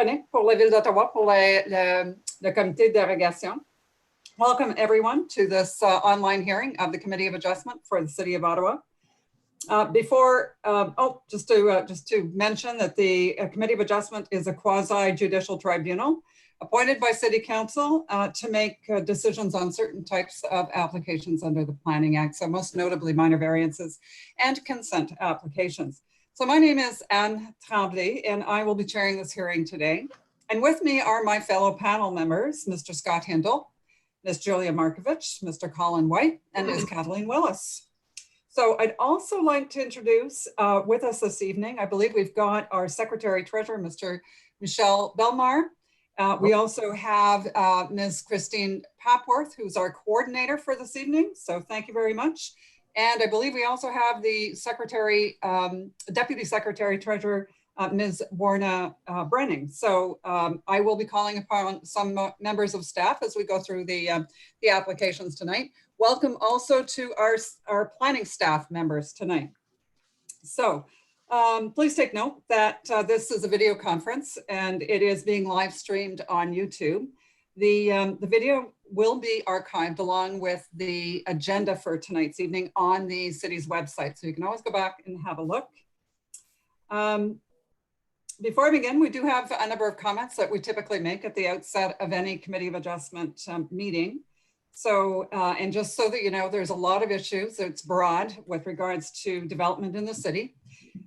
René pour la Ville d'Ottawa pour le comité de dérogation. Welcome everyone to this online hearing of the Committee of Adjustment for the City of Ottawa. Just to mention that the Committee of Adjustment is a quasi-judicial tribunal appointed by City Council to make decisions on certain types of applications under the Planning Act, so most notably minor variances and consent applications. So my name is Anne Tremblay, and I will be chairing this hearing today. And with me are my fellow panel members, Mr. Scott Hindle, Ms. Julia Markovich, Mr. Colin White, and Ms. Kathleen Willis. So I'd also like to introduce with us this evening, I believe we've got our Secretary Treasurer, Mr. Michel Belmar. We also have Ms. Christine Papworth, who's our coordinator for this evening. So thank you very much. And I believe we also have the Secretary, Deputy Secretary Treasurer, Ms. Warna Brenning. So I will be calling upon some members of staff as we go through the applications tonight. Welcome also to our planning staff members tonight. So please take note that this is a video conference and it is being live streamed on YouTube. The video will be archived along with the agenda for tonight's evening on the city's website. So you can always go back and have a look. Before I begin, we do have a number of comments that we typically make at the outset of any Committee of Adjustment meeting. So, and just so that you know, there's a lot of issues. It's broad with regards to development in the city.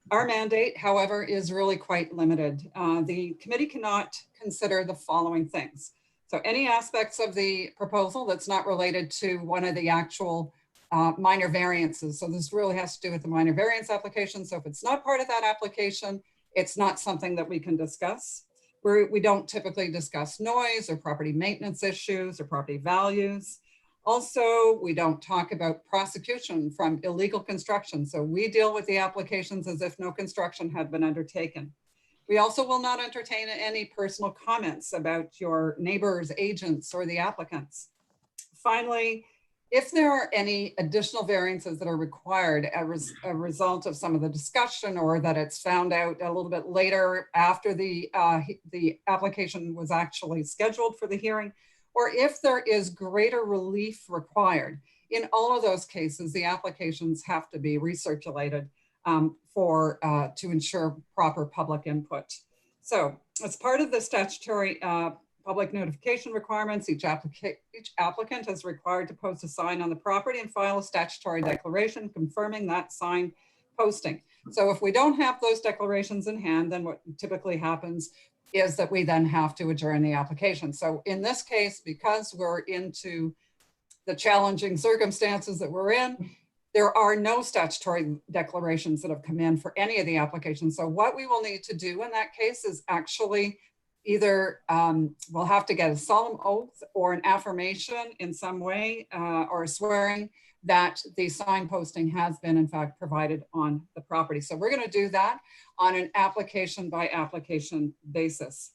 Our mandate, however, is really quite limited. The committee cannot consider the following things. So any aspects of the proposal that's not related to one of the actual minor variances. So this really has to do with the minor variance application. So if it's not part of that application, it's not something that we can discuss. We don't typically discuss noise or property maintenance issues or property values. Also, we don't talk about prosecution from illegal construction. So we deal with the applications as if no construction had been undertaken. We also will not entertain any personal comments about your neighbors, agents, or the applicants. Finally, if there are any additional variances that are required as a result of some of the discussion, or that it's found out a little bit later after the application was actually scheduled for the hearing, or if there is greater relief required, in all of those cases, the applications have to be recirculated to ensure proper public input. So as part of the statutory public notification requirements, each applicant is required to post a sign on the property and file a statutory declaration confirming that sign posting. So if we don't have those declarations in hand, then what typically happens is that we then have to adjourn the application. So in this case, because we're into the challenging circumstances that we're in, there are no statutory declarations that have come in for any of the applications. So what we will need to do in that case is actually either we'll have to get a solemn oath or an affirmation in some way or a swearing that the sign posting has been in fact provided on the property. So we're going to do that on an application by application basis.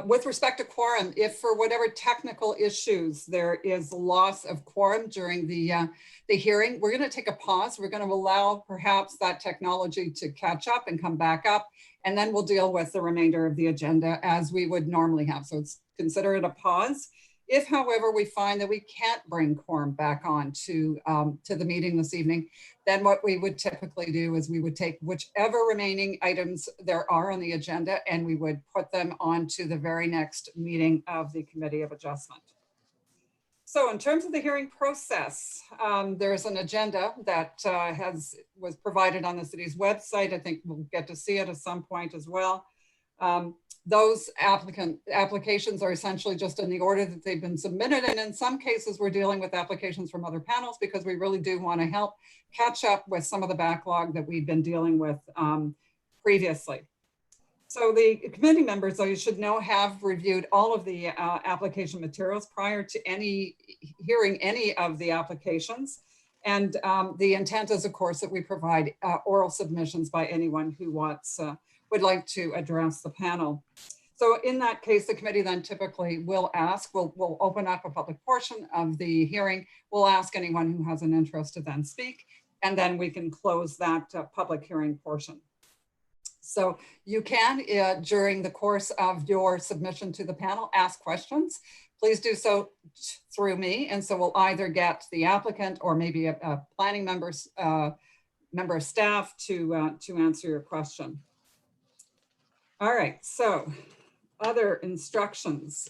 With respect to quorum, if for whatever technical issues there is loss of quorum during the hearing, we're going to take a pause. We're going to allow perhaps that technology to catch up and come back up, and then we'll deal with the remainder of the agenda as we would normally have. So it's consider it a pause. If, however, we find that we can't bring quorum back on to the meeting this evening, then what we would typically do is we would take whichever remaining items there are on the agenda and we would put them on to the very next meeting of the Committee of Adjustment. So in terms of the hearing process, there's an agenda that was provided on the city's website. I think we'll get to see it at some point as well. Those applications are essentially just in the order that they've been submitted. And in some cases, we're dealing with applications from other panels because we really do want to help catch up with some of the backlog that we've been dealing with previously. So the committee members, though, you should know, have reviewed all of the application materials prior to hearing any of the applications. And the intent is, of course, that we provide oral submissions by anyone who would like to address the panel. So in that case, the committee then typically will ask, we'll open up a public portion of the hearing. We'll ask anyone who has an interest to then speak, and then we can close that public hearing portion. So you can, during the course of your submission to the panel, ask questions. Please do so through me. And so we'll either get the applicant or maybe a planning member of staff to answer your question. All right, so other instructions.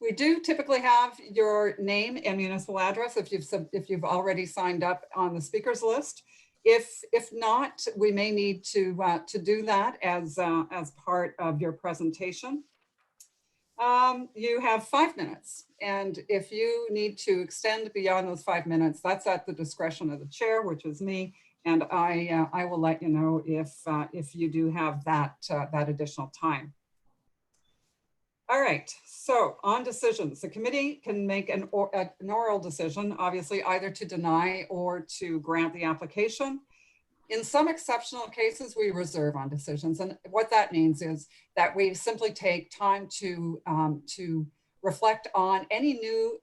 We do typically have your name and municipal address if you've already signed up on the speakers list. If not, we may need to do that as part of your presentation. You have 5 minutes, and if you need to extend beyond those 5 minutes, that's at the discretion of the chair, which is me, and I will let you know if you do have that additional time. All right, so on decisions, the committee can make an oral decision, obviously either to deny or to grant the application. In some exceptional cases, we reserve on decisions. And what that means is that we simply take time to reflect on any new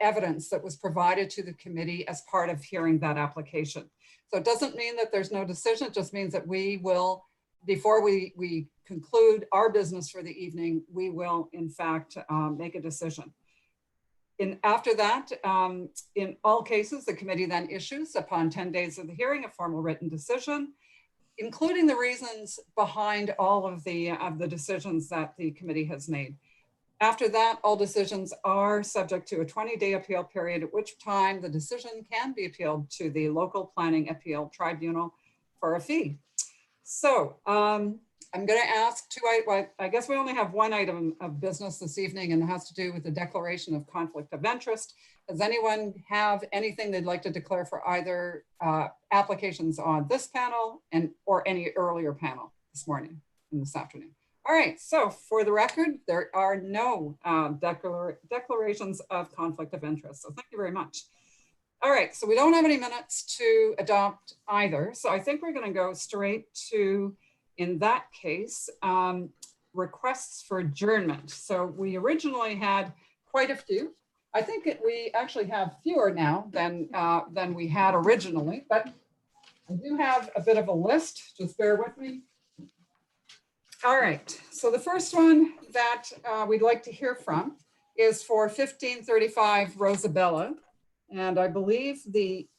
evidence that was provided to the committee as part of hearing that application. So it doesn't mean that there's no decision, it just means that we will, before we conclude our business for the evening, we will in fact make a decision. After that, in all cases, the committee then issues, upon 10 days of the hearing, a formal written decision, including the reasons behind all of the decisions that the committee has made. After that, all decisions are subject to a 20-day appeal period, at which time the decision can be appealed to the local planning appeal tribunal for a fee. So I'm going to ask I guess we only have one item of business this evening, and it has to do with the declaration of conflict of interest. Does anyone have anything they'd like to declare for either applications on this panel or any earlier panel this morning and this afternoon? All right, so for the record, there are no declarations of conflict of interest. So thank you very much. All right, so we don't have any minutes to adopt either. So I think we're going to go straight to, in that case, requests for adjournment. So we originally had quite a few. I think we actually have fewer now than we had originally, but I do have a bit of a list. Just bear with me. All right, so the first one that we'd like to hear from is for 1535 Rosabella. And I believe the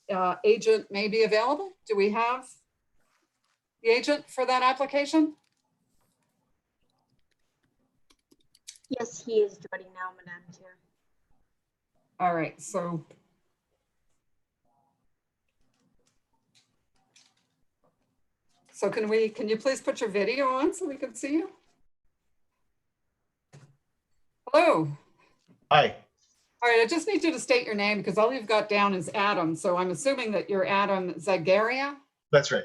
agent may be available. Do we have the agent for that application? Yes, he is joining now, Madam Chair. All right, so can you please put your video on so we can see you? Hello. Hi. All right, I just need you to state your name because all you've got down is Adam. So I'm assuming that you're Adam Zagaria? That's right.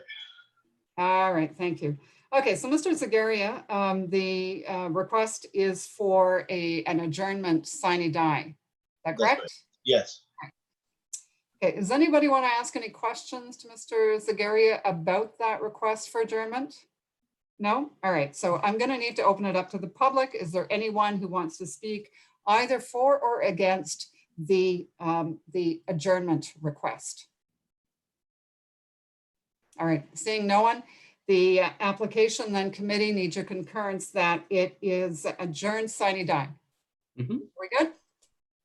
All right, thank you. Okay, so Mr. Zagaria, the request is for an adjournment sine die. Is that correct? Right. Yes. Okay, does anybody want to ask any questions to Mr. Zagaria about that request for adjournment? No? All right, so I'm going to need to open it up to the public. Is there anyone who wants to speak either for or against the adjournment request? All right, seeing no one, the application then committee needs your concurrence that it is adjourned sine die. We good?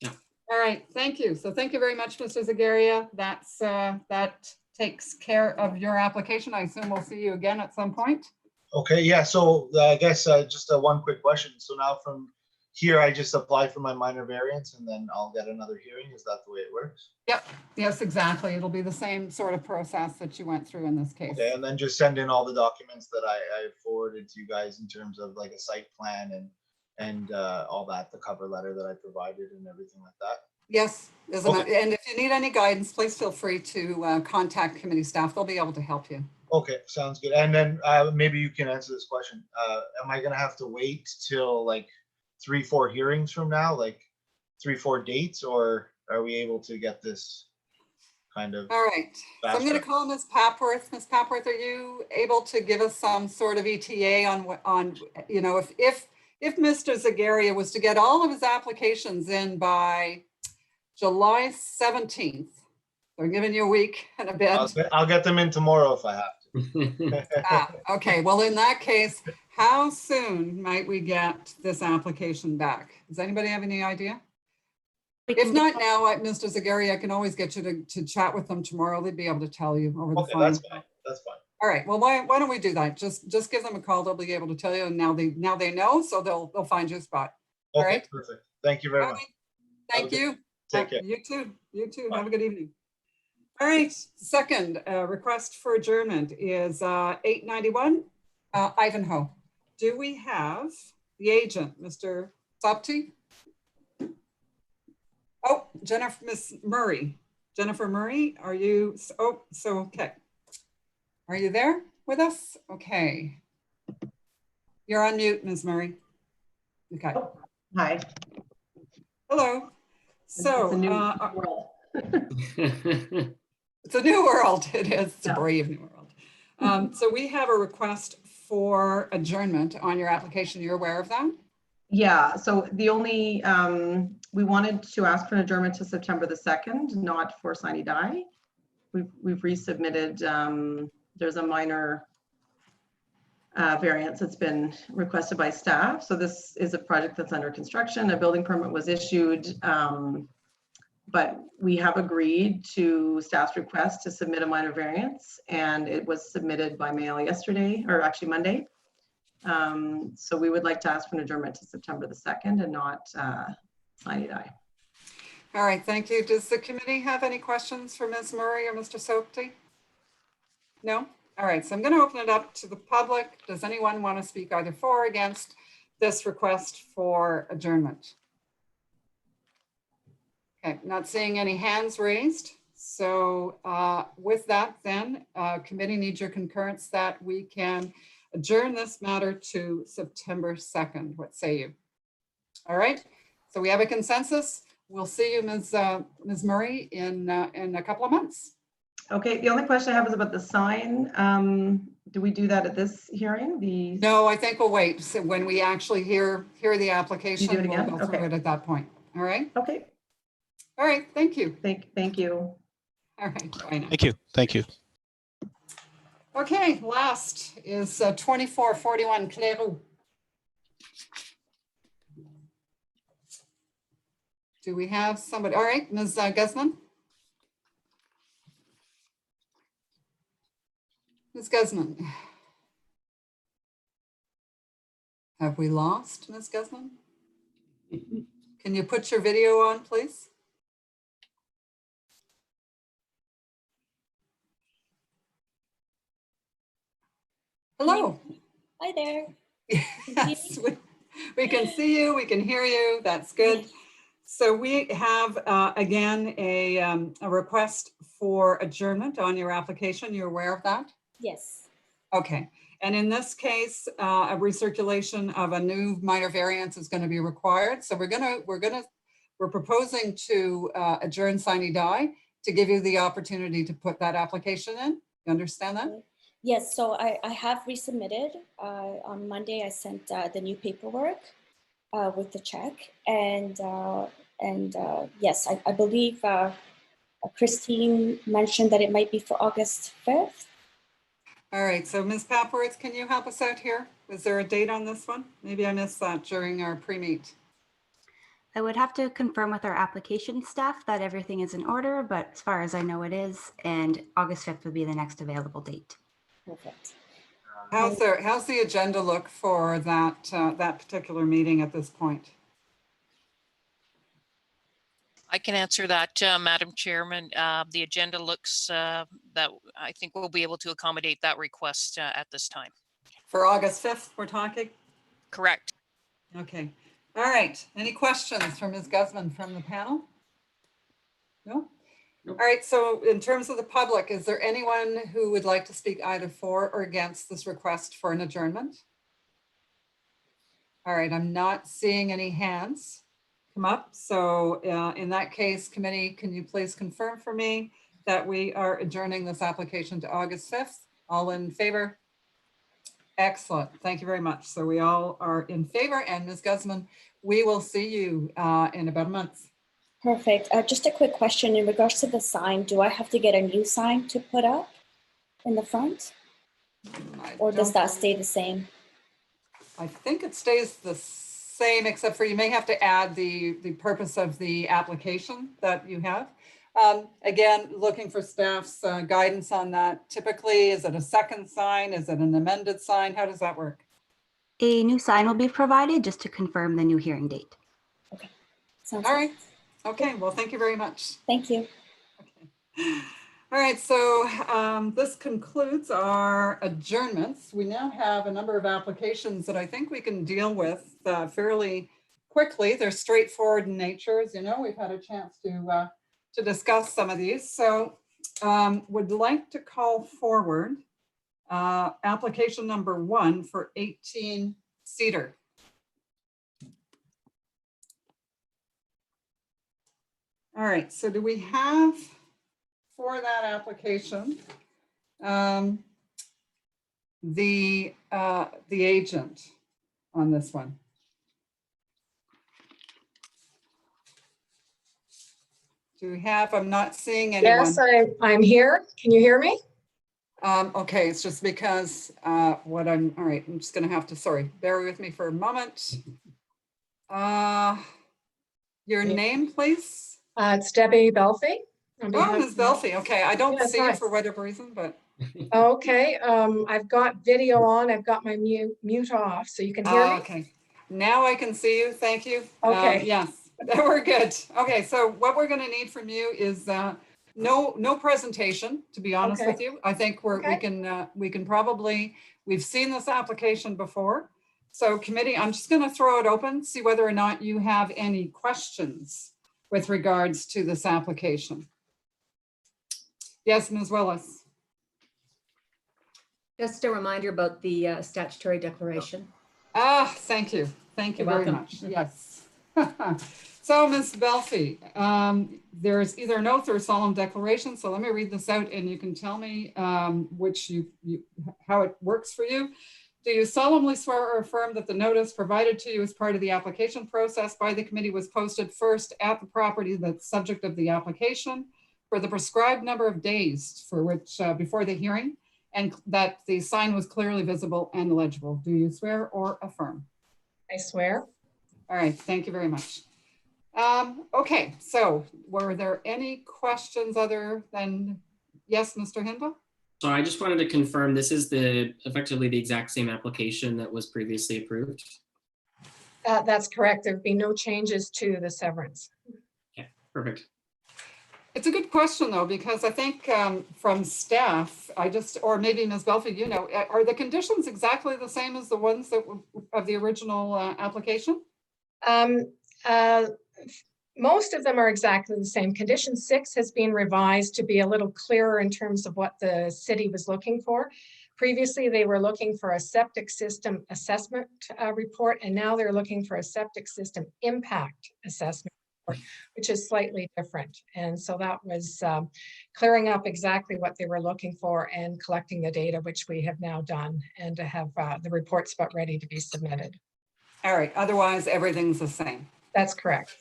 Yeah. All right, thank you. So thank you very much, Mr. Zagaria. That takes care of your application. I assume we'll see you again at some point. Okay, yeah, so I guess just one quick question. So now from here, I just apply for my minor variance and then I'll get another hearing. Is that the way it works? Yep, yes, exactly. It'll be the same sort of process that you went through in this case. Okay, and then just send in all the documents that I forwarded to you guys in terms of like a site plan and all that, the cover letter that I provided and everything like that. Yes, Okay. And if you need any guidance, please feel free to contact committee staff. They'll be able to help you. Okay, sounds good. And then maybe you can answer this question. Am I gonna have to wait till like 3-4 hearings from now, like 3-4 dates, or are we able to get this kind of? All right, so I'm going to call Ms. Papworth. Ms. Papworth, are you able to give us some sort of ETA on you know, if Mr. Zagaria was to get all of his applications in by July 17th, they're giving you a week and a bit. I'll get them in tomorrow if I have to. Okay, well, in that case, how soon might we get this application back? Does anybody have any idea? If not now, Mr. Zagari, I can always get you to chat with them tomorrow. They'd be able to tell you over the Okay, phone. that's fine. That's fine. All right, well, why don't we do that? Just give them a call. They'll be able to tell you. And now they know, so they'll find you a spot. All Okay, right. perfect. Thank you very All much. right. Thank you. Take care. You too. You too. Bye. Have a good evening. All right. Second request for adjournment is 891 Ivanhoe. Do we have the agent, Mr. Sopti? Oh, Miss Murray. Jennifer Murray, are you? Oh, so okay. Are you there with us? Okay. You're on mute, Ms. Murray. Okay. Oh, hi. Hello. So It's a new world. it's a new world. It is. It's a Yeah. brave new world. So we have a request for adjournment on your application. You're aware of that? Yeah, so the only, we wanted to ask for an adjournment to September the 2nd, not for sine die. We've resubmitted, there's a minor variance that's been requested by staff. So this is a project that's under construction. A building permit was issued, but we have agreed to staff's request to submit a minor variance, and it was submitted by mail yesterday, or actually Monday. So we would like to ask for an adjournment to September the 2nd and not sine die. All right, thank you. Does the committee have any questions for Ms. Murray or Mr. Sopti? No? All right, so I'm going to open it up to the public. Does anyone want to speak either for or against this request for adjournment? Okay, not seeing any hands raised. So with that, then committee needs your concurrence that we can adjourn this matter to September 2nd. What say you? All right, so we have a consensus. We'll see you, Ms. Murray, in a couple of months. Okay, the only question I have is about the sign. Do we do that at this hearing? No, I think we'll wait. So when we actually hear the application, You do it again? we'll go through Okay. it at that point. All right. Okay, All right. Thank you. thank you. All right. Bye now. Thank you. Thank you. Okay. Last is 2441 Clairou. Do we have somebody? All right, Ms. Guzman. Ms. Guzman. Have we lost Ms. Guzman? Can you put your video on, please? Hello. Hi there. Yes, we can see you, we can hear you. That's good. So we have, again, a request for adjournment on your application. You're aware of that? Yes. Okay. And in this case, a recirculation of a new minor variance is going to be required. So we're proposing to adjourn sine die to give you the opportunity to put that application in. You understand that? Yes. So I have resubmitted. On Monday, I sent the new paperwork with the check, and yes, I believe Christine mentioned that it might be for August 5th. All right. So Ms. Papworth, can you help us out here? Is there a date on this one? Maybe I missed that during our pre-meet. I would have to confirm with our application staff that everything is in order, but as far as I know it is, and August 5th would be the next available date. Perfect. How's the agenda look for that that particular meeting at this point? I can answer that, Madam Chairman. The agenda looks that I think we'll be able to accommodate that request at this time. For August 5th, we're talking? Correct. Okay. All right. Any questions for Ms. Guzman from the panel? No? All right. So in terms of the public, is there anyone who would like to speak either for or against this request for an adjournment? All right. I'm not seeing any hands come up. So in that case, committee, can you please confirm for me that we are adjourning this application to August 5th? All in favor? Excellent. Thank you very much. So we all are in favor. And Ms. Guzman, we will see you in about a month. Perfect. Just a quick question in regards to the sign. Do I have to get a new sign to put up in the front? Or does that don't stay the same? I think it stays the same, except for you may have to add the purpose of the application that you have. Again, looking for staff's guidance on that. Typically, is it a second sign? Is it an amended sign? How does that work? A new sign will be provided just to confirm the new hearing date. Sounds All good. right. Okay, well, thank you very much. Thank you. Okay. All right, so this concludes our adjournments. We now have a number of applications that I think we can deal with fairly quickly. They're straightforward in nature. As you know, we've had a chance to discuss some of these. So would like to call forward application number 1 for 18 Cedar. All right, so do we have for that application the agent on this one? Do we have, I'm not seeing anyone. Yes, I'm here. Can you hear me? Okay, it's just because all right, I'm just gonna have to, sorry, bear with me for a moment. Your name, please? It's Debbie Belfi. Oh, Ms. Belfi, okay, I don't Yes, see you hi. for whatever reason, but. Okay, I've got video on. I've got my mute off, so you can hear me. Okay, now I can see you, thank you. Okay. Yes, we're good. Okay, so what we're gonna need from you is no presentation, to be honest Okay. with you. I think we can probably, we've seen this application before. So committee, I'm just gonna throw it open, see whether or not you have any questions with regards to this application. Yes, Ms. Willis. Just a reminder about the statutory declaration. Thank you. Thank you You're very welcome. much. Yes. So Ms. Belfi, there's either an oath or solemn declaration. So let me read this out and you can tell me which how it works for you. Do you solemnly swear or affirm that the notice provided to you as part of the application process by the committee was posted first at the property that's subject of the application for the prescribed number of days for which before the hearing, and that the sign was clearly visible and legible? Do you swear or affirm? I swear. All right, thank you very much. Okay, so were there any questions other than, yes, Mr. Hindle? So I just wanted to confirm this is effectively the exact same application that was previously approved. That's correct. There'd be no changes to the severance. Okay, perfect. It's a good question though, because I think from staff, or maybe Ms. Belfi, you know, are the conditions exactly the same as the ones that were of the original application? Most of them are exactly the same. Condition 6 has been revised to be a little clearer in terms of what the city was looking for. Previously, they were looking for a septic system assessment report, and now they're looking for a septic system impact assessment report, which is slightly different. And so that was clearing up exactly what they were looking for and collecting the data, which we have now done, and to have the reports about ready to be submitted. All right, otherwise everything's the same. That's correct.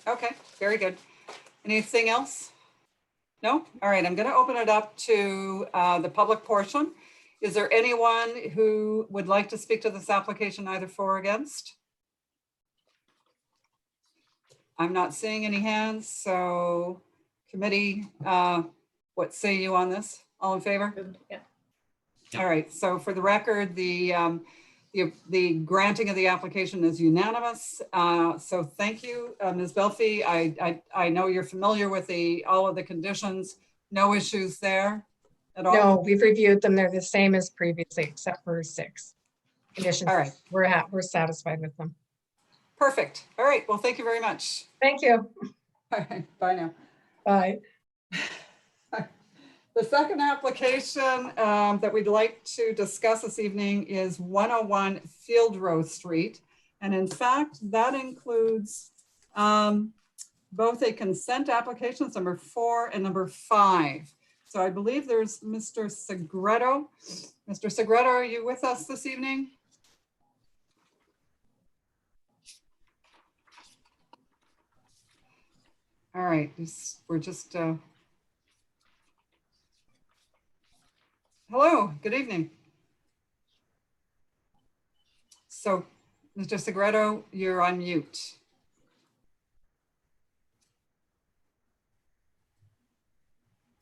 Okay, very good. Anything else? No? All right, I'm going to open it up to the public portion. Is there anyone who would like to speak to this application either for or against? I'm not seeing any hands, so committee, what say you on this? All in favor? Yeah. All right, so for the record, the granting of the application is unanimous. So thank you, Ms. Belfi. I know you're familiar with all of the conditions. No issues there at all? No, we've reviewed them. They're the same as previously, except for 6 conditions. All right. We're satisfied with them. Perfect. All right. Well, thank you very much. Thank you. All right. Bye now. Bye. The second application that we'd like to discuss this evening is 101 Field Row Street. And in fact, that includes both a consent applications number 4 and number 5. So I believe there's Mr. Segreto. Mr. Segreto, are you with us this evening? All right, we're just, hello, good evening. So, Mr. Segreto, you're on mute.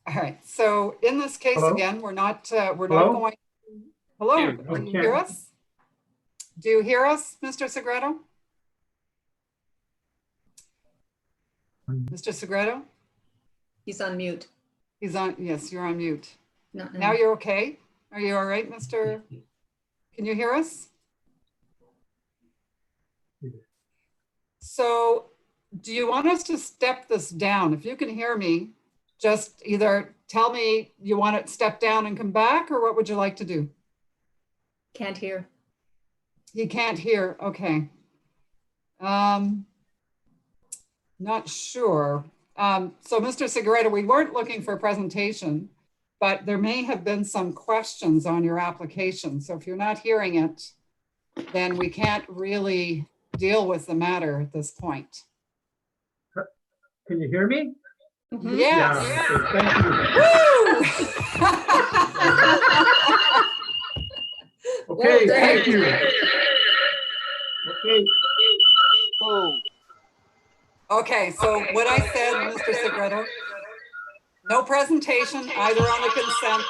All right, so in this case, Hello? again, we're not Hello? going. Hello, Here. do you hear us? Do you hear us, Mr. Segreto? Mr. Segreto? He's on mute. He's on, yes, you're on mute. Not Now you're okay? Are you all right, Mr.? Can you hear us? So do you want us to step this down? If you can hear me, just either tell me you want it stepped down and come back, or what would you like to do? Can't hear. He can't hear, okay. Not sure. So Mr. Segreto, we weren't looking for a presentation, but there may have been some questions on your application. So if you're not hearing it, then we can't really deal with the matter at this point. Can you hear me? Mhm. Yes. Yeah, okay, thank you. Woo! Okay, Well thank done. you. Okay, Okay, so what I said, Mr. Segreto, no presentation either on the consent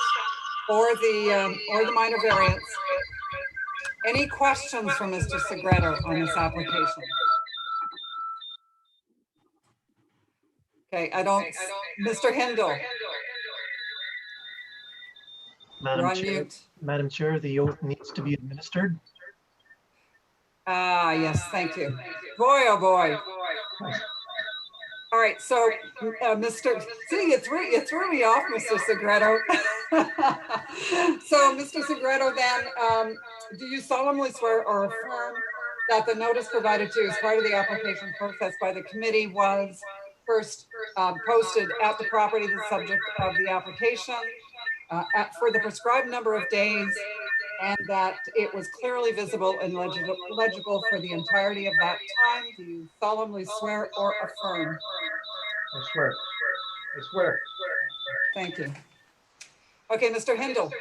or the minor variance. Any questions from Mr. Segreto on this application? Okay, I don't, Mr. Hindle, you're on mute. Madam Chair, the oath needs to be administered. Ah, yes, thank you. Boy, oh boy. All right, so Mr. See, you threw me off, Mr. Segreto. So, Mr. Segreto, then, do you solemnly swear or affirm that the notice provided to you as part of the application process by the committee was first posted at the property, the subject of the application, for the prescribed number of days, and that it was clearly visible and legible for the entirety of that time? Do you solemnly swear or affirm? I swear. I swear. Thank you. Okay, Mr. Hindle,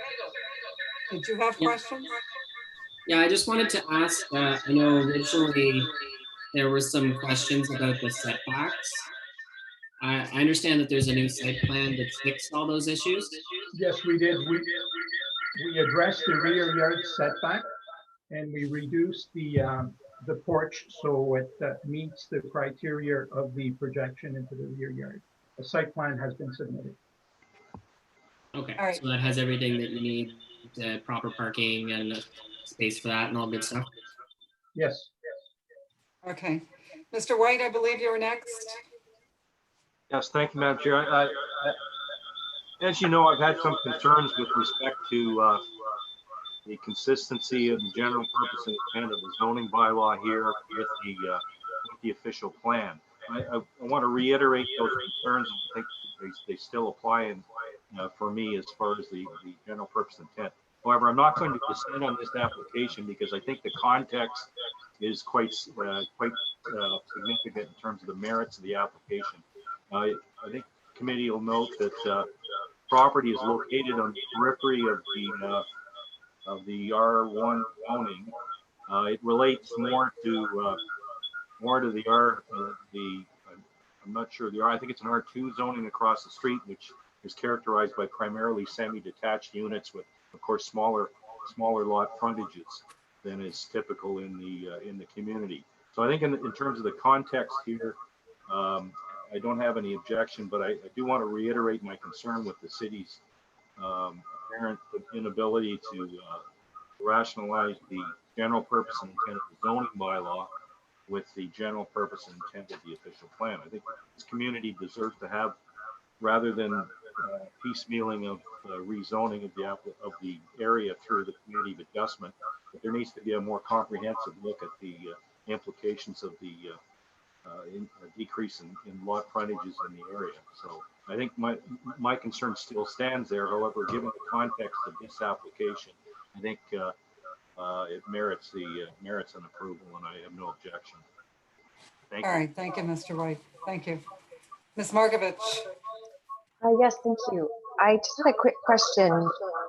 did you have Yeah. questions? Yeah, I just wanted to ask, I know originally there were some questions about the setbacks. I understand that there's a new site plan that fixed all those issues. Yes, we did. We addressed the rear yard setback and we reduced the porch so it meets the criteria of the projection into the rear yard. A site plan has been submitted. Okay, All right. so that has everything that you need, proper parking and a space for that and all good stuff. Yes. Okay. Mr. White, I believe you were next. Yes, thank you, Madam Chair. As you know, I've had some concerns with respect to the consistency of the general purpose and intent of the zoning bylaw here with the official plan. I want to reiterate those concerns, and I think they still apply in, for me as far as the general purpose intent. However, I'm not going to dissent on this application because I think the context is quite significant in terms of the merits of the application. I think the committee will note that property is located on the periphery of the R1 zoning. It relates more to the I'm not sure the R. I think it's an R2 zoning across the street, which is characterized by primarily semi-detached units with, of course, smaller lot frontages than is typical in the community. So I think in terms of the context here, I don't have any objection, but I do want to reiterate my concern with the city's apparent inability to rationalize the general purpose and intent of the zoning bylaw with the general purpose and intent of the official plan. I think this community deserves to have, rather than piecemealing of rezoning of the area through the committee of adjustment, but there needs to be a more comprehensive look at the implications of the decrease in lot frontages in the area. So I think my concern still stands there. However, given the context of this application, I think it merits an approval, and I have no objection. Thank you. All right, thank you, Mr. White. Thank you. Ms. Markovich. Yes, thank you. I just had a quick question.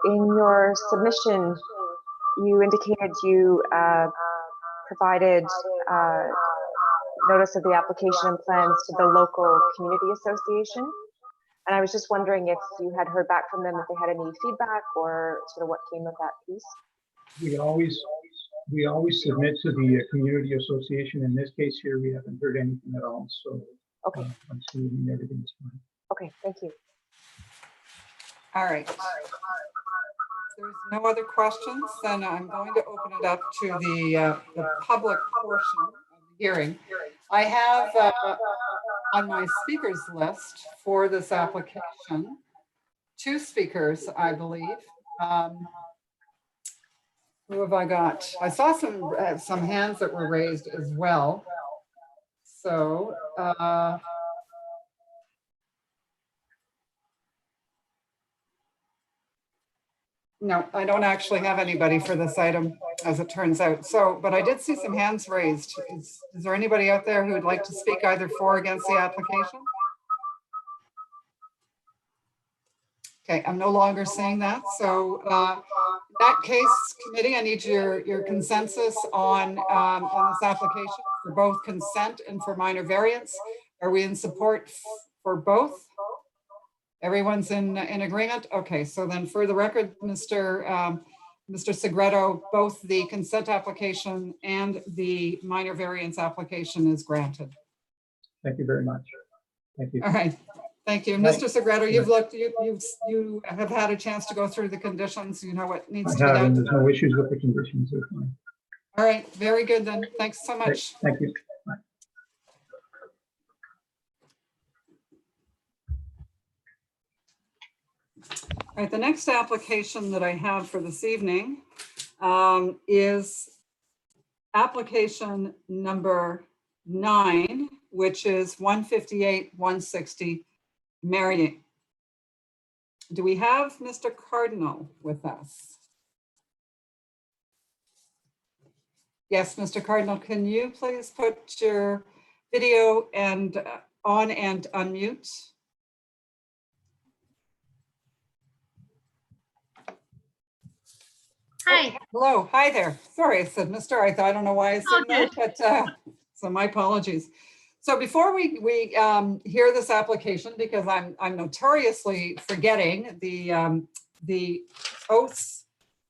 In your submission, you indicated you provided notice of the application and plans to the local community association. And I was just wondering if you had heard back from them, if they had any feedback or sort of what came of that piece. We always submit to the community association. In this case here, we haven't heard anything at all. So okay, I'm assuming everything's fine. Okay, thank you. All right. If there's no other questions, then I'm going to open it up to the public portion of the hearing. I have on my speakers list for this application 2 speakers, I believe. Who have I got? I saw some hands that were raised as well. So no, I don't actually have anybody for this item, as it turns out. So, but I did see some hands raised. Is there anybody out there who would like to speak either for or against the application? Okay, I'm no longer seeing that. So in that case, committee, I need your consensus on this application for both consent and for minor variance. Are we in support for both? Everyone's in agreement? Okay, so then for the record, Mr. Segreto, both the consent application and the minor variance application is granted. Thank you very much. Thank you. All right, thank you. Right. Mr. Segreto, you have had a chance to go through the conditions. You know what needs to be I have, and done. there's no issues with the conditions. They're fine. All right, very good then. Thanks so much. Thank you. Bye. All right, the next application that I have for this evening is application number 9, which is 158-160 Marion. Do we have Mr. Cardinal with us? Yes, Mr. Cardinal, can you please put your video and on and unmute? Hi. Oh, hello. Hi there. Sorry, I said Mr. I don't know why I said that, but so my apologies. So before we hear this application, because I'm notoriously forgetting the oaths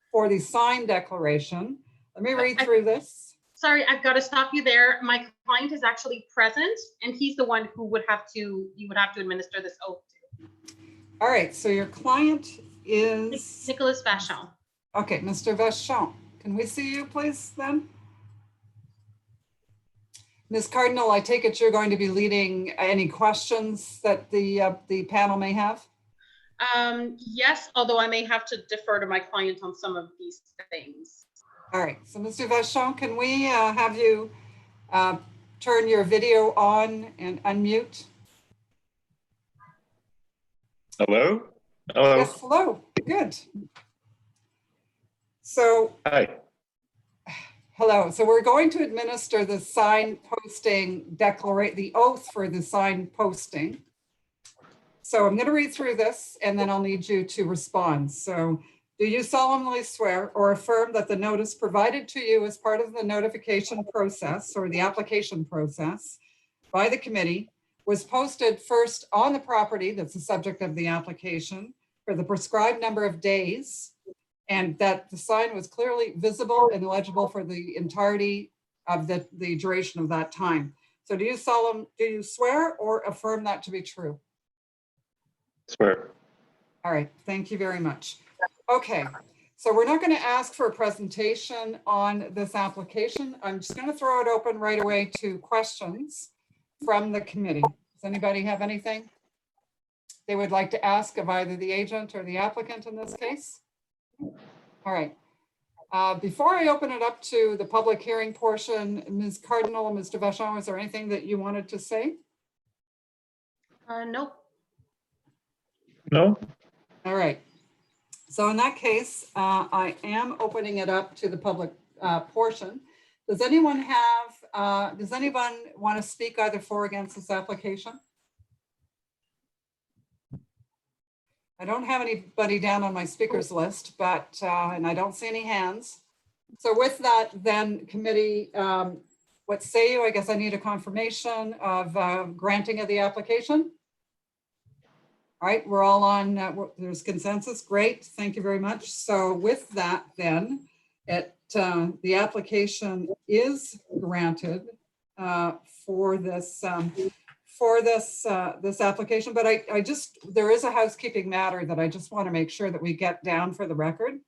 for the signed declaration, let me read through this. Sorry, I've got to stop you there. My client is actually present, and he's the one who would have to, you would have to administer this oath to. All right. So your client is Nicholas Vachon. Okay, Mr. Vachon, can we see you please then? Ms. Cardinal, I take it you're going to be leading any questions that the panel may have? Yes, although I may have to defer to my client on some of these things. All right, so Mr. Vachon, can we have you turn your video on and unmute? Hello? Hello? Yes, hello, good. So, hi. Hello. So we're going to administer the sign posting the oath for the sign posting. So I'm going to read through this and then I'll need you to respond. So do you solemnly swear or affirm that the notice provided to you as part of the notification process or the application process by the committee was posted first on the property that's the subject of the application for the prescribed number of days, and that the sign was clearly visible and legible for the entirety of the duration of that time? So do you swear or affirm that to be true? Swear. All right, thank you very much. Okay, so we're not going to ask for a presentation on this application. I'm just going to throw it open right away to questions from the committee. Does anybody have anything they would like to ask of either the agent or the applicant in this case? All right. Before I open it up to the public hearing portion, Ms. Cardinal and Mr. Vachon, is there anything that you wanted to say? Nope. No? All right. So in that case, I am opening it up to the public portion. Does anyone want to speak either for or against this application? I don't have anybody down on my speakers list, but, and I don't see any hands. So with that, then committee, what say you? I guess I need a confirmation of granting of the application. All right, we're all on, there's consensus. Great, thank you very much. So with that, then, the application is granted for this this application. But there is a housekeeping matter that I just want to make sure that we get down for the record.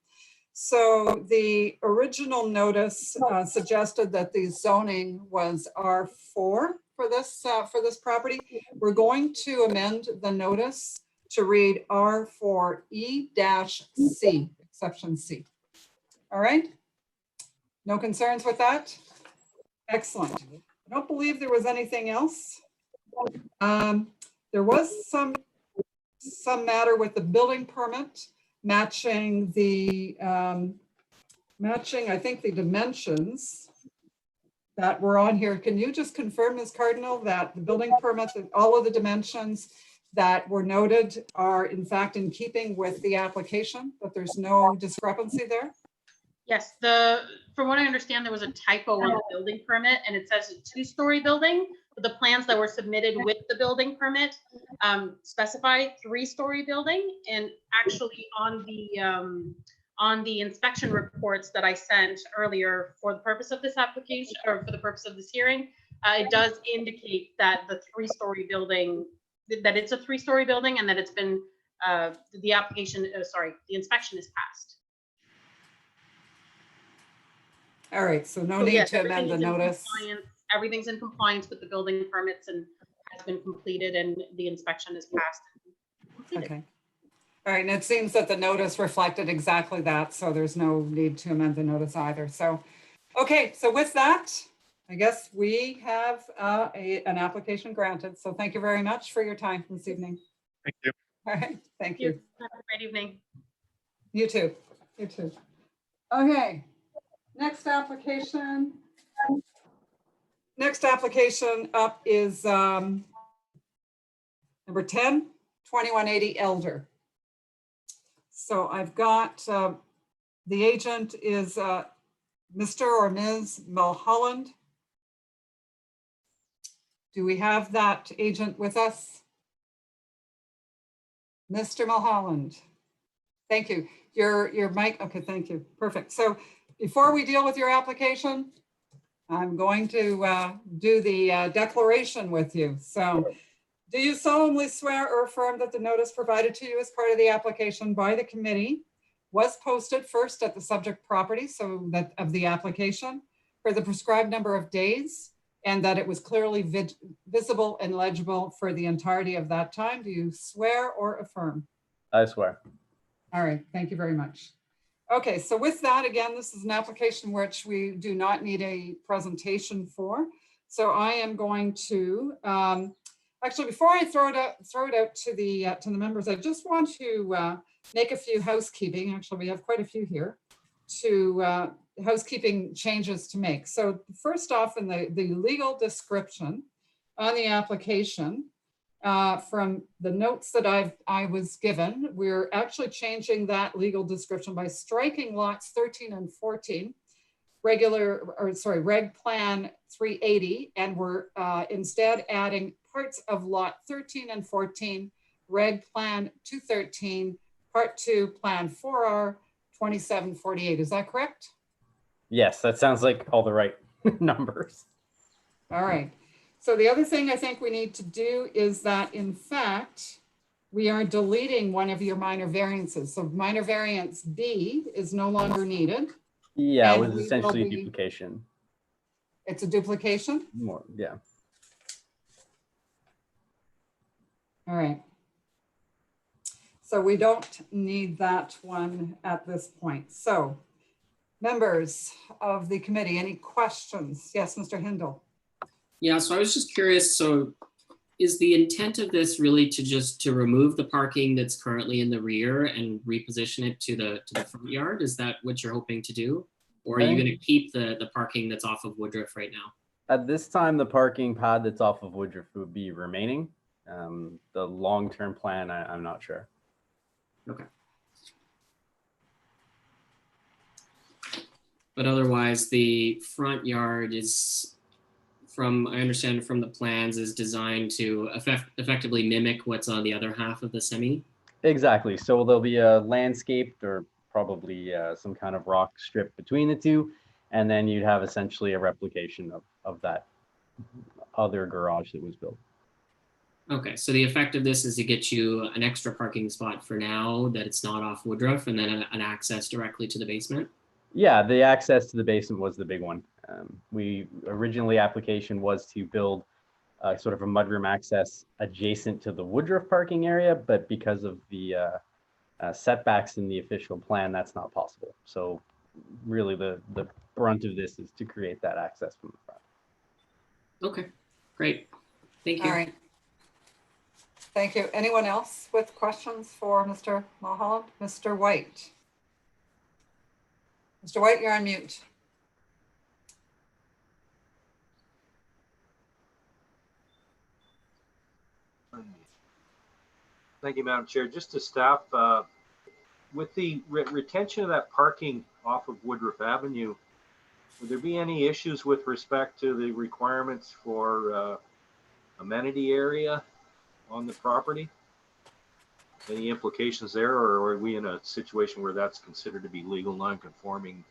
So the original notice suggested that the zoning was R4 for this property. We're going to amend the notice to read R4E-C, exception C. All right. No concerns with that? Excellent. I don't believe there was anything else. There was some matter with the building permit matching the I think the dimensions that were on here. Can you just confirm, Ms. Cardinal, that the building permit, that all of the dimensions that were noted are in fact in keeping with the application, that there's no discrepancy there? Yes, from what I understand, there was a typo on the building permit and it says a 2-story building, but the plans that were submitted with the building permit specify 3-story building. And actually on the inspection reports that I sent earlier for the purpose of this application, or for the purpose of this hearing, it does indicate that the 3-story building, that it's a 3-story building and that it's been, the inspection is passed. All right, so no need to amend the notice. Everything's in compliance with the building permits and has been completed, and the inspection is passed. Okay. All right, and it seems that the notice reflected exactly that, so there's no need to amend the notice either. So, okay, so with that, I guess we have an application granted. So thank you very much for your time this evening. Thank you. All right, thank you. Have a great evening. You too. You too. Okay. Next application. Next application up is number 10, 2180 Elder. So I've got the agent is Mr. or Ms. Mulholland. Do we have that agent with us? Mr. Mulholland. Thank you. Your mic. Okay, thank you. Perfect. So before we deal with your application, I'm going to do the declaration with you. So do you solemnly swear or affirm that the notice provided to you as part of the application by the committee was posted first at the subject property, so that of the application, for the prescribed number of days, and that it was clearly visible and legible for the entirety of that time? Do you swear or affirm? I swear. All right, thank you very much. Okay, so with that, again, this is an application which we do not need a presentation for. So I am going to, actually, before I throw it out to the members, I just want to make a few housekeeping. Actually, we have quite a few here to housekeeping changes to make. So first off, in the legal description on the application, from the notes that I was given, we're actually changing that legal description by striking lots 13 and 14, Reg Plan 380, and we're instead adding parts of lot 13 and 14, Reg Plan 213, Part 2, Plan 4R 2748. Is that correct? Yes, that sounds like all the right numbers. All right. So the other thing I think we need to do is that, in fact, we are deleting one of your minor variances. So minor variance B is no longer needed. Yeah, it was essentially duplication. It's a duplication? More, yeah. All right. So we don't need that one at this point. So members of the committee, any questions? Yes, Mr. Hindle. Yeah, so I was just curious, so is the intent of this really to remove the parking that's currently in the rear and reposition it to the front yard? Is that what you're hoping to do? Or are you going to keep the parking that's off of Woodruff right now? At this time, the parking pad that's off of Woodruff would be remaining. The long-term plan, I'm not sure. Okay. But otherwise, the front yard is, I understand from the plans, is designed to effectively mimic what's on the other half of the semi. Exactly. So there'll be a landscaped or probably some kind of rock strip between the two. And then you'd have essentially a replication of that other garage that was built. Okay, so the effect of this is to get you an extra parking spot for now that it's not off Woodruff, and then an access directly to the basement. Yeah, the access to the basement was the big one. We originally application was to build sort of a mudroom access adjacent to the Woodruff parking area, but because of the setbacks in the official plan, that's not possible. So really the brunt of this is to create that access from the front. Okay, great. Thank you. All right. Thank you. Anyone else with questions for Mr. Mulholland? Mr. White? Mr. White, you're on mute. Thank you, Madam Chair. Just to staff, with the retention of that parking off of Woodruff Avenue, would there be any issues with respect to the requirements for amenity area on the property? Any implications there, or are we in a situation where that's considered to be legal non-conforming?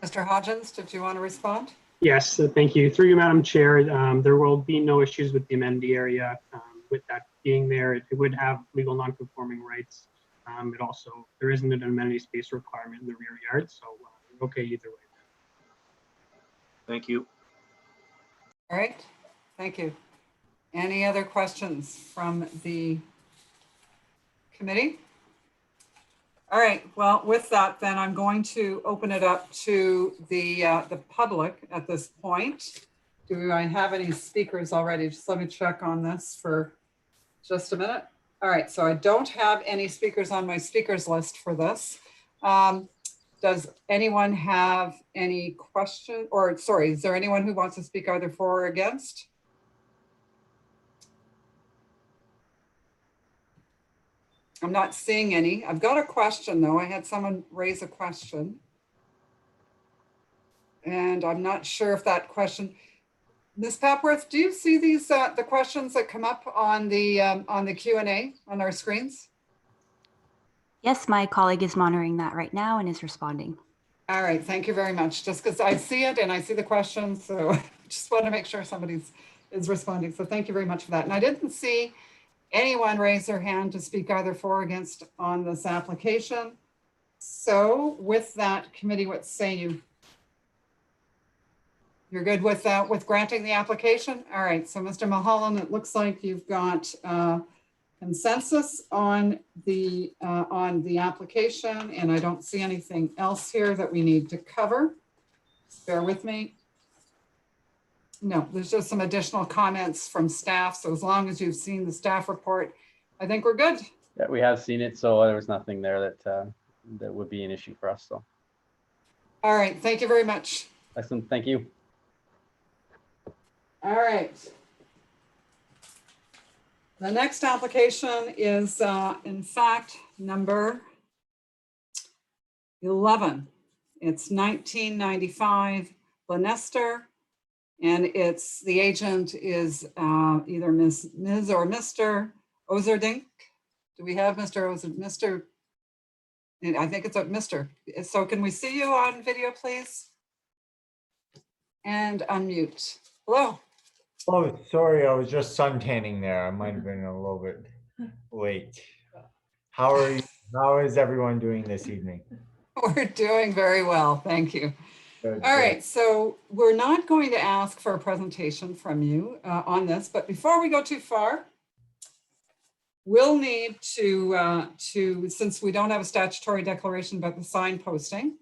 Mr. Hodgins, did you want to respond? Yes, thank you. Through you, Madam Chair, there will be no issues with the amenity area. With that being there, it would have legal non-conforming rights. It also, there isn't an amenity space requirement in the rear yard, so okay either way. Thank you. All right, thank you. Any other questions from the committee? All right, well, with that, then I'm going to open it up to the public at this point. Do I have any speakers already? Just let me check on this for just a minute. All right, so I don't have any speakers on my speakers list for this. Does anyone have any question, or sorry, is there anyone who wants to speak either for or against? I'm not seeing any. I've got a question though. I had someone raise a question. And I'm not sure if that question, Ms. Papworth, do you see these, the questions that come up on the Q&A on our screens? Yes, my colleague is monitoring that right now and is responding. All right, thank you very much. Just because I see it and I see the questions, so I just want to make sure somebody's is responding. So thank you very much for that. And I didn't see anyone raise their hand to speak either for or against on this application. So with that, committee, what say you? You're good with granting the application? All right, so Mr. Mulholland, it looks like you've got consensus on the application, and I don't see anything else here that we need to cover. Bear with me. No, there's just some additional comments from staff. So as long as you've seen the staff report, I think we're good. Yeah, we have seen it, so there was nothing there that that would be an issue for us. So. All right, thank you very much. Excellent, thank you. All right. The next application is, in fact, number 11. It's 1995 Lanester, and it's the agent is either Ms. or Mr. Ozerdink. Do we have Mr. I think it's a Mr. So can we see you on video, please? And unmute. Hello. Oh, sorry, I was just suntanning there. I might have been a little bit late. How are you? How is everyone doing this evening? We're doing very well, thank you. Good, All right, so we're not going to ask for a presentation from you on this, but before we go too far, we'll need to since we don't have a statutory declaration about the sign posting,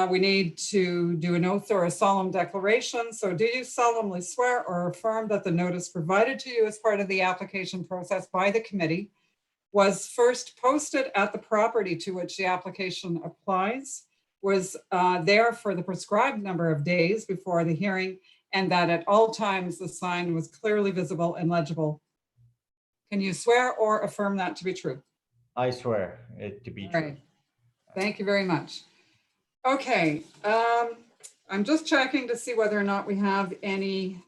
we need to do an oath or a solemn declaration. So do you solemnly swear or affirm that the notice provided to you as part of the application process by the committee was first posted at the property to which the application applies, was there for the prescribed number of days before the hearing, and that at all times the sign was clearly visible and legible? Can you swear or affirm that to be true? I swear it to be All true. right. Thank you very much. Okay, I'm just checking to see whether or not we have any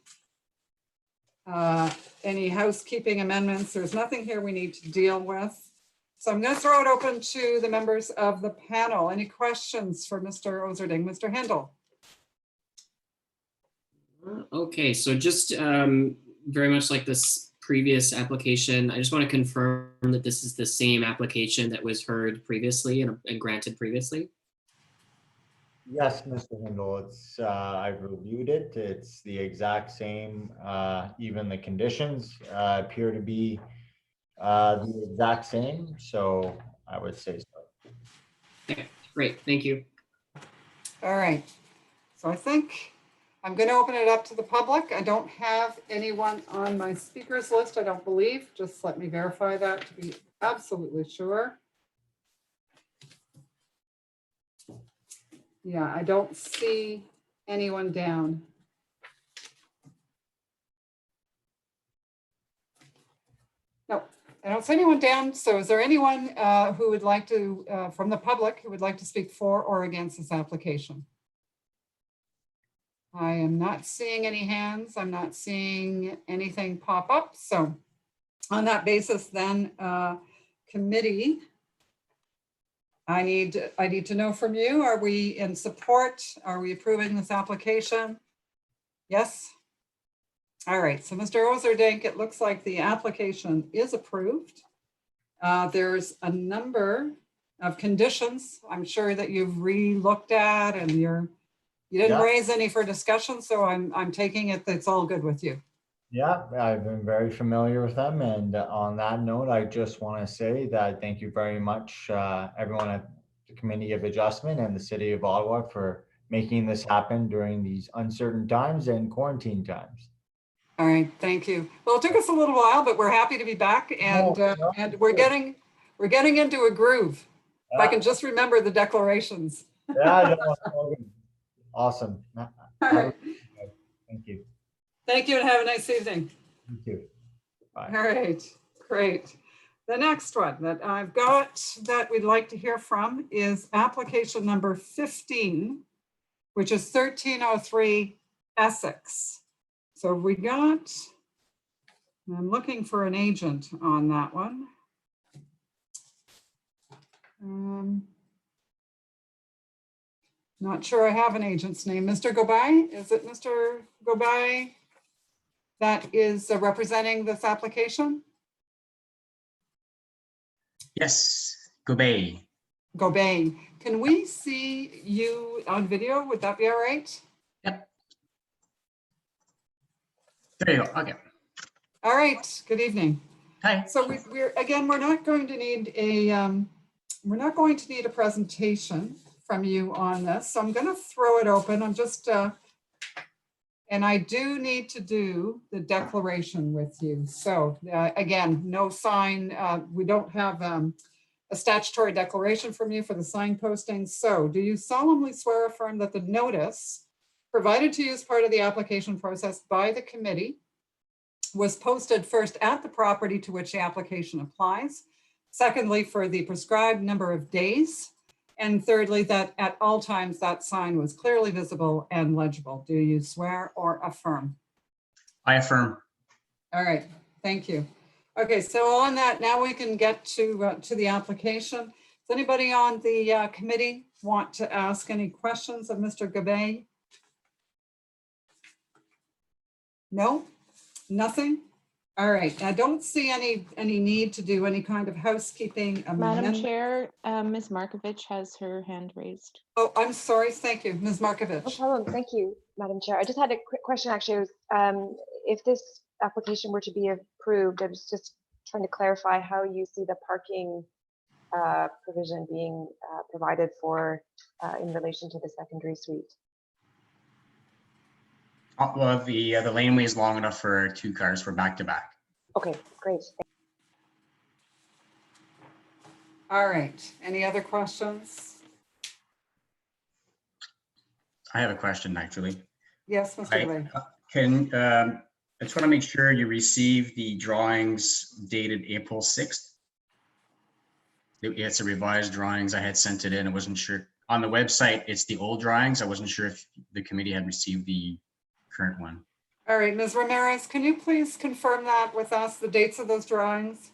housekeeping amendments. There's nothing here we need to deal with. So I'm going to throw it open to the members of the panel. Any questions for Mr. Ozerding? Mr. Handel? Okay, so just very much like this previous application, I just want to confirm that this is the same application that was heard previously and granted previously. Yes, Mr. Hindle, it's, I've reviewed it. It's the exact same, even the conditions, appear to be, the exact same. So I would say so. Okay, great, thank you. All right. So I think I'm going to open it up to the public. I don't have anyone on my speakers list, I don't believe. Just let me verify that to be absolutely sure. Yeah, I don't see anyone down. No, I don't see anyone down. So is there anyone who would like to, from the public, who would like to speak for or against this application? I am not seeing any hands. I'm not seeing anything pop up. So on that basis, then committee, I need to know from you, are we in support? Are we approving this application? Yes? All right, so Mr. Ozerdink, it looks like the application is approved. There's a number of conditions I'm sure that you've re-looked at and you didn't raise any for discussion, so I'm taking it that's all good with you. Yeah, I've been very familiar with them. And on that note, I just want to say that thank you very much, everyone at the Committee of Adjustment and the City of Ottawa for making this happen during these uncertain times and quarantine times. All right, thank you. Well, it took us a little while, but we're happy to be back, and and we're getting into a groove. If I can just remember the declarations. Yeah, awesome. All right. Thank you. Thank you and have a nice evening. You too. Bye. All right, great. The next one that I've got that we'd like to hear from is application number 15, which is 1303 Essex. So we got, I'm looking for an agent on that one. Not sure I have an agent's name. Mr. Gobay, is it Mr. Gobay that is representing this application? Yes, Gobay. Gobay. Can we see you on video? Would that be all right? Yep. There you go. Okay. All right. Good evening. Hi. So we're not going to need a presentation from you on this. So I'm going to throw it open. I'm just and I do need to do the declaration with you. So again, no sign. We don't have a statutory declaration from you for the sign posting. So do you solemnly swear or affirm that the notice provided to you as part of the application process by the committee was posted first at the property to which the application applies, secondly, for the prescribed number of days, and thirdly, that at all times that sign was clearly visible and legible? Do you swear or affirm? I affirm. All right, thank you. Okay, so on that, now we can get to the application. Does anybody on the committee want to ask any questions of Mr. Gobay? No, nothing? All right, I don't see any need to do any kind of housekeeping amendment. Madam Chair, Ms. Markovich has her hand raised. Oh, I'm sorry. Thank you, Ms. Markovich. No problem. Thank you, Madam Chair. I just had a quick question, actually. If this application were to be approved, I was just trying to clarify how you see the parking provision being provided for in relation to the secondary suite. Well, the laneway is long enough for 2 cars for back to back. Okay, great. All right. Any other questions? I have a question, actually. Yes, Mr. Gray. I just want to make sure you receive the drawings dated April 6th. It's a revised drawings. I had sent it in. I wasn't sure. On the website, it's the old drawings. I wasn't sure if the committee had received the current one. All right, Ms. Ramirez, can you please confirm that with us, the dates of those drawings?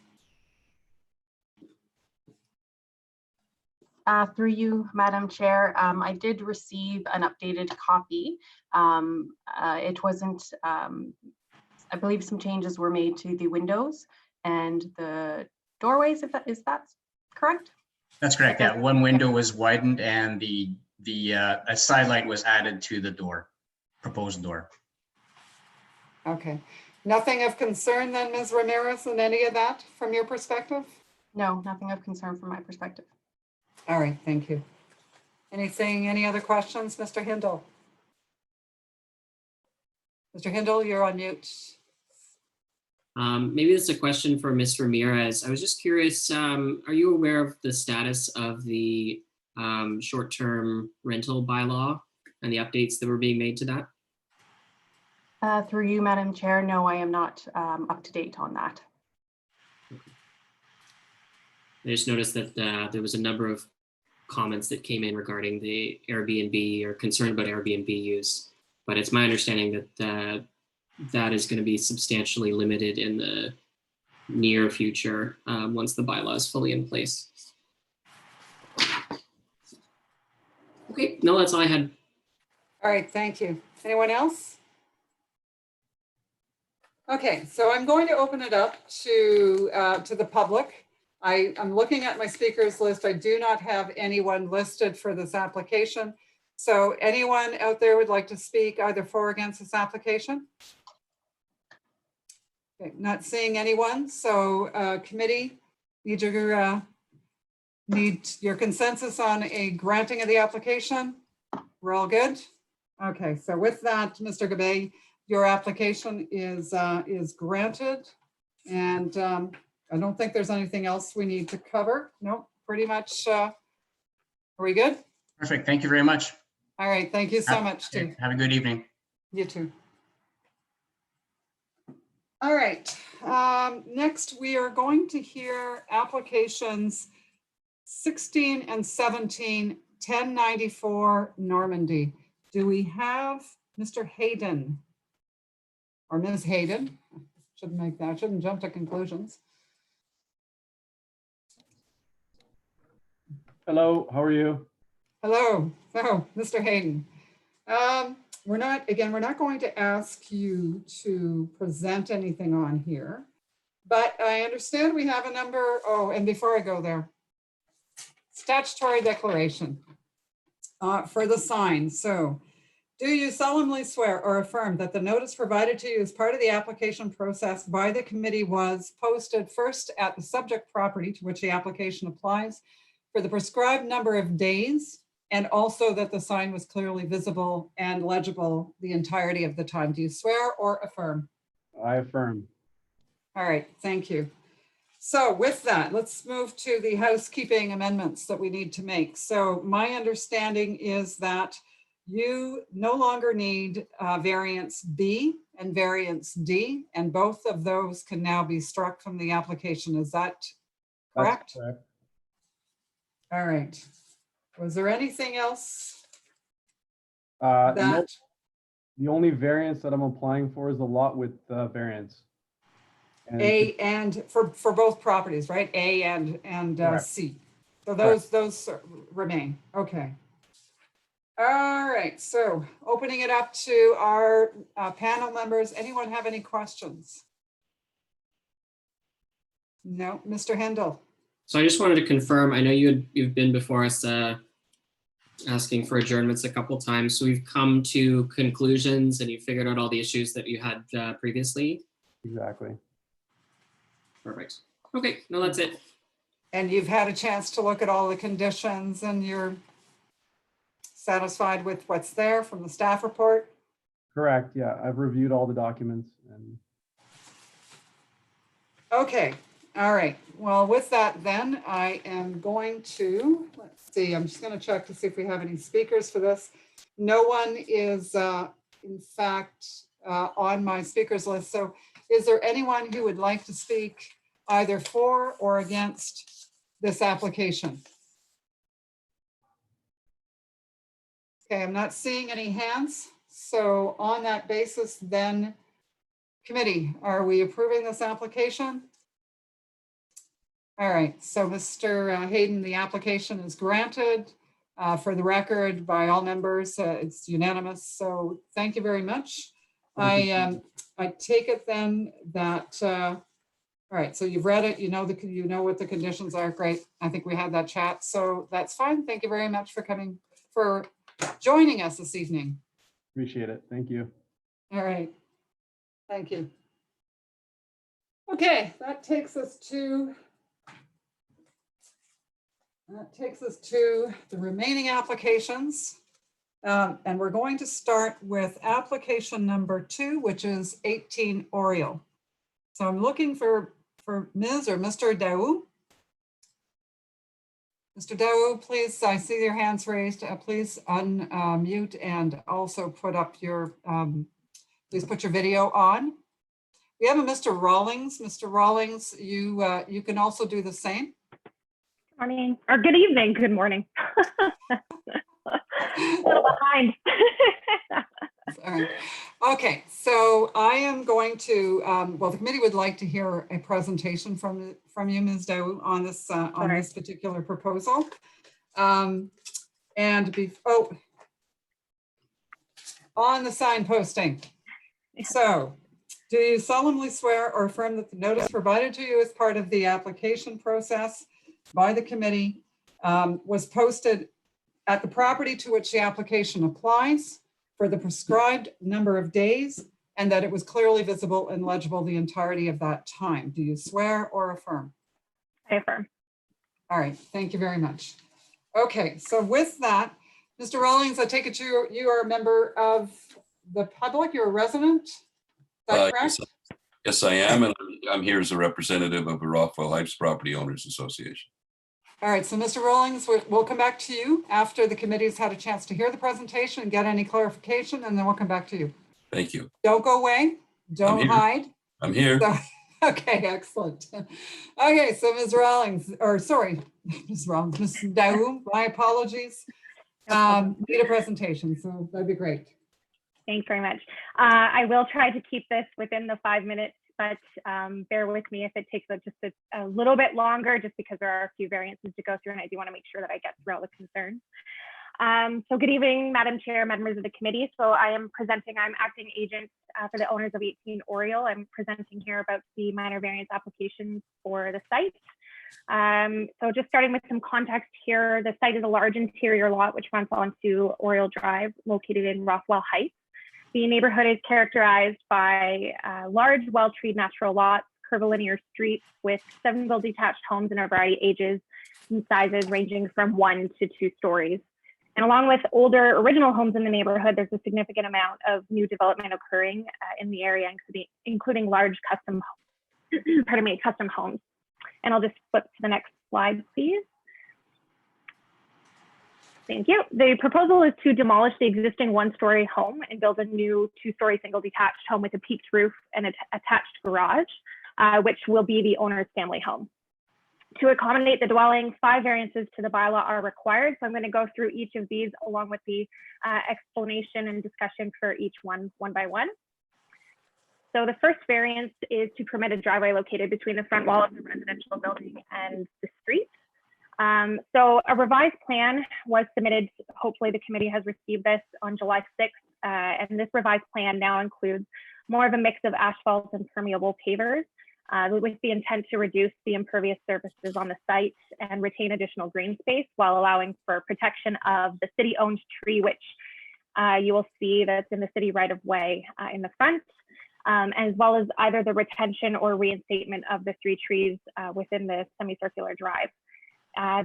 Through you, Madam Chair, I did receive an updated copy. It wasn't, I believe some changes were made to the windows and the doorways, is that correct? That's correct. Yeah, one window was widened and a side light was added to the door, proposed door. Okay. Nothing of concern then, Ms. Ramirez, in any of that from your perspective? No, nothing of concern from my perspective. All right, thank you. Any other questions, Mr. Hindle? Mr. Hindle, you're on mute. Maybe this is a question for Ms. Ramirez. I was just curious, are you aware of the status of the short-term rental bylaw and the updates that were being made to that? Through you, Madam Chair, no, I am not up to date on that. I just noticed that there was a number of comments that came in regarding the Airbnb or concern about Airbnb use, but it's my understanding that that is going to be substantially limited in the near future once the bylaw is fully in place. Okay, no, that's all I had. All right, thank you. Anyone else? Okay, so I'm going to open it up to the public. I'm looking at my speakers list. I do not have anyone listed for this application. So anyone out there would like to speak either for or against this application? Okay, not seeing anyone. So committee, need your consensus on a granting of the application? We're all good? Okay, so with that, Mr. Gabay, your application is granted. And I don't think there's anything else we need to cover. Nope, pretty much. Are we good? Perfect. Thank you very much. All right. Thank you so much, too. Have a good evening. You too. All right. Next, we are going to hear applications 16 and 17, 1094 Normandy. Do we have Mr. Hayden or Ms. Hayden? Shouldn't make that, shouldn't jump to conclusions. Hello, how are you? Hello, Mr. Hayden. We're not going to ask you to present anything on here, but I understand we have a number. Oh, and before I go there, statutory declaration for the sign. So, do you solemnly swear or affirm that the notice provided to you as part of the application process by the committee was posted first at the subject property to which the application applies for the prescribed number of days, and also that the sign was clearly visible and legible the entirety of the time? Do you swear or affirm? I affirm. All right, thank you. So with that, let's move to the housekeeping amendments that we need to make. So my understanding is that you no longer need variance B and variance D, and both of those can now be struck from the application. Is that correct? That's correct. All right. Was there anything else? No, the only variance that I'm applying for is the lot with variance. And for both properties, right? A and C. So those remain. Okay. All right. So opening it up to our panel members. Anyone have any questions? No, Mr. Hendel. So I just wanted to confirm, I know you've been before us asking for adjournments a couple times. So we've come to conclusions and you figured out all the issues that you had previously? Exactly. Perfect. Okay, no, that's it. And you've had a chance to look at all the conditions and you're satisfied with what's there from the staff report? Correct, yeah. I've reviewed all the documents. And okay, all right. Well, with that then, I am going to, let's see, I'm just going to check to see if we have any speakers for this. No one is, in fact, on my speakers list. So is there anyone who would like to speak either for or against this application? Okay, I'm not seeing any hands. So on that basis, then committee, are we approving this application? All right, so Mr. Hayden, the application is granted. For the record, by all members, it's unanimous. So thank you very much. I take it then that, all right, so you've read it, you know what the conditions are. Great. I think we had that chat, so that's fine. Thank you very much for coming, for joining us this evening. Appreciate it. Thank you. All right. Thank you. Okay, that takes us to the remaining applications. And we're going to start with application number 2, which is 18 Oriole. So I'm looking for Ms. or Mr. Daou. Mr. Daou, please, I see your hands raised. Please unmute and also put up your, please put your video on. We have a Mr. Rawlings. Mr. Rawlings, you can also do the same. Morning, or good evening, good morning. A little behind. All right. Okay, so I am going to, well, the committee would like to hear a presentation from you, Ms. Daou, on this particular proposal. On the sign posting. So, do you solemnly swear or affirm that the notice provided to you as part of the application process by the committee was posted at the property to which the application applies for the prescribed number of days, and that it was clearly visible and legible the entirety of that time? Do you swear or affirm? I affirm. All right, thank you very much. Okay, so with that, Mr. Rawlings, I take it you are a member of the public, you're a resident? Is that correct? Yes, I am, and I'm here as a representative of the Rockville Heights Property Owners Association. All right, so Mr. Rawlings, we'll come back to you after the committee's had a chance to hear the presentation and get any clarification, and then we'll come back to you. Thank you. Don't go away. Don't hide. I'm here. So, okay, excellent. Okay, so Ms. Rawlings, or sorry, Ms. Rawlings, Ms. Daou, my apologies. Need a presentation, so that'd be great. Thanks very much. I will try to keep this within the 5 minutes, but bear with me if it takes just a little bit longer, just because there are a few variances to go through, and I do want to make sure that I get through all the concerns. So good evening, Madam Chair, members of the committee. So I'm acting agent for the owners of 18 Oriole. I'm presenting here about the minor variance applications for the site. So just starting with some context here, the site is a large interior lot which runs onto Oriole Drive, located in Rothwell Heights. The neighborhood is characterized by large, well-treed natural lots, curvilinear streets with 7 detached homes in a variety of ages and sizes ranging from 1 to 2 stories. And along with older original homes in the neighborhood, there's a significant amount of new development occurring in the area, including large custom homes. And I'll just flip to the next slide, please. Thank you. The proposal is to demolish the existing 1-story home and build a new 2-story single detached home with a peaked roof and an attached garage, which will be the owner's family home. To accommodate the dwelling, 5 variances to the bylaw are required. So I'm going to go through each of these along with the explanation and discussion for each one by one. So the first variance is to permit a driveway located between the front wall of the residential building and the street. So a revised plan was submitted. Hopefully the committee has received this on July 6th. And this revised plan now includes more of a mix of asphalt and permeable pavers, with the intent to reduce the impervious surfaces on the site and retain additional green space while allowing for protection of the city-owned tree, which you will see that's in the city right-of-way in the front, as well as either the retention or reinstatement of the 3 trees within the semicircular drive.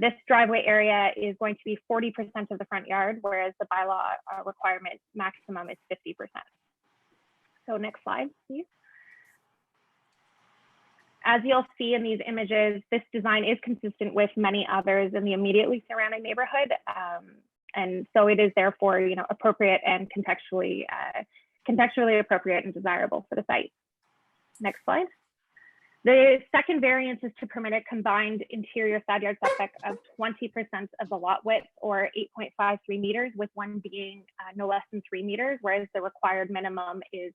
This driveway area is going to be 40% of the front yard, whereas the bylaw requirement maximum is 50%. So next slide, please. As you'll see in these images, this design is consistent with many others in the immediately surrounding neighborhood. And so it is therefore, appropriate and contextually appropriate and desirable for the site. Next slide. The second variance is to permit a combined interior side yard setback of 20% of the lot width, or 8.53 meters, with one being no less than 3 meters, whereas the required minimum is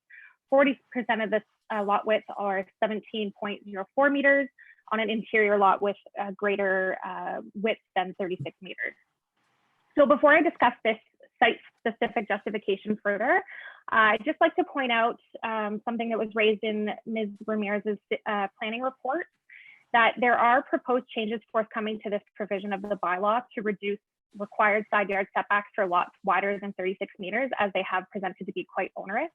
40% of the lot width, or 17.04 meters, on an interior lot with a greater width than 36 meters. So before I discuss this site-specific justification further, I'd just like to point out something that was raised in Ms. Ramirez's planning report, that there are proposed changes forthcoming to this provision of the bylaw to reduce required side yard setbacks for lots wider than 36 meters, as they have presented to be quite onerous.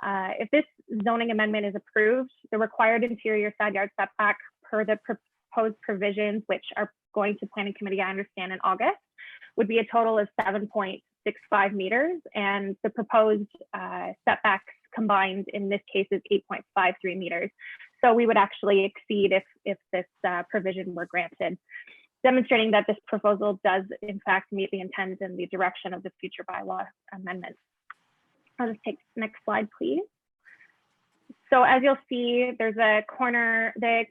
If this zoning amendment is approved, the required interior side yard setback per the proposed provisions, which are going to Planning Committee, I understand, in August, would be a total of 7.65 meters, and the proposed setbacks combined in this case is 8.53 meters. So we would actually exceed if this provision were granted, demonstrating that this proposal does in fact meet the intent and the direction of the future bylaw amendments. I'll just take the next slide, please. So as you'll see, there's a corner, the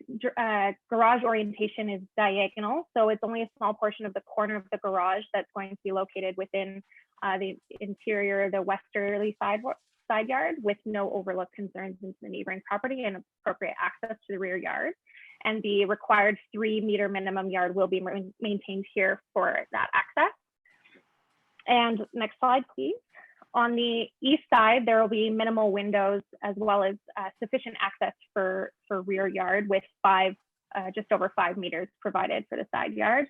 garage orientation is diagonal. So it's only a small portion of the corner of the garage that's going to be located within the interior, the westerly side yard, with no overlook concerns into the neighboring property and appropriate access to the rear yard. And the required 3 meter minimum yard will be maintained here for that access. And next slide, please. On the east side, there will be minimal windows as well as sufficient access for rear yard, with just over 5 meters provided for the side yard.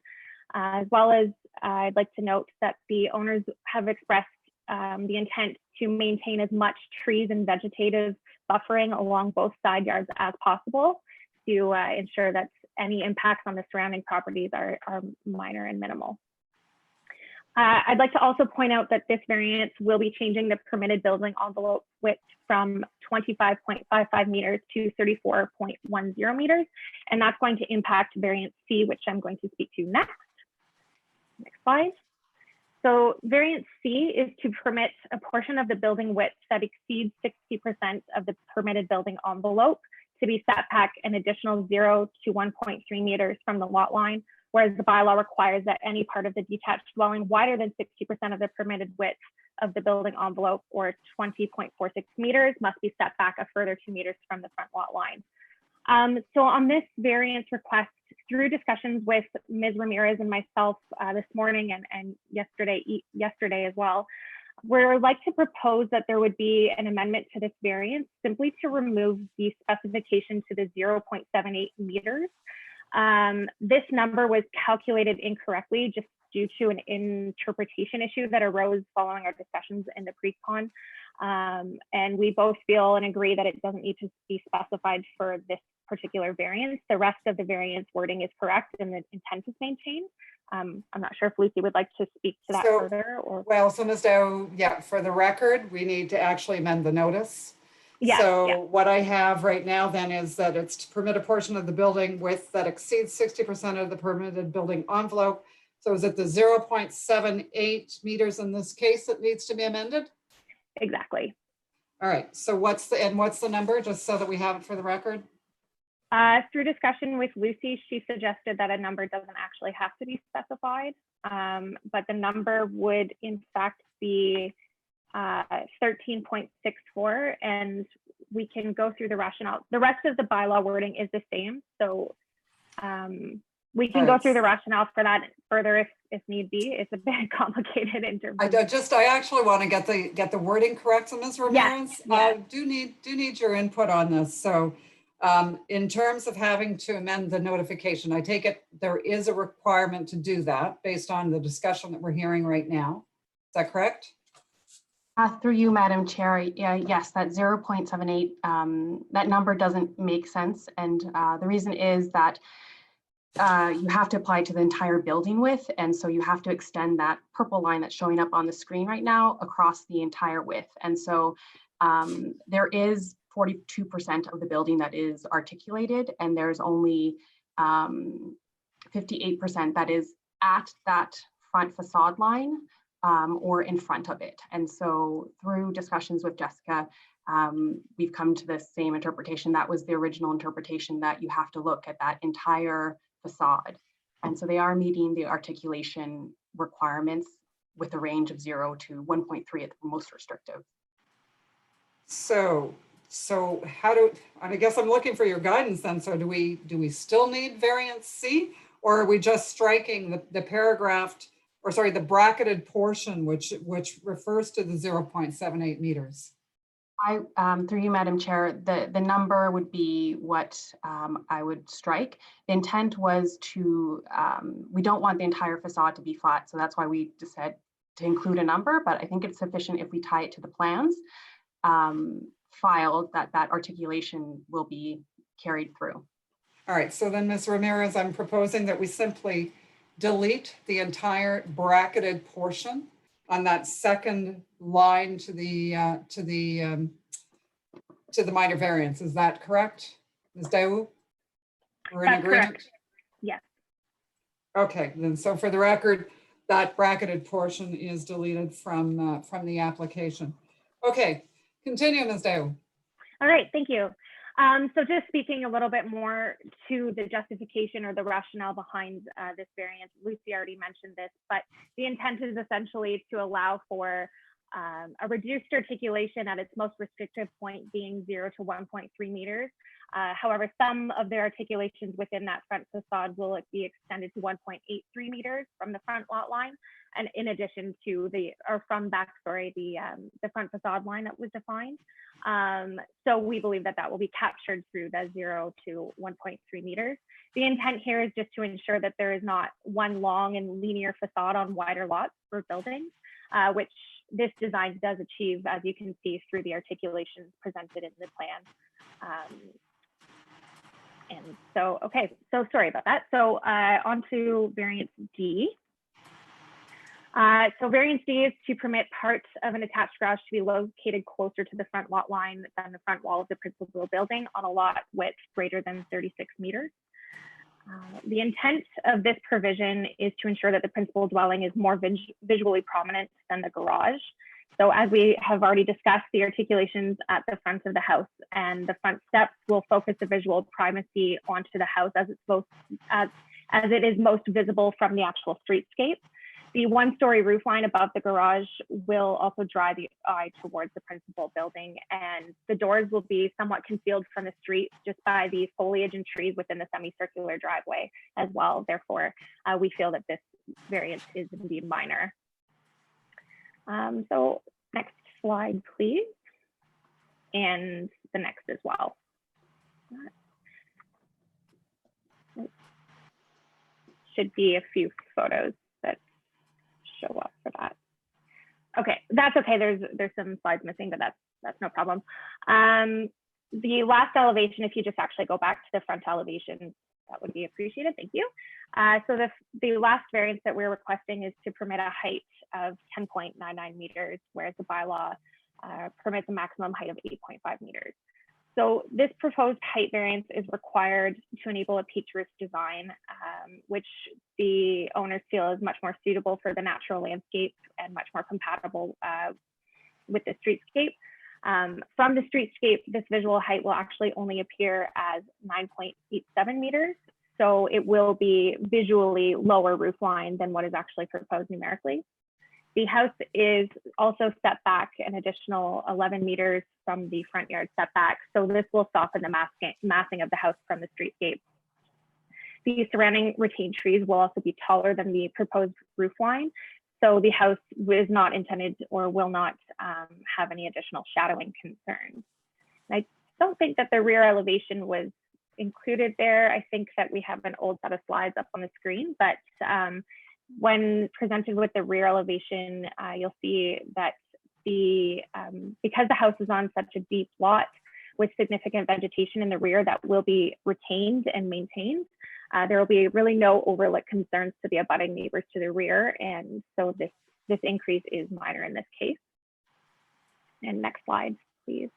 As well as I'd like to note that the owners have expressed the intent to maintain as much trees and vegetative buffering along both side yards as possible to ensure that any impacts on the surrounding properties are minor and minimal. I'd like to also point out that this variance will be changing the permitted building envelope width from 25.55 meters to 34.10 meters, and that's going to impact variance C, which I'm going to speak to next. Next slide. So variance C is to permit a portion of the building width that exceeds 60% of the permitted building envelope to be set back an additional 0 to 1.3 meters from the lot line, whereas the bylaw requires that any part of the detached dwelling wider than 60% of the permitted width of the building envelope, or 20.46 meters, must be set back a further 2 meters from the front lot line. So on this variance request, through discussions with Ms. Ramirez and myself this morning and yesterday as well, we'd like to propose that there would be an amendment to this variance simply to remove the specification to the 0.78 meters. This number was calculated incorrectly just due to an interpretation issue that arose following our discussions in the pre-con. And we both feel and agree that it doesn't need to be specified for this particular variance. The rest of the variance wording is correct and the intent is maintained. I'm not sure if Lucy would like to speak to that further. Or well, so Ms. Dow, yeah, for the record, we need to actually amend the notice. Yes, so what I have right now then is that it's to permit a portion of the building width that exceeds 60% of the permitted building envelope. So is it the 0.78 meters in this case that needs to be amended? Exactly. All right, so what's the number, just so that we have it for the record? Through discussion with Lucy, she suggested that a number doesn't actually have to be specified, but the number would in fact be 13.64, and we can go through the rationale. The rest of the bylaw wording is the same, so we can go through the rationale for that further if need be. It's a bit complicated in terms of. I actually want to get the wording correct, so Ms. Ramirez. I do need your input on this. So in terms of having to amend the notification, I take it there is a requirement to do that based on the discussion that we're hearing right now. Is that correct? Through you, Madam Chair, yes, that 0.78, that number doesn't make sense. And the reason is that you have to apply to the entire building width. And so you have to extend that purple line that's showing up on the screen right now across the entire width. And so there is 42% of the building that is articulated, and there's only 58% that is at that front facade line or in front of it. And so through discussions with Jessica, we've come to the same interpretation. That was the original interpretation, that you have to look at that entire facade. And so they are meeting the articulation requirements with a range of 0 to 1.3 at the most restrictive. So how do, and I guess I'm looking for your guidance then. So do we still need variance C, or are we just striking the paragraph, or sorry, the bracketed portion, which refers to the 0.78 meters? Through you, Madam Chair, the number would be what I would strike. The intent was to, we don't want the entire facade to be flat, so that's why we decided to include a number, but I think it's sufficient if we tie it to the plans filed, that articulation will be carried through. All right, so then Ms. Ramirez, I'm proposing that we simply delete the entire bracketed portion on that second line to the minor variance. Is that correct, Ms. Daewoo? We're in agreement? Correct. Yes. Okay, then so for the record, that bracketed portion is deleted from the application. Okay, continue, Ms. Daewoo. All right, thank you. So just speaking a little bit more to the justification or the rationale behind this variance, Lucy already mentioned this, but the intent is essentially to allow for a reduced articulation at its most restrictive point being 0 to 1.3 meters. However, some of their articulations within that front facade will be extended to 1.83 meters from the front lot line, and in addition to from backstory, the front facade line that was defined. So we believe that will be captured through the 0 to 1.3 meters. The intent here is just to ensure that there is not one long and linear facade on wider lots for buildings, which this design does achieve, as you can see through the articulations presented in the plan. And so, okay, so sorry about that. So on to variance D. So variance D is to permit parts of an attached garage to be located closer to the front lot line than the front wall of the principal building on a lot width greater than 36 meters. The intent of this provision is to ensure that the principal dwelling is more visually prominent than the garage. So as we have already discussed, the articulations at the front of the house and the front steps will focus the visual primacy onto the house as it is most visible from the actual streetscape. The one-story roof line above the garage will also draw the eye towards the principal building, and the doors will be somewhat concealed from the street just by the foliage and trees within the semicircular driveway as well. Therefore, we feel that this variance is indeed minor. So next slide, please. And the next as well. Should be a few photos that show up for that. Okay, that's okay. There's some slides missing, but that's no problem. The last elevation, if you just actually go back to the front elevation, that would be appreciated. Thank you. So the last variance that we're requesting is to permit a height of 10.99 meters, whereas the bylaw permits a maximum height of 8.5 meters. So this proposed height variance is required to enable a peaked roof design, which the owners feel is much more suitable for the natural landscape and much more compatible with the streetscape. From the streetscape, this visual height will actually only appear as 9.87 meters. So it will be visually lower roof line than what is actually proposed numerically. The house is also set back an additional 11 meters from the front yard setback. So this will soften the massing of the house from the streetscape. The surrounding retained trees will also be taller than the proposed roof line. So the house is not intended or will not have any additional shadowing concerns. And I don't think that the rear elevation was included there. I think that we have an old set of slides up on the screen, but when presented with the rear elevation, you'll see that because the house is on such a deep lot with significant vegetation in the rear that will be retained and maintained, there will be really no overlook concerns to the abutting neighbors to the rear. And so this increase is minor in this case. And next slide, please.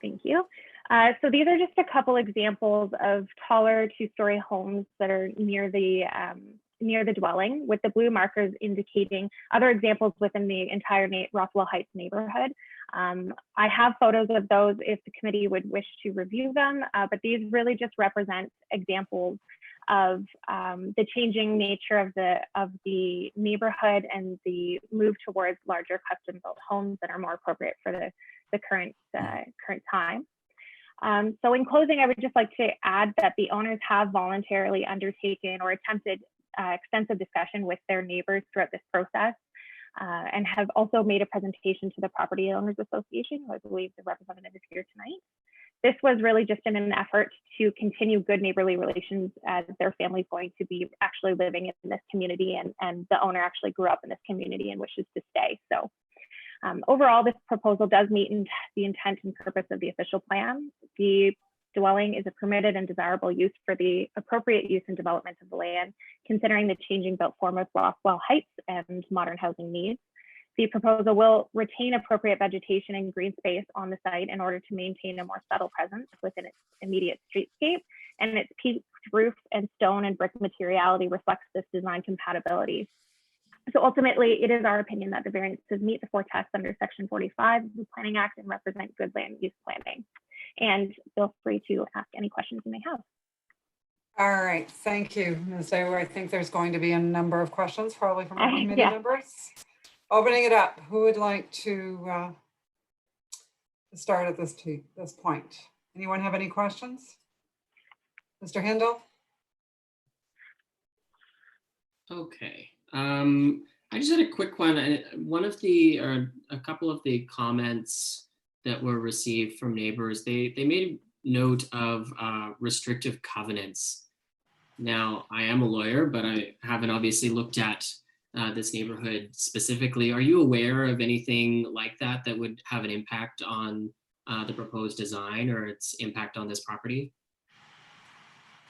Thank you. So these are just a couple examples of taller two-story homes that are near the dwelling, with the blue markers indicating other examples within the entire Rothwell Heights neighborhood. I have photos of those if the committee would wish to review them, but these really just represent examples of the changing nature of the neighborhood and the move towards larger custom-built homes that are more appropriate for the current time. So in closing, I would just like to add that the owners have voluntarily undertaken or attempted extensive discussion with their neighbors throughout this process, and have also made a presentation to the Property Owners Association, who I believe the representative is here tonight. This was really just in an effort to continue good neighborly relations, as their family's going to be actually living in this community, and the owner actually grew up in this community and wishes to stay. So overall, this proposal does meet the intent and purpose of the official plan. The dwelling is a permitted and desirable use for the appropriate use and development of the land, considering the changing built form of Rothwell Heights and modern housing needs. The proposal will retain appropriate vegetation and green space on the site in order to maintain a more subtle presence within its immediate streetscape, and its peaked roof and stone and brick materiality reflects this design compatibility. So ultimately, it is our opinion that the variances meet the 4 tests under Section 45 of the Planning Act and represent good land use planning. And feel free to ask any questions you may have. All right, thank you, Ms. Daewoo. I think there's going to be a number of questions, probably from our committee Yeah. members. Opening it up, who would like to start at this point? Anyone have any questions? Mr. Hindle? Okay. I just had a quick one. A couple of the comments that were received from neighbors, they made note of restrictive covenants. Now, I am a lawyer, but I haven't obviously looked at this neighborhood specifically. Are you aware of anything like that that would have an impact on the proposed design or its impact on this property?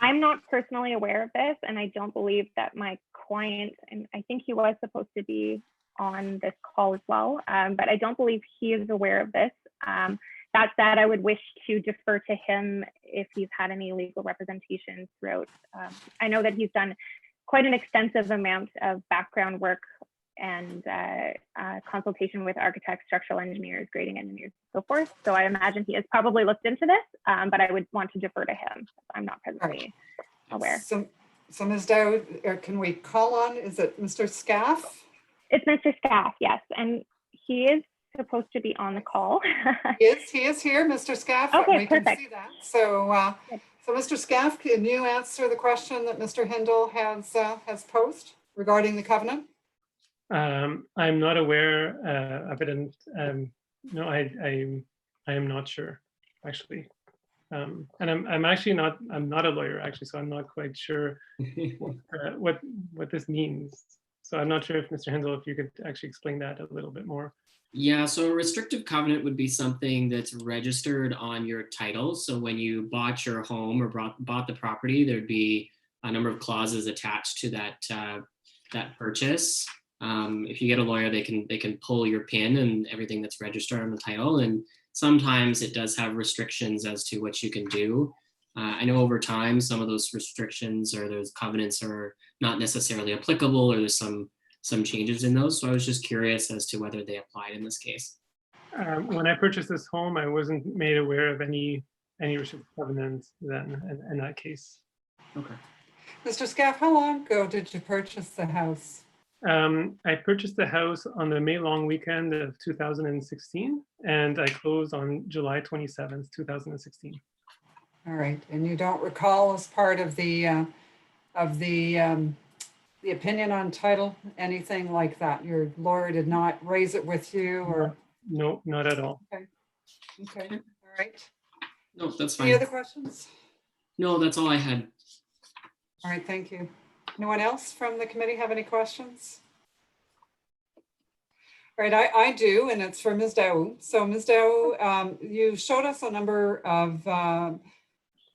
I'm not personally aware of this, and I don't believe that my client, and I think he was supposed to be on this call as well, but I don't believe he is aware of this. That said, I would wish to defer to him if he's had any legal representation throughout. I know that he's done quite an extensive amount of background work and consultation with architects, structural engineers, grading engineers, and so forth. So I imagine he has probably looked into this, but I would want to defer to him. I'm not presently aware. So Ms. Daewoo, can we call on, is it Mr. Scaff? It's Mr. Scaff, yes, and he is supposed to be on the call. He is here, Mr. Scaff. Okay, we perfect. Can see that. So, so Mr. Scaff, can you answer the question that Mr. Hindle has posed regarding the covenant? I'm not aware of it, and no, I am not sure, actually. And I'm actually not, I'm not a lawyer, actually, so I'm not quite sure what this means. So I'm not sure if Mr. Hindle, if you could actually explain that a little bit more. Yeah, so a restrictive covenant would be something that's registered on your title. So when you bought your home or bought the property, there'd be a number of clauses attached to that purchase. If you get a lawyer, they can pull your PIN and everything that's registered on the title. And sometimes it does have restrictions as to what you can do. I know over time, some of those restrictions or those covenants are not necessarily applicable, or there's some changes in those. So I was just curious as to whether they applied in this case. When I purchased this home, I wasn't made aware of any restrictive covenants then in that case. Okay. Mr. Scaff, how long ago did you purchase the house? I purchased the house on the May long weekend of 2016, and I closed on July 27th, 2016. All right, and you don't recall as part of the opinion on title, anything like that? Your lawyer did not raise it with you, or? No, not at all. Okay, okay, all right. No, that's fine. Any other questions? No, that's all I had. All right, thank you. Anyone else from the committee have any questions? All right, I do, and it's for Ms. Daewoo. So Ms. Daewoo, you showed us a number of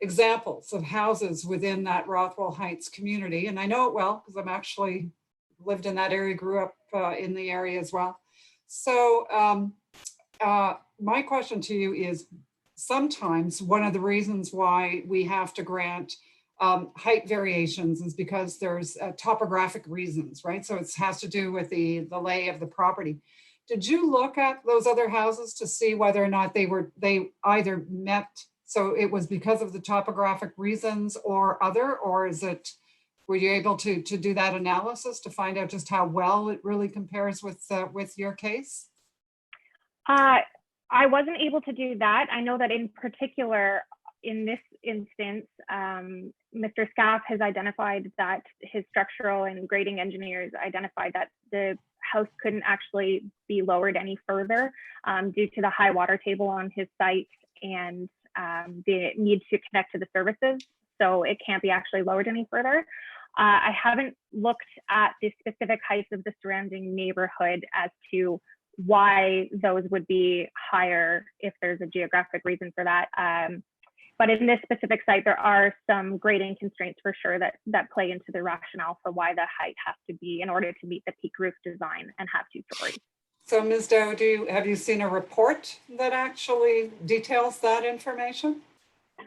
examples of houses within that Rothwell Heights community, and I know it well because I'm actually lived in that area, grew up in the area as well. So my question to you is, sometimes one of the reasons why we have to grant height variations is because there's topographic reasons, right? So it has to do with the lay of the property. Did you look at those other houses to see whether or not they either met, so it was because of the topographic reasons or other, or were you able to do that analysis to find out just how well it really compares with your case? I wasn't able to do that. I know that in particular, in this instance, Mr. Scaff has identified that his structural and grading engineers identified that the house couldn't actually be lowered any further due to the high water table on his site and the need to connect to the services. So it can't be actually lowered any further. I haven't looked at the specific heights of the surrounding neighborhood as to why those would be higher if there's a geographic reason for that. But in this specific site, there are some grading constraints for sure that play into the rationale for why the height has to be in order to meet the peak roof design and have 2 stories. So Ms. Dow, have you seen a report that actually details that information?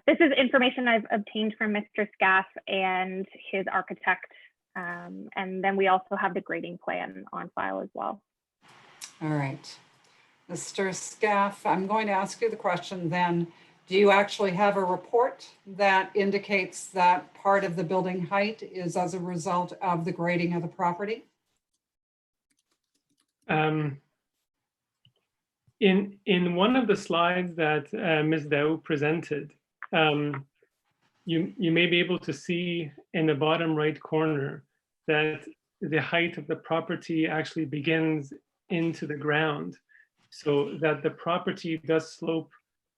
This is information I've obtained from Mr. Scaff and his architect. And then we also have the grading plan on file as well. All right. Mr. Scaff, I'm going to ask you the question then. Do you actually have a report that indicates that part of the building height is as a result of the grading of the property? In one of the slides that Ms. Dow presented, you may be able to see in the bottom right corner that the height of the property actually begins into the ground, so that the property does slope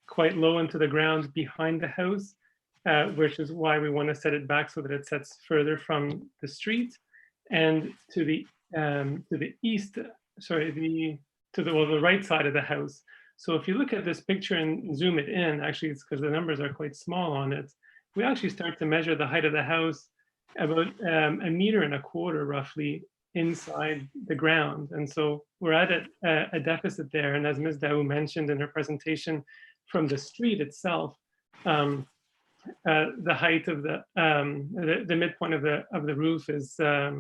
quite low into the ground behind the house, which is why we want to set it back so that it sets further from the street and to the east, sorry, to the right side of the house. So if you look at this picture and zoom it in, actually it's because the numbers are quite small on it, we actually start to measure the height of the house about 1.25 meters roughly inside the ground. And so we're at a deficit there. And as Ms. Dow mentioned in her presentation, from the street itself, the height of the midpoint of the roof is I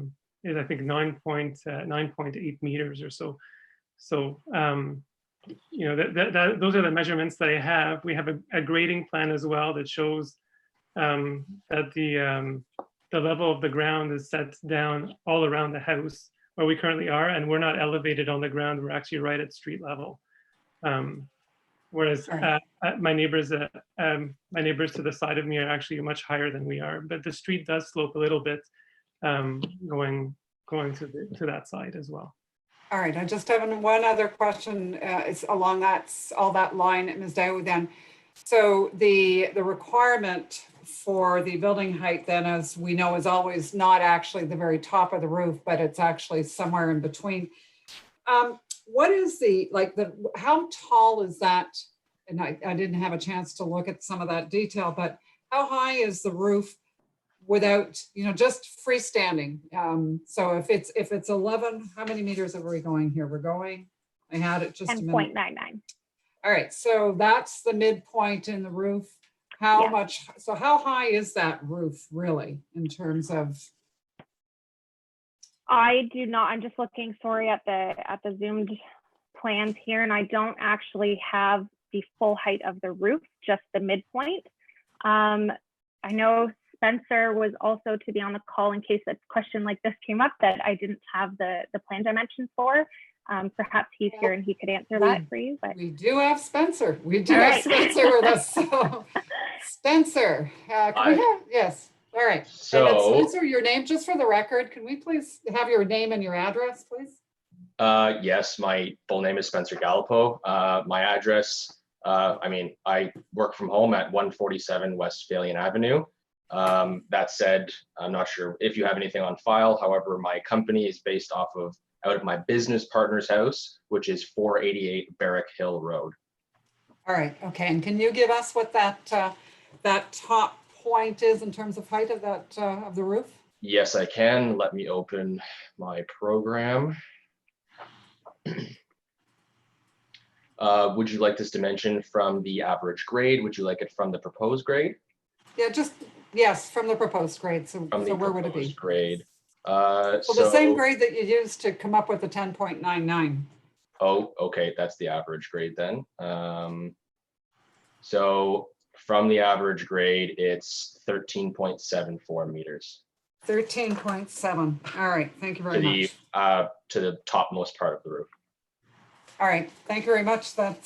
think 9.8 meters or so. So you know those are the measurements that I have. We have a grading plan as well that shows that the level of the ground is set down all around the house where we currently are, and we're not elevated on the ground. We're actually right at street level. Whereas my neighbors to the side of me are actually much higher than we are, but the street does slope a little bit going to that side as well. All right, I just have one other question. It's along all that line, Ms. Dow then. So the requirement for the building height then, as we know, is always not actually the very top of the roof, but it's actually somewhere in between. What is how tall is that? And I didn't have a chance to look at some of that detail, but how high is the roof without, just freestanding? So if it's 11, how many meters are we going here? I had it just a minute. 10.99. All right, so that's the midpoint in the roof. How high is that roof really in terms of? I do not, I'm just looking, sorry, at the zoomed plans here, and I don't actually have the full height of the roof, just the midpoint. I know Spencer was also to be on the call in case a question like this came up that I didn't have the plan dimensions for. Perhaps he's here and he could answer that for you. But we do have Spencer. We do have Spencer with us. So Spencer, can we have, yes. All right. So Spencer, your name, just for the record, can we please have your name and your address, please? Yes, my full name is Spencer Gallipo. My address, I work from home at 147 Westphalian Avenue. That said, I'm not sure if you have anything on file. However, my company is based out of my business partner's house, which is 488 Barrack Hill Road. All right. Okay. And can you give us what that top point is in terms of height of that of the roof? Yes, I can. Let me open my program. Would you like this dimension from the average grade? Would you like it from the proposed grade? Yeah, yes, from the proposed grade. So, From the where would it be? proposed grade. So the same grade that you used to come up with the 10.99. Oh, okay, that's the average grade then. So from the average grade, it's 13.74 meters. 13.7. All right, thank you very much. To the topmost part of the roof. All right, thank you very much. That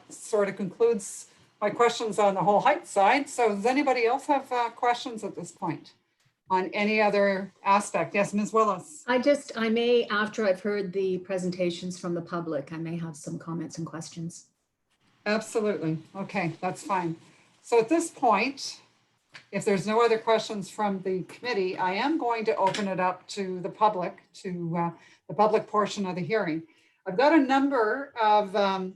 sort of concludes my questions on the whole height side. So does anybody else have questions at this point on any other aspect? Yes, Ms. Willis. I may, after I've heard the presentations from the public, I may have some comments and questions. Absolutely. Okay, that's fine. So at this point, if there's no other questions from the committee, I am going to open it up to the public, to the public portion of the hearing. I've got a number of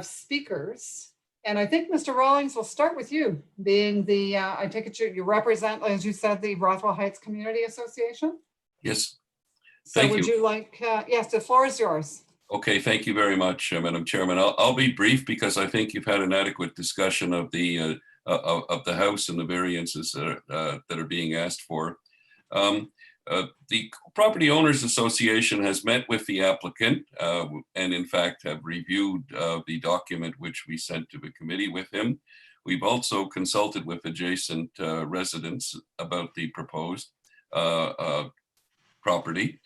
speakers, and I think Mr. Rawlings, will start with you, being the, I take it you represent, as you said, the Rothwell Heights Community Association? Yes. So Thank would you like, yes, the floor is yours. Okay, thank you very much, Madam Chairman. I'll be brief because I think you've had an adequate discussion of the House and the variances that are being asked for. The Property Owners Association has met with the applicant and in fact have reviewed the document which we sent to the committee with him. We've also consulted with adjacent residents about the proposed property.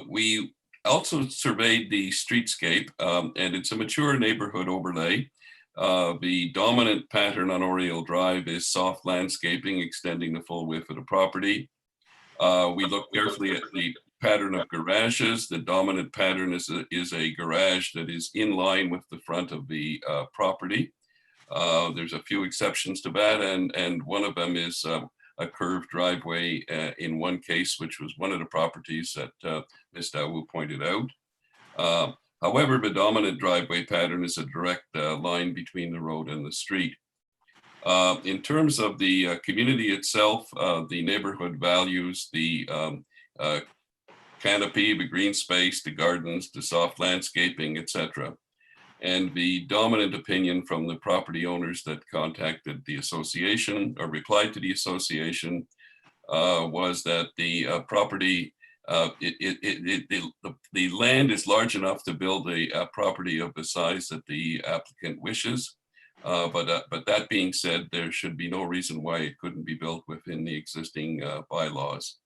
We also surveyed the streetscape and it's a mature neighborhood overlay. The dominant pattern on Oriole Drive is soft landscaping extending the full width of the property. We looked carefully at the pattern of garages. The dominant pattern is a garage that is in line with the front of the property. There's a few exceptions to that, and one of them is a curved driveway in one case, which was one of the properties that Ms. Dawu pointed out. However, the dominant driveway pattern is a direct line between the road and the street. In terms of the community itself, the neighborhood values the canopy, the green space, the gardens, the soft landscaping, etc. And the dominant opinion from the property owners that contacted the association or replied to the association was that the property, the land is large enough to build a property of the size that the applicant wishes. But that being said, there should be no reason why it couldn't be built within the existing bylaws.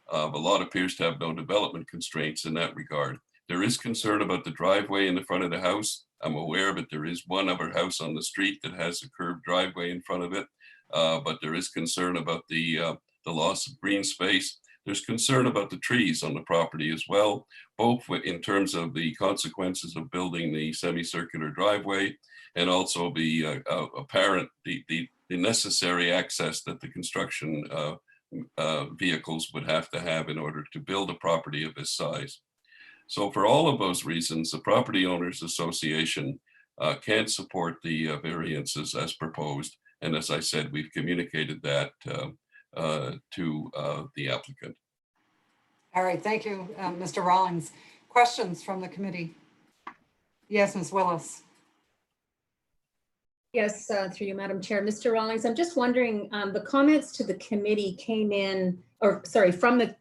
The lot appears to have no development constraints in that regard. There is concern about the driveway in the front of the house. I'm aware that there is one other house on the street that has a curved driveway in front of it, but there is concern about the loss of green space. There's concern about the trees on the property as well, both in terms of the consequences of building the semicircular driveway and also the apparent, the necessary access that the construction vehicles would have to have in order to build a property of this size. So for all of those reasons, the Property Owners Association can't support the variances as proposed. And as I said, we've communicated that to the applicant. All right, thank you, Mr. Rawlings. Questions from the committee? Yes, Ms. Willis. Yes, through you, Madam Chair. Mr. Rawlings, I'm just wondering, the comments to the committee came in, or sorry, from the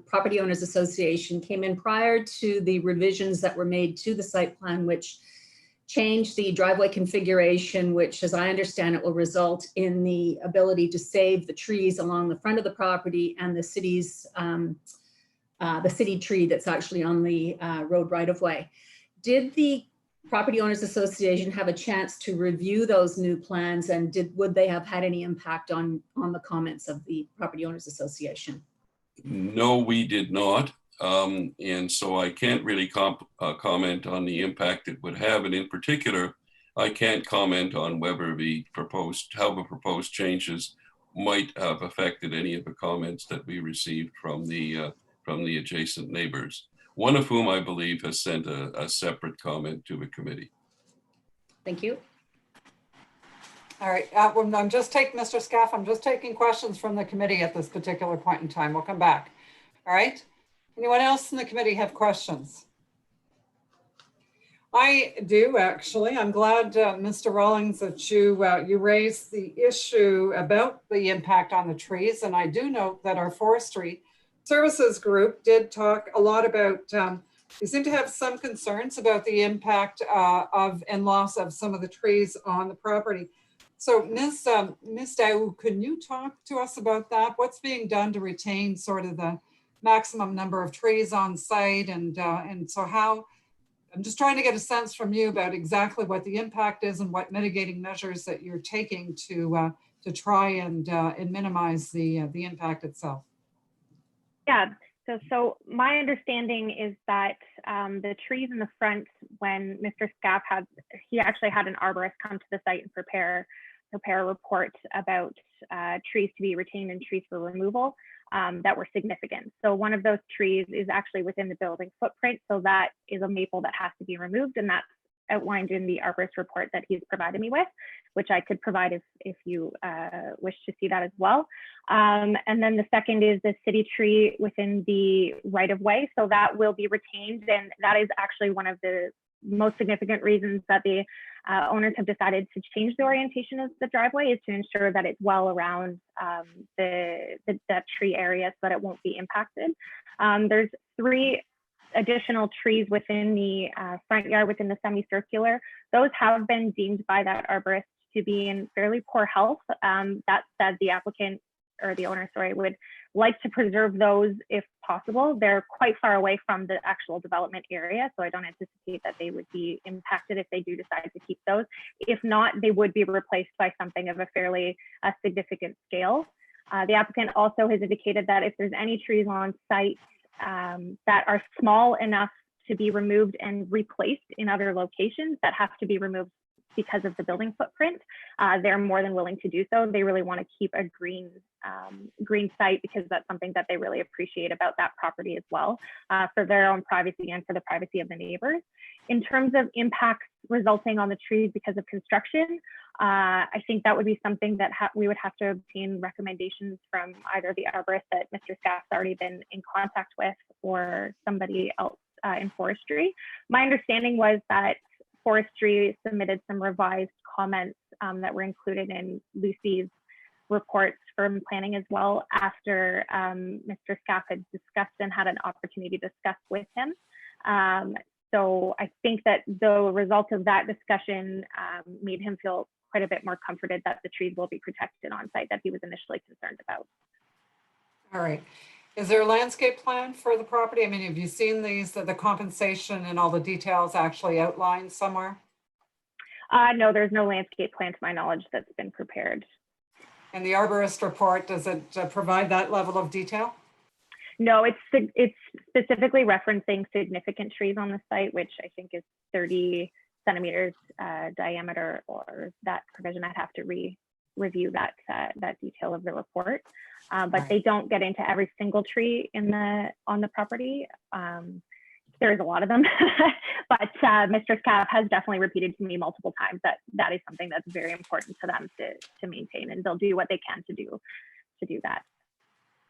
Property Owners Association came in prior to the revisions that were made to the site plan, which changed the driveway configuration, which, as I understand it, will result in the ability to save the trees along the front of the property and the city's, the city tree that's actually on the road right of way. Did the Property Owners Association have a chance to review those new plans, and would they have had any impact on the comments of the Property Owners Association? No, we did not. And so I can't really comment on the impact it would have. And in particular, I can't comment on whether how the proposed changes might have affected any of the comments that we received from the adjacent neighbors, one of whom I believe has sent a separate comment to the committee. Thank you. All right, I'm just taking, Mr. Scaff, I'm just taking questions from the committee at this particular point in time. We'll come back. All right. Anyone else in the committee have questions? I do actually. I'm glad, Mr. Rawlings, that you raised the issue about the impact on the trees. And I do note that our forestry services group did talk a lot about, we seem to have some concerns about the impact of and loss of some of the trees on the property. So Ms. Daou, can you talk to us about that? What's being done to retain sort of the maximum number of trees on site, and so how, I'm just trying to get a sense from you about exactly what the impact is and what mitigating measures that you're taking to try and minimize the impact itself. Yeah, so my understanding is that the trees in the front, when Mr. Scaff he actually had an arborist come to the site and prepare a report about trees to be retained and trees for removal that were significant. So one of those trees is actually within the building footprint. So that is a maple that has to be removed, and that's outlined in the arborist report that he's provided me with, which I could provide if you wish to see that as well. And then the second is the city tree within the right of way. So that will be retained, and that is actually one of the most significant reasons that the owners have decided to change the orientation of the driveway, is to ensure that it's well around that tree area so that it won't be impacted. There's 3 additional trees within the front yard within the semicircular. Those have been deemed by that arborist to be in fairly poor health. That said, the applicant, or the owner, sorry, would like to preserve those if possible. They're quite far away from the actual development area, so I don't anticipate that they would be impacted if they do decide to keep those. If not, they would be replaced by something of a fairly significant scale. The applicant also has indicated that if there's any trees on site that are small enough to be removed and replaced in other locations that have to be removed because of the building footprint, they're more than willing to do so. They really want to keep a green site because that's something that they really appreciate about that property as well, for their own privacy and for the privacy of the neighbors. In terms of impacts resulting on the trees because of construction, I think that would be something that we would have to obtain recommendations from either the arborist that Mr. Scaff's already been in contact with, or somebody else in forestry. My understanding was that forestry submitted some revised comments that were included in Lucy's reports from planning as well, after Mr. Scaff had discussed and had an opportunity to discuss with him. So I think that the result of that discussion made him feel quite a bit more comforted that the trees will be protected on site that he was initially concerned about. All right. Is there a landscape plan for the property? I mean, have you seen these, the compensation and all the details actually outlined somewhere? No, there's no landscape plan to my knowledge that's been prepared. And the arborist report, does it provide that level of detail? No, it's specifically referencing significant trees on the site, which I think is 30 centimeters diameter, or that provision. I'd have to review that detail of the report. But they don't get into every single tree on the property. There's a lot of them, but Mr. Scaff has definitely repeated to me multiple times that that is something that's very important to them to maintain, and they'll do what they can to do that.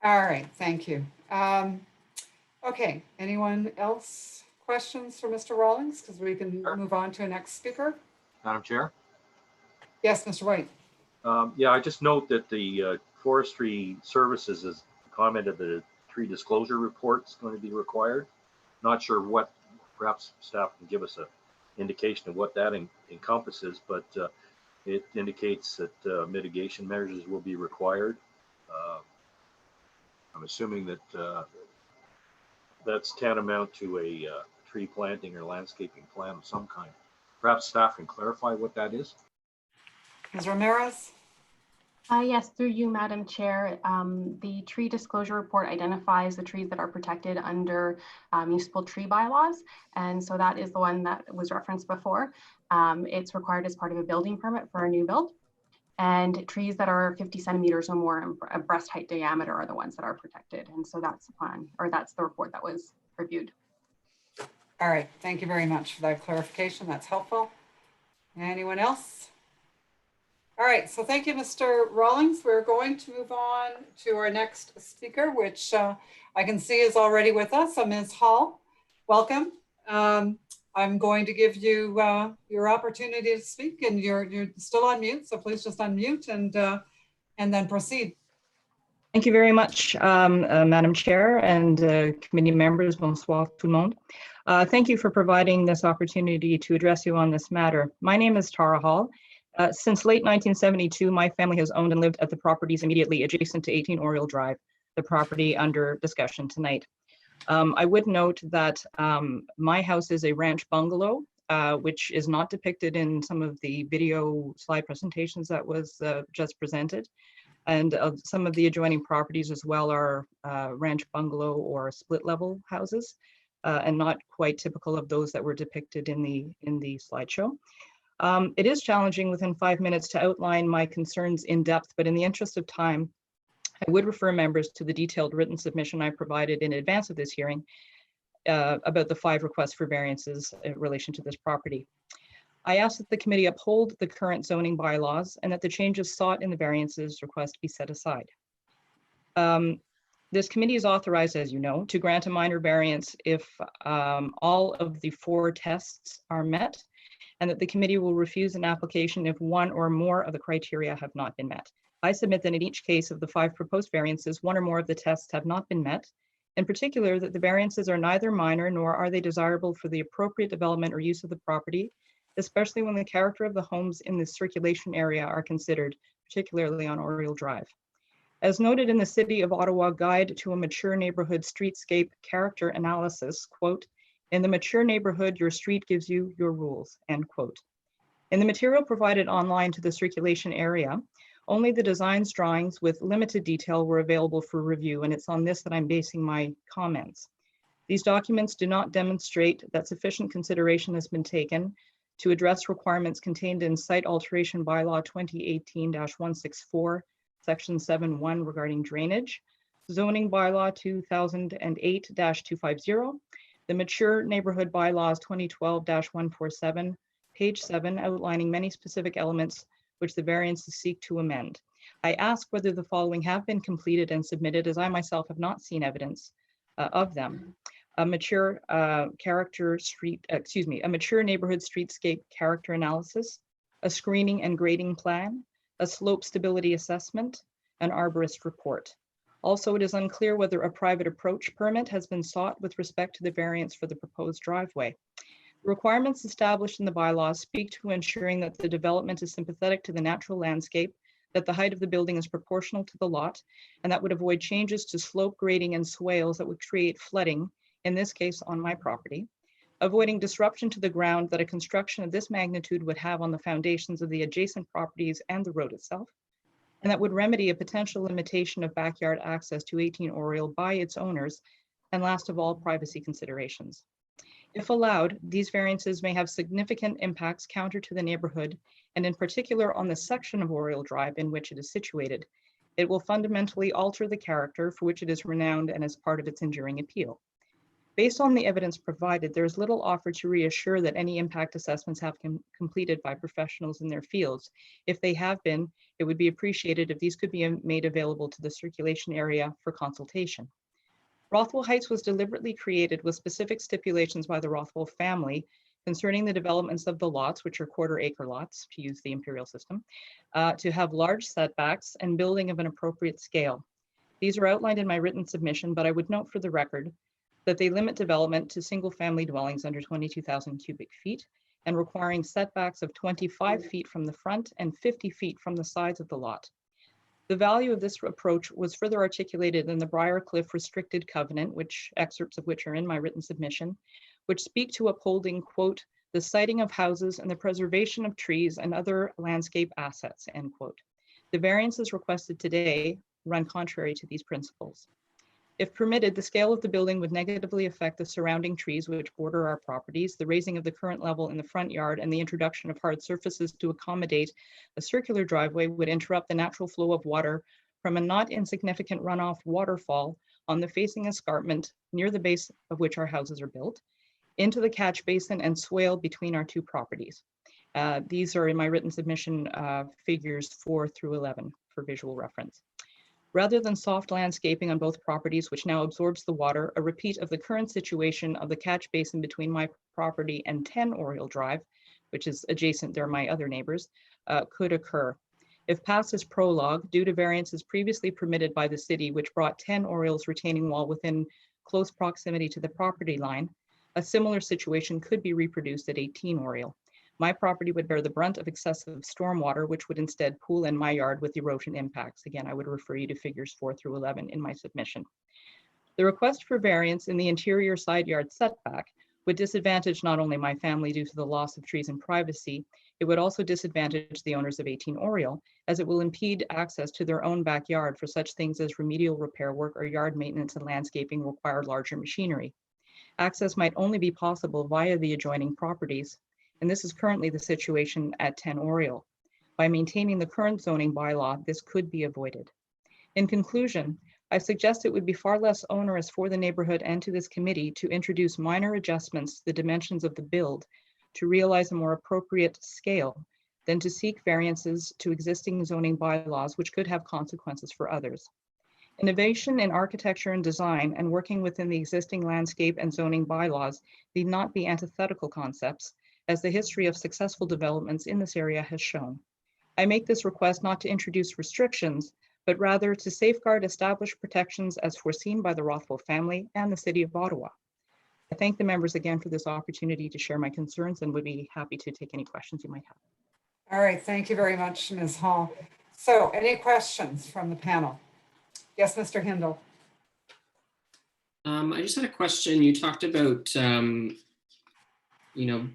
All right, thank you. Okay, anyone else questions for Mr. Rawlings? Because we can move on to a next speaker. Madam Chair? Yes, Mr. White. Yeah, I just note that the Forestry Services has commented that a tree disclosure report is going to be required. Not sure what, perhaps staff can give us an indication of what that encompasses, but it indicates that mitigation measures will be required. I'm assuming that that's tantamount to a tree planting or landscaping plan of some kind. Perhaps staff can clarify what that is. Ms. Ramirez? Yes, through you, Madam Chair. The tree disclosure report identifies the trees that are protected under municipal tree bylaws. And so that is the one that was referenced before. It's required as part of a building permit for a new build. And trees that are 50 centimeters or more in breast height diameter are the ones that are protected. And so that's the plan, or that's the report that was reviewed. All right, thank you very much for that clarification. That's helpful. Anyone else? All right, so thank you, Mr. Rawlings. We're going to move on to our next speaker, which I can see is already with us. So Ms. Hall, welcome. I'm going to give you your opportunity to speak, and you're still on mute, so please just unmute and then proceed. Thank you very much, Madam Chair and committee members. Bonsoir tout le monde. Thank you for providing this opportunity to address you on this matter. My name is Tara Hall. Since late 1972, my family has owned and lived at the properties immediately adjacent to 18 Oriole Drive, the property under discussion tonight. I would note that my house is a ranch bungalow, which is not depicted in some of the video slide presentations that was just presented. And some of the adjoining properties as well are ranch bungalow or split level houses, and not quite typical of those that were depicted in the slideshow. It is challenging within 5 minutes to outline my concerns in depth, but in the interest of time, I would refer members to the detailed written submission I provided in advance of this hearing about the 5 requests for variances in relation to this property. I ask that the committee uphold the current zoning bylaws and that the changes sought in the variances request be set aside. This committee is authorized, as you know, to grant a minor variance if all of the 4 tests are met, and that the committee will refuse an application if 1 or more of the criteria have not been met. I submit that in each case of the 5 proposed variances, 1 or more of the tests have not been met. In particular, that the variances are neither minor nor are they desirable for the appropriate development or use of the property, especially when the character of the homes in the circulation area are considered, particularly on Oriole Drive. As noted in the City of Ottawa Guide to a Mature Neighborhood Streetscape Character Analysis, quote, "In the mature neighborhood, your street gives you your rules," end quote. In the material provided online to the circulation area, only the designs drawings with limited detail were available for review, and it's on this that I'm basing my comments. These documents do not demonstrate that sufficient consideration has been taken to address requirements contained in Site Alteration Bylaw 2018-164, Section 7.1 regarding drainage, Zoning Bylaw 2008-250, the Mature Neighborhood Bylaws 2012-147, page 7, outlining many specific elements which the variances seek to amend. I ask whether the following have been completed and submitted, as I myself have not seen evidence of them. A mature a mature neighborhood streetscape character analysis, a screening and grading plan, a slope stability assessment, an arborist report. Also, it is unclear whether a private approach permit has been sought with respect to the variance for the proposed driveway. The requirements established in the bylaws speak to ensuring that the development is sympathetic to the natural landscape, that the height of the building is proportional to the lot, and that would avoid changes to slope grading and swales that would create flooding, in this case on my property, avoiding disruption to the ground that a construction of this magnitude would have on the foundations of the adjacent properties and the road itself, and that would remedy a potential limitation of backyard access to 18 Oriole by its owners, and last of all, privacy considerations. If allowed, these variances may have significant impacts counter to the neighborhood, and in particular on the section of Oriole Drive in which it is situated. It will fundamentally alter the character for which it is renowned and as part of its enduring appeal. Based on the evidence provided, there is little offered to reassure that any impact assessments have been completed by professionals in their fields. If they have been, it would be appreciated if these could be made available to the circulation area for consultation. Rothwell Heights was deliberately created with specific stipulations by the Rothwell family concerning the developments of the lots, which are quarter-acre lots, to use the imperial system, to have large setbacks and building of an appropriate scale. These are outlined in my written submission, but I would note for the record that they limit development to single-family dwellings under 22,000 cubic feet and requiring setbacks of 25 feet from the front and 50 feet from the sides of the lot. The value of this approach was further articulated in the Briarcliff Restricted Covenant, excerpts of which are in my written submission, which speak to upholding, quote, the siting of houses and the preservation of trees and other landscape assets, end quote. The variances requested today run contrary to these principles. If permitted, the scale of the building would negatively affect the surrounding trees which border our properties, the raising of the current level in the front yard, and the introduction of hard surfaces to accommodate a circular driveway would interrupt the natural flow of water from a not insignificant runoff waterfall on the facing escarpment near the base of which our houses are built, into the catch basin and swale between our 2 properties. These are in my written submission figures 4 through 11 for visual reference. Rather than soft landscaping on both properties, which now absorbs the water, a repeat of the current situation of the catch basin between my property and 10 Oriole Drive, which is adjacent, they're my other neighbors, could occur. If passed as prologue, due to variances previously permitted by the city, which brought 10 Orioles retaining wall within close proximity to the property line, a similar situation could be reproduced at 18 Oriole. My property would bear the brunt of excessive stormwater, which would instead pool in my yard with erosion impacts. Again, I would refer you to figures 4 through 11 in my submission. The request for variance in the interior side yard setback would disadvantage not only my family due to the loss of trees and privacy, it would also disadvantage the owners of 18 Oriole, as it will impede access to their own backyard for such things as remedial repair work or yard maintenance and landscaping require larger machinery. Access might only be possible via the adjoining properties, and this is currently the situation at 10 Oriole. By maintaining the current zoning bylaw, this could be avoided. In conclusion, I suggest it would be far less onerous for the neighborhood and to this committee to introduce minor adjustments to the dimensions of the build to realize a more appropriate scale than to seek variances to existing zoning bylaws, which could have consequences for others. Innovation in architecture and design and working within the existing landscape and zoning bylaws need not be antithetical concepts, as the history of successful developments in this area has shown. I make this request not to introduce restrictions, but rather to safeguard established protections as foreseen by the Rothwell family and the City of Ottawa. I thank the members again for this opportunity to share my concerns and would be happy to take any questions you might have. All right, thank you very much, Ms. Hall. So any questions from the panel? Yes, Mr. Hindle. I just had a question. You talked about,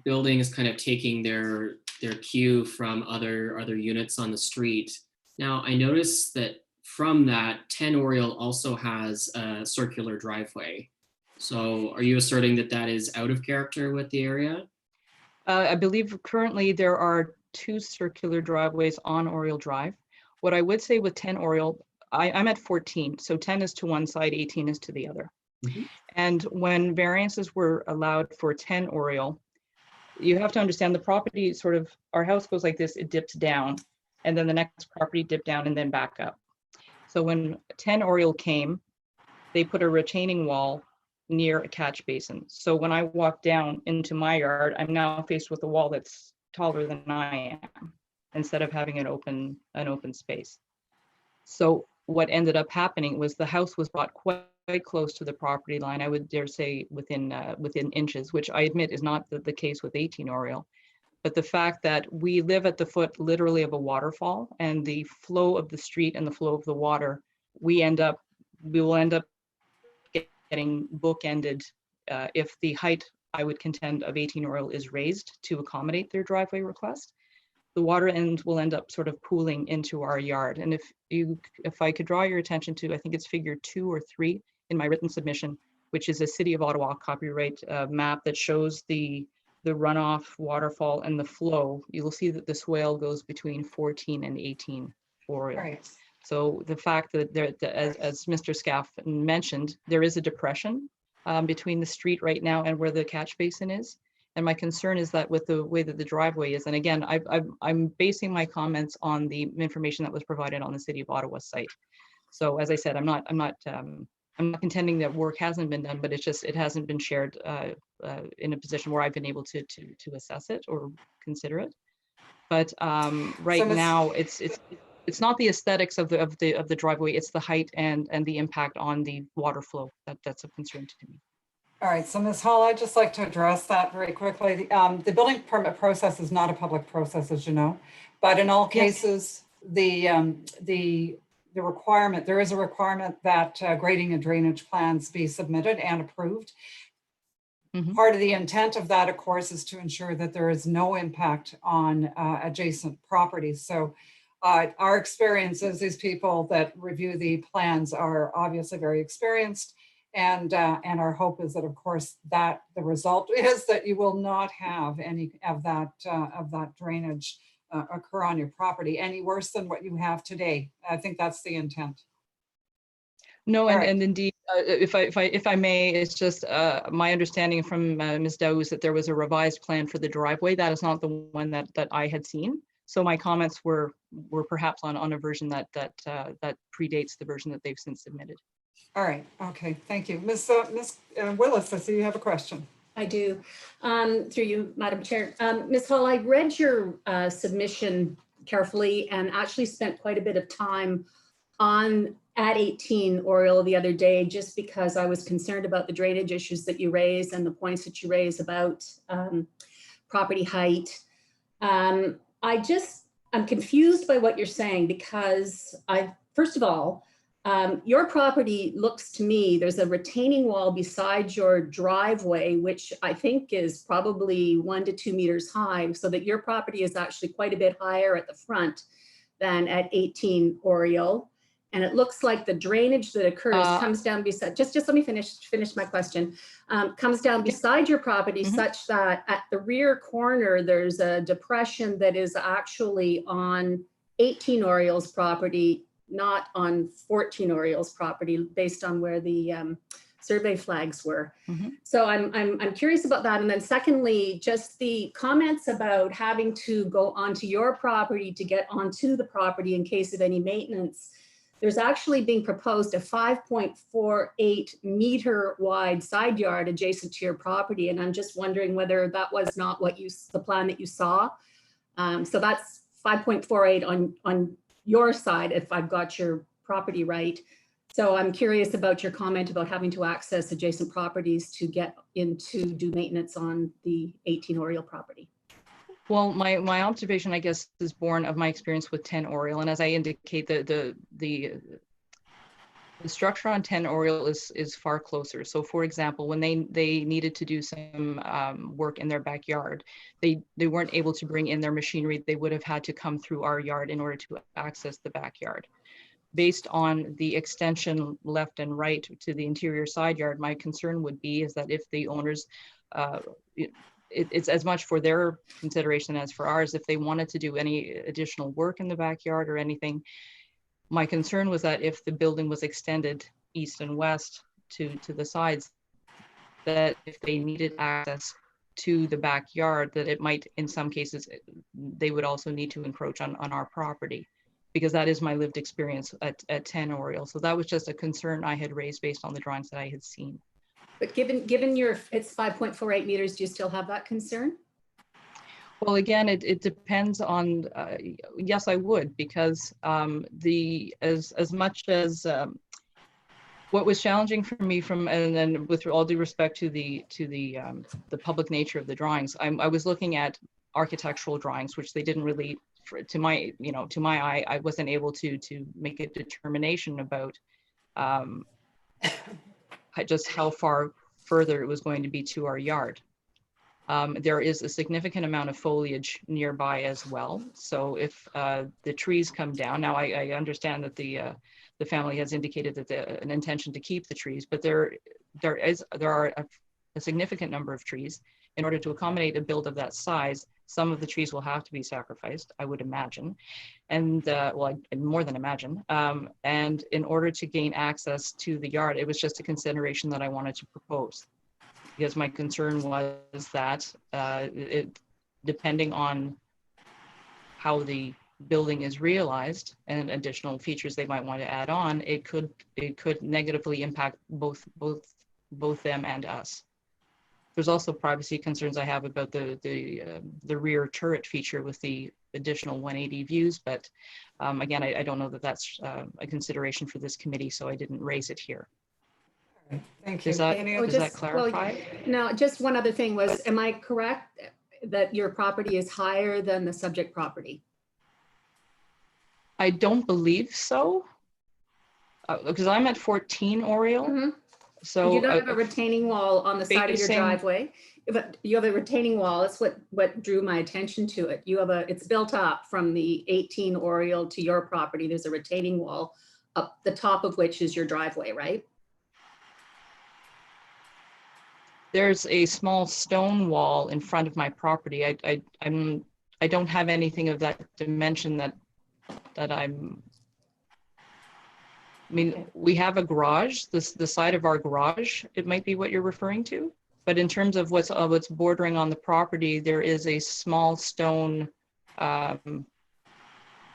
buildings kind of taking their cue from other units on the street. Now, I noticed that from that, 10 Oriole also has a circular driveway. So are you asserting that that is out of character with the area? I believe currently there are 2 circular driveways on Oriole Drive. What I would say with 10 Oriole, I'm at 14, so 10 is to one side, 18 is to the other. Mm-hmm. And when variances were allowed for 10 Oriole, you have to understand the property sort of, our house goes like this, it dips down, and then the next property dipped down and then back up. So when 10 Oriole came, they put a retaining wall near a catch basin. So when I walk down into my yard, I'm now faced with a wall that's taller than I am, instead of having an open space. So what ended up happening was the house was bought quite close to the property line. I would dare say within inches, which I admit is not the case with 18 Oriole. But the fact that we live at the foot literally of a waterfall, and the flow of the street and the flow of the water, we will end up getting bookended if the height, I would contend, of 18 Oriole is raised to accommodate their driveway request. The water end will end up sort of pooling into our yard. And if I could draw your attention to, I think it's figure 2 or 3 in my written submission, which is a City of Ottawa copyright map that shows the runoff, waterfall, and the flow, you will see that the swale goes between 14 and 18 Oriole. Right. So the fact that there, as Mr. Scaff mentioned, there is a depression between the street right now and where the catch basin is. And my concern is that with the way that the driveway is, and again, I'm basing my comments on the information that was provided on the City of Ottawa site. So as I said, I'm not contending that work hasn't been done, but it hasn't been shared in a position where I've been able to assess it or consider it. But right now, it's not the aesthetics of the driveway; it's the height and the impact on the water flow that's of concern to me. All right, so Ms. Hall, I'd just like to address that very quickly. The building permit process is not a public process, as you know, but in all cases, the requirement, there is a requirement that grading and drainage plans be submitted and approved. Mm-hmm. Part of the intent of that, of course, is to ensure that there is no impact on adjacent properties. So our experience is these people that review the plans are obviously very experienced. And our hope is that, of course, that the result is that you will not have any of that drainage occur on your property any worse than what you have today. I think that's the intent. No, and indeed, if I may, it's just my understanding from Ms. Dow is that there was a revised plan for the driveway. That is not the one that I had seen. So my comments were perhaps on a version that predates the version that they've since submitted. All right, okay, thank you. Ms. Willis, I see you have a question. I do. Through you, Madam Chair. Ms. Hall, I read your submission carefully and actually spent quite a bit of time at 18 Oriole the other day, just because I was concerned about the drainage issues that you raised and the points that you raised about property height. I'm confused by what you're saying, because first of all, your property looks to me, there's a retaining wall beside your driveway, which I think is probably 1 to 2 meters high, so that your property is actually quite a bit higher at the front than at 18 Oriole. And it looks like the drainage that occurs comes down beside, just let me finish my question, comes down beside your property such that at the rear corner, there's a depression that is actually on 18 Oriole's property, not on 14 Oriole's property, based on where the survey flags were. So I'm curious about that. And then secondly, just the comments about having to go onto your property to get onto the property in case of any maintenance. There's actually being proposed a 5.48 meter wide side yard adjacent to your property. And I'm just wondering whether that was not the plan that you saw. So that's 5.48 on your side, if I've got your property right. So I'm curious about your comment about having to access adjacent properties to get into do maintenance on the 18 Oriole property. Well, my observation, I guess, is born of my experience with 10 Oriole. And as I indicate, the structure on 10 Oriole is far closer. So for example, when they needed to do some work in their backyard, they weren't able to bring in their machinery. They would have had to come through our yard in order to access the backyard. Based on the extension left and right to the interior side yard, my concern would be is that if the owners, it's as much for their consideration as for ours, if they wanted to do any additional work in the backyard or anything. My concern was that if the building was extended east and west to the sides, that if they needed access to the backyard, that it might, in some cases, they would also need to encroach on our property, because that is my lived experience at 10 Oriole. So that was just a concern I had raised based on the drawings that I had seen. But given it's 5.48 meters, do you still have that concern? Well, again, it depends on, yes, I would, because as much as what was challenging for me and with all due respect to the public nature of the drawings, I was looking at architectural drawings, which they didn't really, to my eye, I wasn't able to make a determination about just how far further it was going to be to our yard. There is a significant amount of foliage nearby as well. So if the trees come down, now I understand that the family has indicated that an intention to keep the trees, but there are a significant number of trees. In order to accommodate a build of that size, some of the trees will have to be sacrificed, I would imagine, and well, more than imagine. And in order to gain access to the yard, it was just a consideration that I wanted to propose, because my concern was that depending on how the building is realized and additional features they might want to add on, it could negatively impact both them and us. There's also privacy concerns I have about the rear turret feature with the additional 180 views, but again, I don't know that that's a consideration for this committee, so I didn't raise it here. Thank you. Does that clarify? Well, no, just one other thing was, am I correct that your property is higher than the subject property? I don't believe so, because I'm at 14 Oriole. So you don't have a retaining wall on the side of your driveway, but you have a retaining wall. That's what drew my attention to it. It's built up from the 18 Oriole to your property. There's a retaining wall up the top of which is your driveway, right? There's a small stone wall in front of my property. I don't have anything of that dimension that I mean, we have a garage, the side of our garage, it might be what you're referring to. But in terms of what's bordering on the property, there is a small stone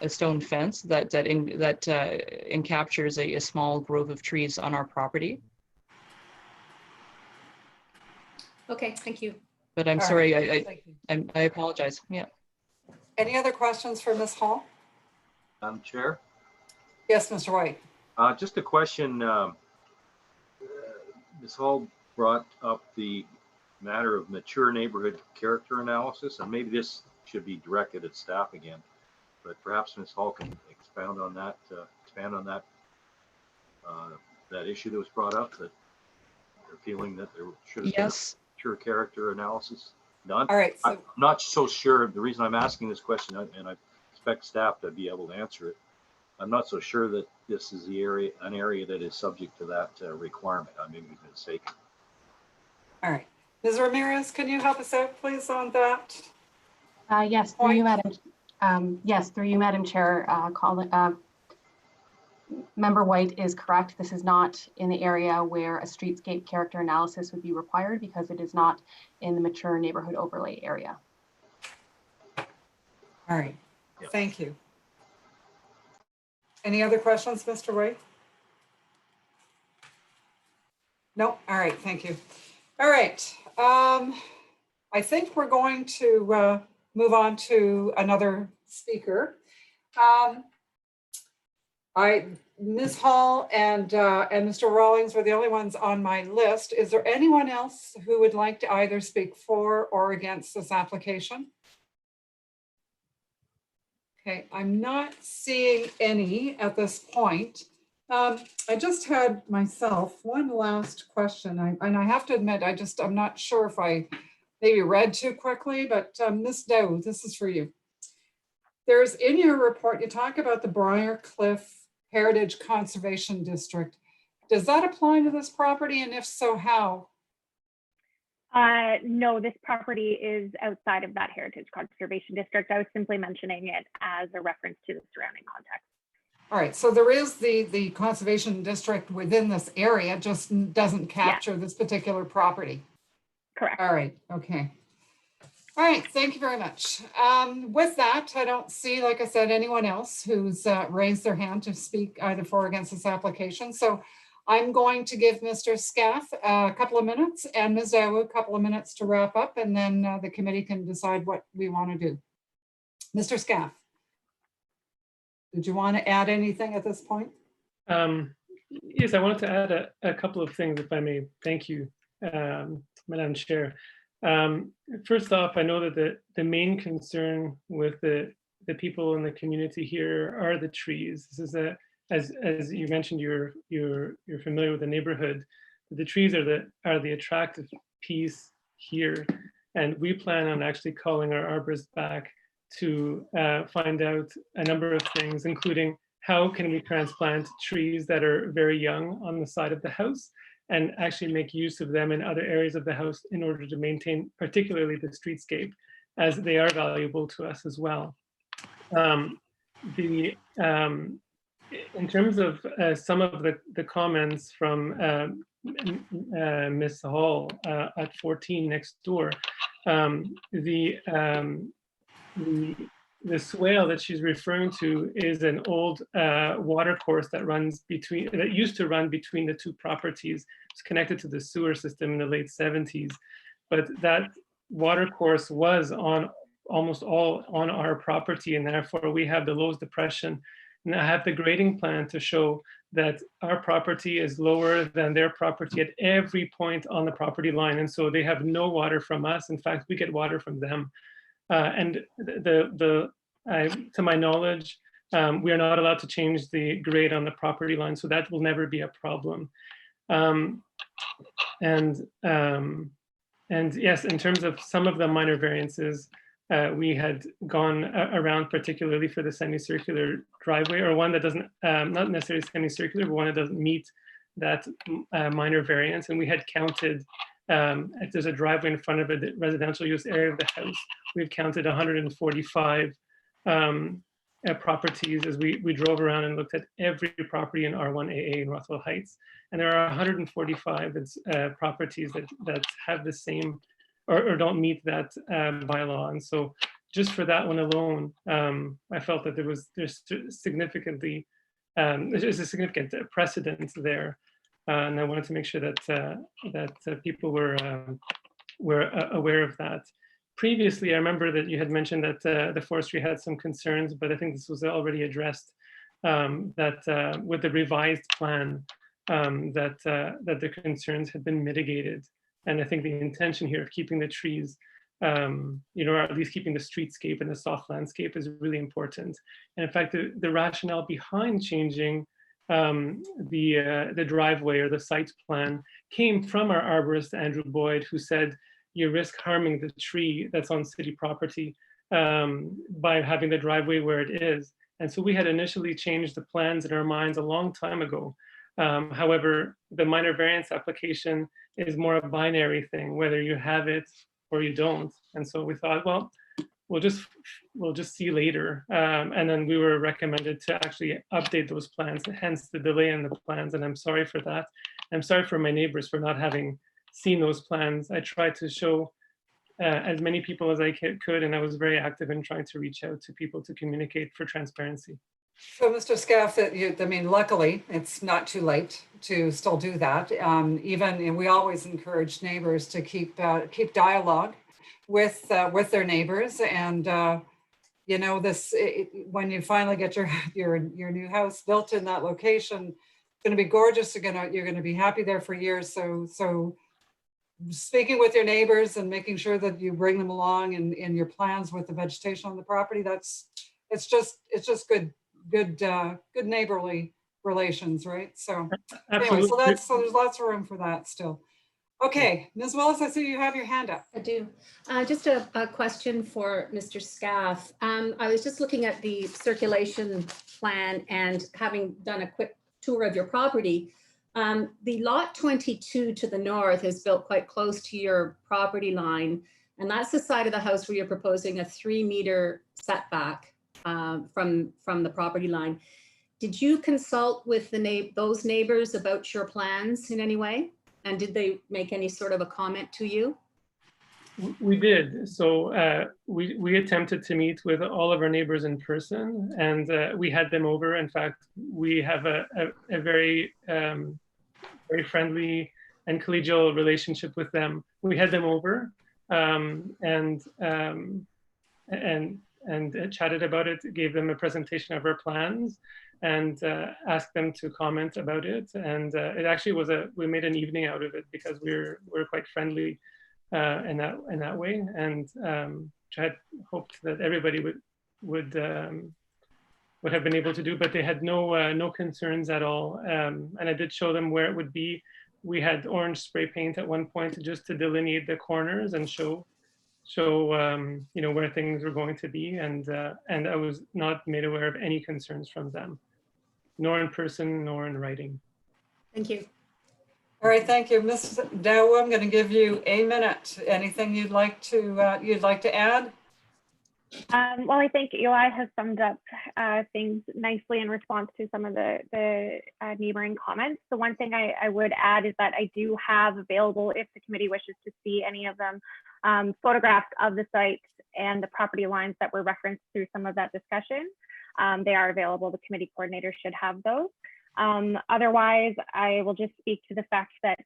a stone fence that encaptures a small grove of trees on our property. Okay, thank you. But I'm All sorry, right, I apologize. Yeah. Any other questions for Ms. Hall? Madam Chair, Yes, Mr. White. just a question. Ms. Hall brought up the matter of mature neighborhood character analysis, and maybe this should be directed at staff again, but perhaps Ms. Hall can expand on that that issue that was brought up, that they're feeling that there should have been a mature character analysis done. All right. So I'm not so sure. The reason I'm asking this question, and I expect staff to be able to answer it, I'm not so sure that this is an area that is subject to that requirement. I may be mistaken. all right. Ms. Ramirez, can you help us out, please, on that? Yes, through you, Madam. Yes, through you, Madam Chair. Member White is correct. This is not in the area where a streetscape character analysis would be required because it is not in the mature neighborhood overlay area. All right. Thank you. Any other questions, Mr. White? No. All right. Thank you. All right. I think we're going to move on to another speaker. Ms. Hall and Mr. Rawlings were the only ones on my list. Is there anyone else who would like to either speak for or against this application? Okay, I'm not seeing any at this point. I just had myself one last question, and I have to admit, I'm not sure if I maybe read too quickly, but Ms. Dow, this is for you. There's in your report, you talk about the Briar Cliff Heritage Conservation District. Does that apply to this property? And if so, how? No, this property is outside of that Heritage Conservation District. I was simply mentioning it as a reference to the surrounding context. All right, so there is the conservation district within this area, just doesn't capture this particular property. Correct. All right, okay. All right, thank you very much. With that, I don't see, like I said, anyone else who's raised their hand to speak either for or against this application. So I'm going to give Mr. Scaff a couple of minutes and Ms. Dow a couple of minutes to wrap up, and then the committee can decide what we want to do. Mr. Scaff, did you want to add anything at this point? Yes, I wanted to add a couple of things, if I may. Thank you, Madam Chair. First off, I know that the main concern with the people in the community here are the trees. This is as you mentioned, you're familiar with the neighborhood. The trees are the attractive piece here, and we plan on actually calling our arborists back to find out a number of things, including how can we transplant trees that are very young on the side of the house and actually make use of them in other areas of the house in order to maintain particularly the streetscape, as they are valuable to us as well. In terms of some of the comments from Ms. Hall at 14 next door, the swale that she's referring to is an old water course that used to run between the two properties. It's connected to the sewer system in the late 70s, but that water course was almost all on our property, and therefore we have the Lowe's depression. And I have the grading plan to show that our property is lower than their property at every point on the property line, and so they have no water from us. In fact, we get water from them. And to my knowledge, we are not allowed to change the grade on the property line, so that will never be a problem. And yes, in terms of some of the minor variances, we had gone around, particularly for the semicircular driveway, or one that doesn't, not necessarily semicircular, but one that doesn't meet that minor variance. And we had counted, if there's a driveway in front of a residential use area of the house, we've counted 145 properties as we drove around and looked at every property in R1AA in Rothwell Heights. And there are 145 properties that have the same or don't meet that bylaw. And so just for that one alone, I felt that there's significantly there's a significant precedent there, and I wanted to make sure that people were aware of that. Previously, I remember that you had mentioned that the forestry had some concerns, but I think this was already addressed, that with the revised plan, that the concerns had been mitigated. And I think the intention here of keeping the trees, or at least keeping the streetscape and the soft landscape is really important. And in fact, the rationale behind changing the driveway or the site plan came from our arborist, Andrew Boyd, who said, you risk harming the tree that's on city property by having the driveway where it is. And so we had initially changed the plans in our minds a long time ago. However, the minor variance application is more a binary thing, whether you have it or you don't. And so we thought, well, we'll just see later. And then we were recommended to actually update those plans, hence the delay in the plans. And I'm sorry for that. I'm sorry for my neighbors for not having seen those plans. I tried to show as many people as I could, and I was very active in trying to reach out to people to communicate for transparency. So, Mr. Scaff, luckily, it's not too late to still do that. And we always encourage neighbors to keep dialogue with their neighbors. And when you finally get your new house built in that location, it's going to be gorgeous. You're going to be happy there for years. So speaking with your neighbors and making sure that you bring them along in your plans with the vegetation on the property, it's just good neighborly relations, right? So anyway, so there's lots of room for that still. Okay, Ms. Willis, I see you have your hand up. I do. Just a question for Mr. Scaff. I was just looking at the circulation plan and having done a quick tour of your property. The lot 22 to the north is built quite close to your property line, and that's the side of the house where you're proposing a 3-meter setback from the property line. Did you consult with those neighbors about your plans in any way? And did they make any sort of a comment to you? We did. So we attempted to meet with all of our neighbors in person, and we had them over. In fact, we have a very very friendly and collegial relationship with them. We had them over and chatted about it, gave them a presentation of our plans, and asked them to comment about it. And it actually was we made an evening out of it because we're quite friendly in that way, and had hoped that everybody would have been able to do, but they had no concerns at all. And I did show them where it would be. We had orange spray paint at one point just to delineate the corners and show where things were going to be, and I was not made aware of any concerns from them, nor in person nor in writing. Thank you. All right, thank you, Ms. Dow. I'm going to give you a minute. Anything you'd like to add? Well, I think Eli has summed up things nicely in response to some of the neighboring comments. The one thing I would add is that I do have available, if the committee wishes to see any of them, photographs of the site and the property lines that were referenced through some of that discussion. They are available. The committee coordinator should have those. Otherwise, I will just speak to the fact that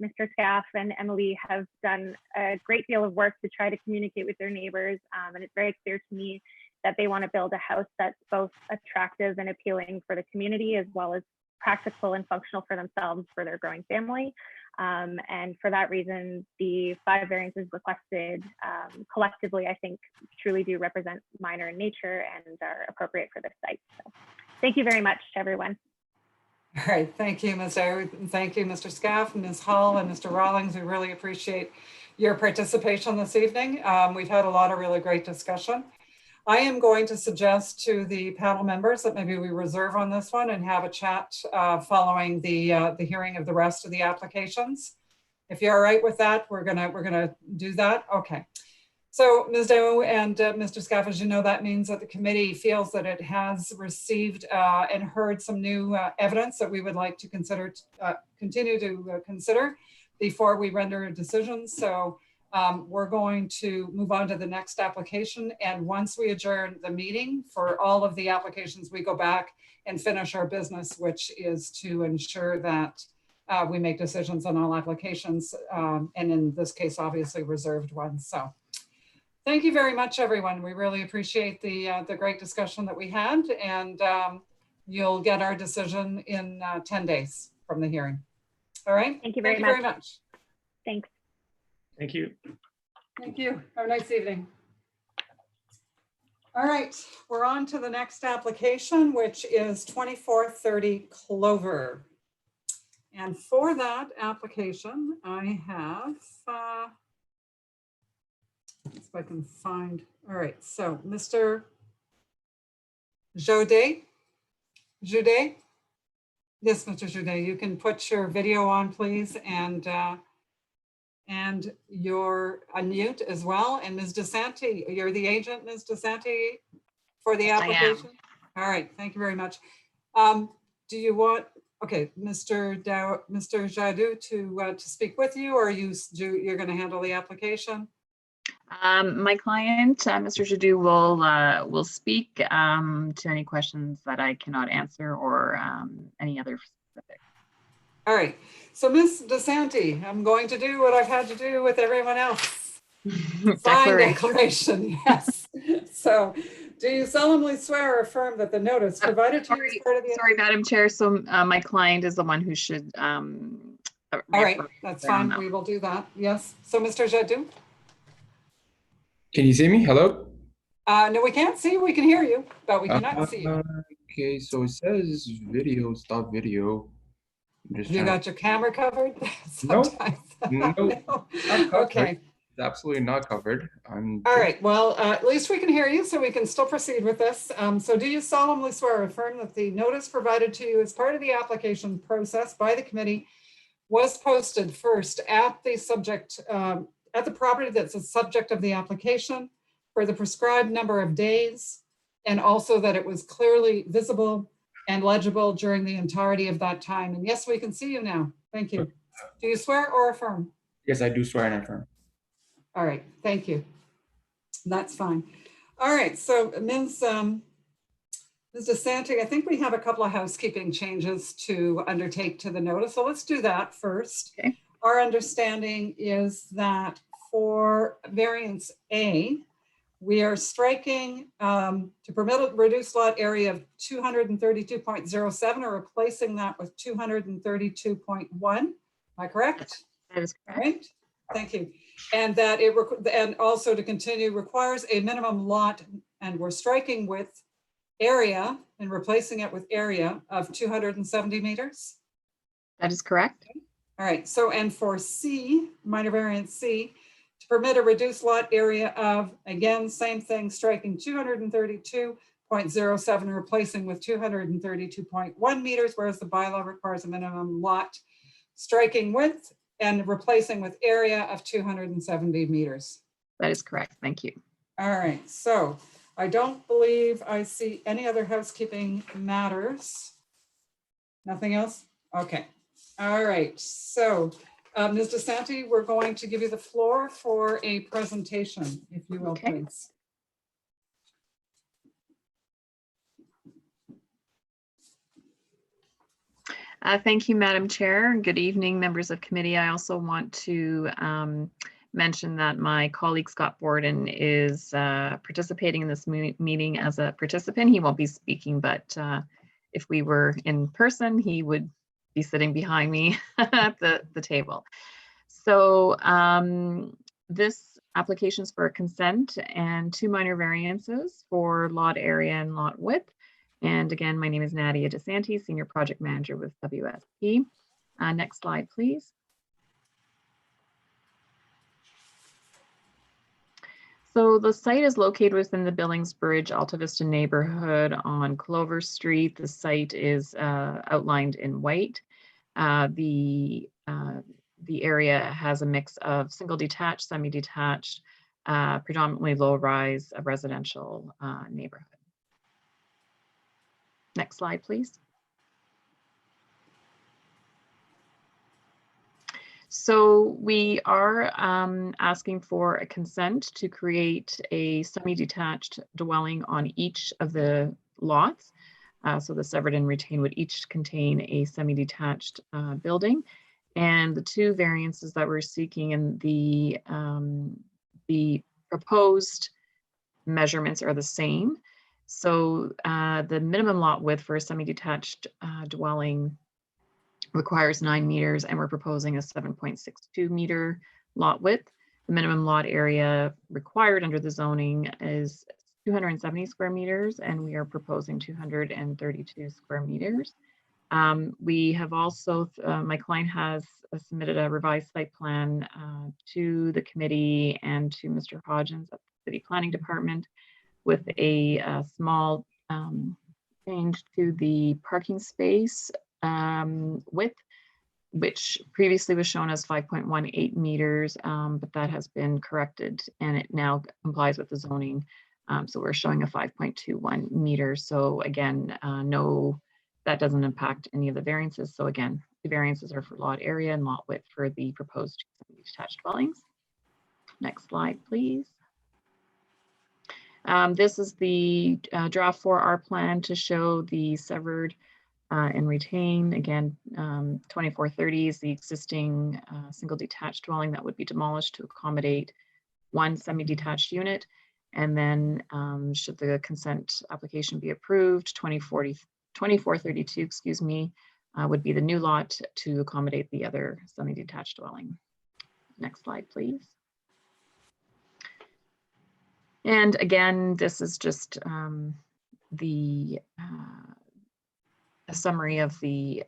Mr. Scaff and Emily have done a great deal of work to try to communicate with their neighbors. And it's very clear to me that they want to build a house that's both attractive and appealing for the community, as well as practical and functional for themselves, for their growing family. And for that reason, the 5 variances requested collectively, I think, truly do represent minor in nature and are appropriate for this site. So thank you very much to everyone. All right, thank you, Ms. Dow. Thank you, Mr. Scaff, Ms. Hull, and Mr. Rawlings. We really appreciate your participation this evening. We've had a lot of really great discussion. I am going to suggest to the panel members that maybe we reserve on this one and have a chat following the hearing of the rest of the applications. If you're all right with that, we're gonna do that. Okay. So Ms. Dow and Mr. Scaff, as you know, that means that the committee feels that it has received and heard some new evidence that we would like to continue to consider before we render a decision. So we're going to move on to the next application. And once we adjourn the meeting for all of the applications, we go back and finish our business, which is to ensure that we make decisions on all applications. And in this case, obviously reserved ones. So thank you very much, everyone. We really appreciate the great discussion that we had, and you'll get our decision in 10 days from the hearing. All right. Thank you very much. Thanks. Thank you. Thank you. Have a nice evening. All right, we're on to the next application, which is 2430 Clover. And for that application, I have, let's see if I can find, all right, so Mr. Jaudet? Yes, Mr. Jaudet, you can put your video on, please, and you're unmute as well. And Ms. DeSanti, you're the agent, Ms. DeSanti, for the application? All right, thank you very much. Do you want, okay, Mr. Jadu to speak with you, or you're going to handle the application? My client, Mr. Jadu, will speak to any questions that I cannot answer, or any other specific. All right. So Ms. DeSanti, I'm going to do what I've had to do with everyone else. Signed declaration, yes. So do you solemnly swear or affirm that the notice provided to you as part of the... Sorry, Madam Chair. So my client is the one who should... All right, that's fine. We will do that. Yes. So Mr. Jadu? Can you see me? Hello? No, we can't see you. We can hear you, but we cannot see you. Okay, so it says video, stop video. You got your camera covered? No, not covered. Okay. It's absolutely not covered. All right. Well, at least we can hear you, so we can still proceed with this. So do you solemnly swear or affirm that the notice provided to you as part of the application process by the committee was posted first at the subject, at the property that's the subject of the application for the prescribed number of days, and also that it was clearly visible and legible during the entirety of that time? And yes, we can see you now. Thank you. Do you swear or affirm? Yes, I do swear and affirm. All right, thank you. That's fine. All right, so Ms. DeSanti, I think we have a couple of housekeeping changes to undertake to the notice. So let's do that first. Okay. Our understanding is that for variance A, we are striking to permit a reduced lot area of 232.07, or replacing that with 232.1. Am I correct? That is correct. All right, thank you. And that and also to continue requires a minimum lot, and we're striking with area and replacing it with area of 270 meters. That is correct. All right, so and for C, minor variance C, to permit a reduced lot area of, again, same thing, striking 232.07, replacing with 232.1 meters, whereas the bylaw requires a minimum lot, striking with and replacing with area of 270 meters. That is correct. Thank you. All right, so I don't believe I see any other housekeeping matters. Nothing else? Okay. All right, so Ms. DeSanti, we're going to give you the floor for a presentation, if you will, please. Thank you, Madam Chair. Good evening, members of committee. I also want to mention that my colleague Scott Borden is participating in this meeting as a participant. He won't be speaking, but if we were in person, he would be sitting behind me at the table. So this application is for a consent and 2 minor variances for lot area and lot width. And again, my name is Nadia DeSanti, Senior Project Manager with WSP. Next slide, please. So the site is located within the Billings Bridge Alta Vista neighborhood on Clover Street. The site is outlined in white. The area has a mix of single detached, semi-detached, predominantly low-rise residential neighborhood. Next slide, please. So we are asking for a consent to create a semi-detached dwelling on each of the lots. So the severed and retained would each contain a semi-detached building. And the two variances that we're seeking in the proposed measurements are the same. So the minimum lot width for a semi-detached dwelling requires 9 meters, and we're proposing a 7.62 meter lot width. The minimum lot area required under the zoning is 270 square meters, and we are proposing 232 square meters. We have also, my client has submitted a revised site plan to the committee and to Mr. Hodgins at the City Planning Department with a small change to the parking space width, which previously was shown as 5.18 meters, but that has been corrected and it now complies with the zoning. So we're showing a 5.21 meters. So again, no, that doesn't impact any of the variances. So again, the variances are for lot area and lot width for the proposed detached dwellings. Next slide, please. This is the draft 4R plan to show the severed and retain. Again, 2430 is the existing single detached dwelling that would be demolished to accommodate one semi-detached unit. And then should the consent application be approved, 2432, excuse me, would be the new lot to accommodate the other semi-detached dwelling. Next slide, please. And again, this is just a summary of the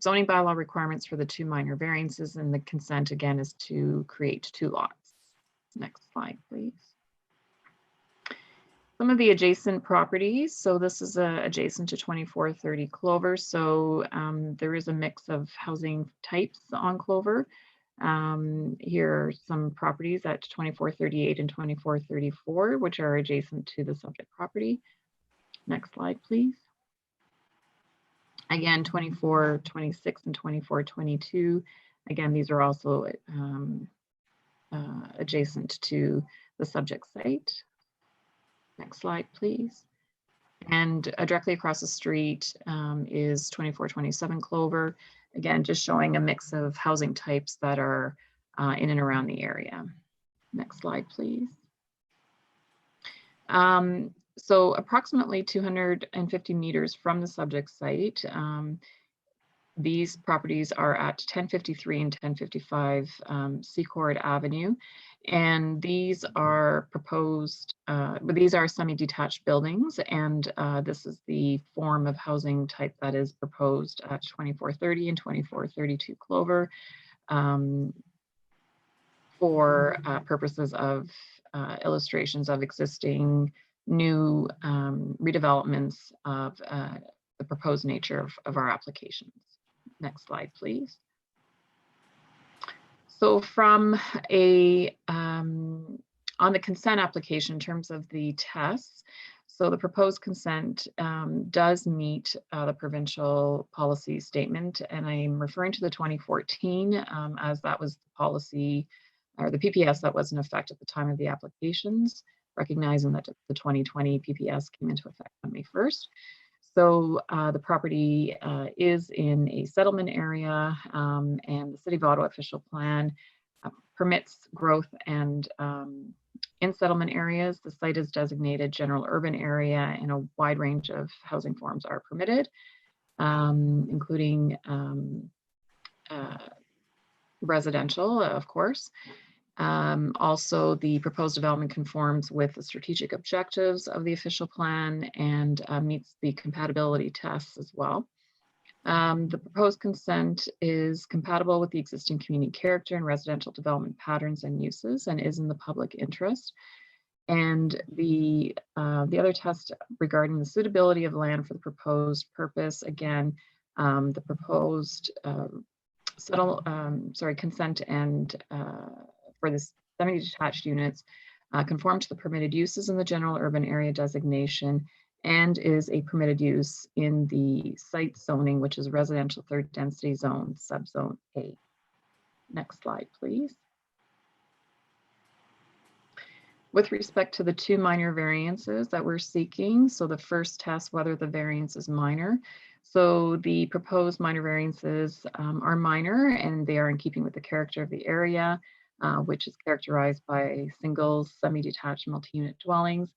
zoning bylaw requirements for the two minor variances, and the consent again is to create two lots. Next slide, please. Some of the adjacent properties. So this is adjacent to 2430 Clover. So there is a mix of housing types on Clover. Here are some properties at 2438 and 2434, which are adjacent to the subject property. Next slide, please. Again, 2426 and 2422. Again, these are also adjacent to the subject site. Next slide, please. And directly across the street is 2427 Clover. Again, just showing a mix of housing types that are in and around the area. Next slide, please. So approximately 250 meters from the subject site, these properties are at 1053 and 1055 Secord Avenue. And these are proposed, these are semi-detached buildings, and this is the form of housing type that is proposed at 2430 and 2432 Clover for purposes of illustrations of existing new redevelopments of the proposed nature of our applications. Next slide, please. So from a, on the consent application in terms of the tests, so the proposed consent does meet the provincial policy statement, and I'm referring to the 2014 as that was the policy or the PPS that was in effect at the time of the applications, recognizing that the 2020 PPS came into effect on May 1st. So the property is in a settlement area, and the City of Ottawa official plan permits growth and in settlement areas. The site is designated general urban area, and a wide range of housing forms are permitted, including residential, of course. Also, the proposed development conforms with the strategic objectives of the official plan and meets the compatibility tests as well. The proposed consent is compatible with the existing community character and residential development patterns and uses, and is in the public interest. And the other test regarding the suitability of land for the proposed purpose, again, the proposed consent and for the semi-detached units conform to the permitted uses in the general urban area designation and is a permitted use in the site zoning, which is residential third density zone, subzone A. Next slide, please. With respect to the two minor variances that we're seeking, so the first test whether the variance is minor. So the proposed minor variances are minor and they are in keeping with the character of the area, which is characterized by single, semi-detached, multi-unit dwellings.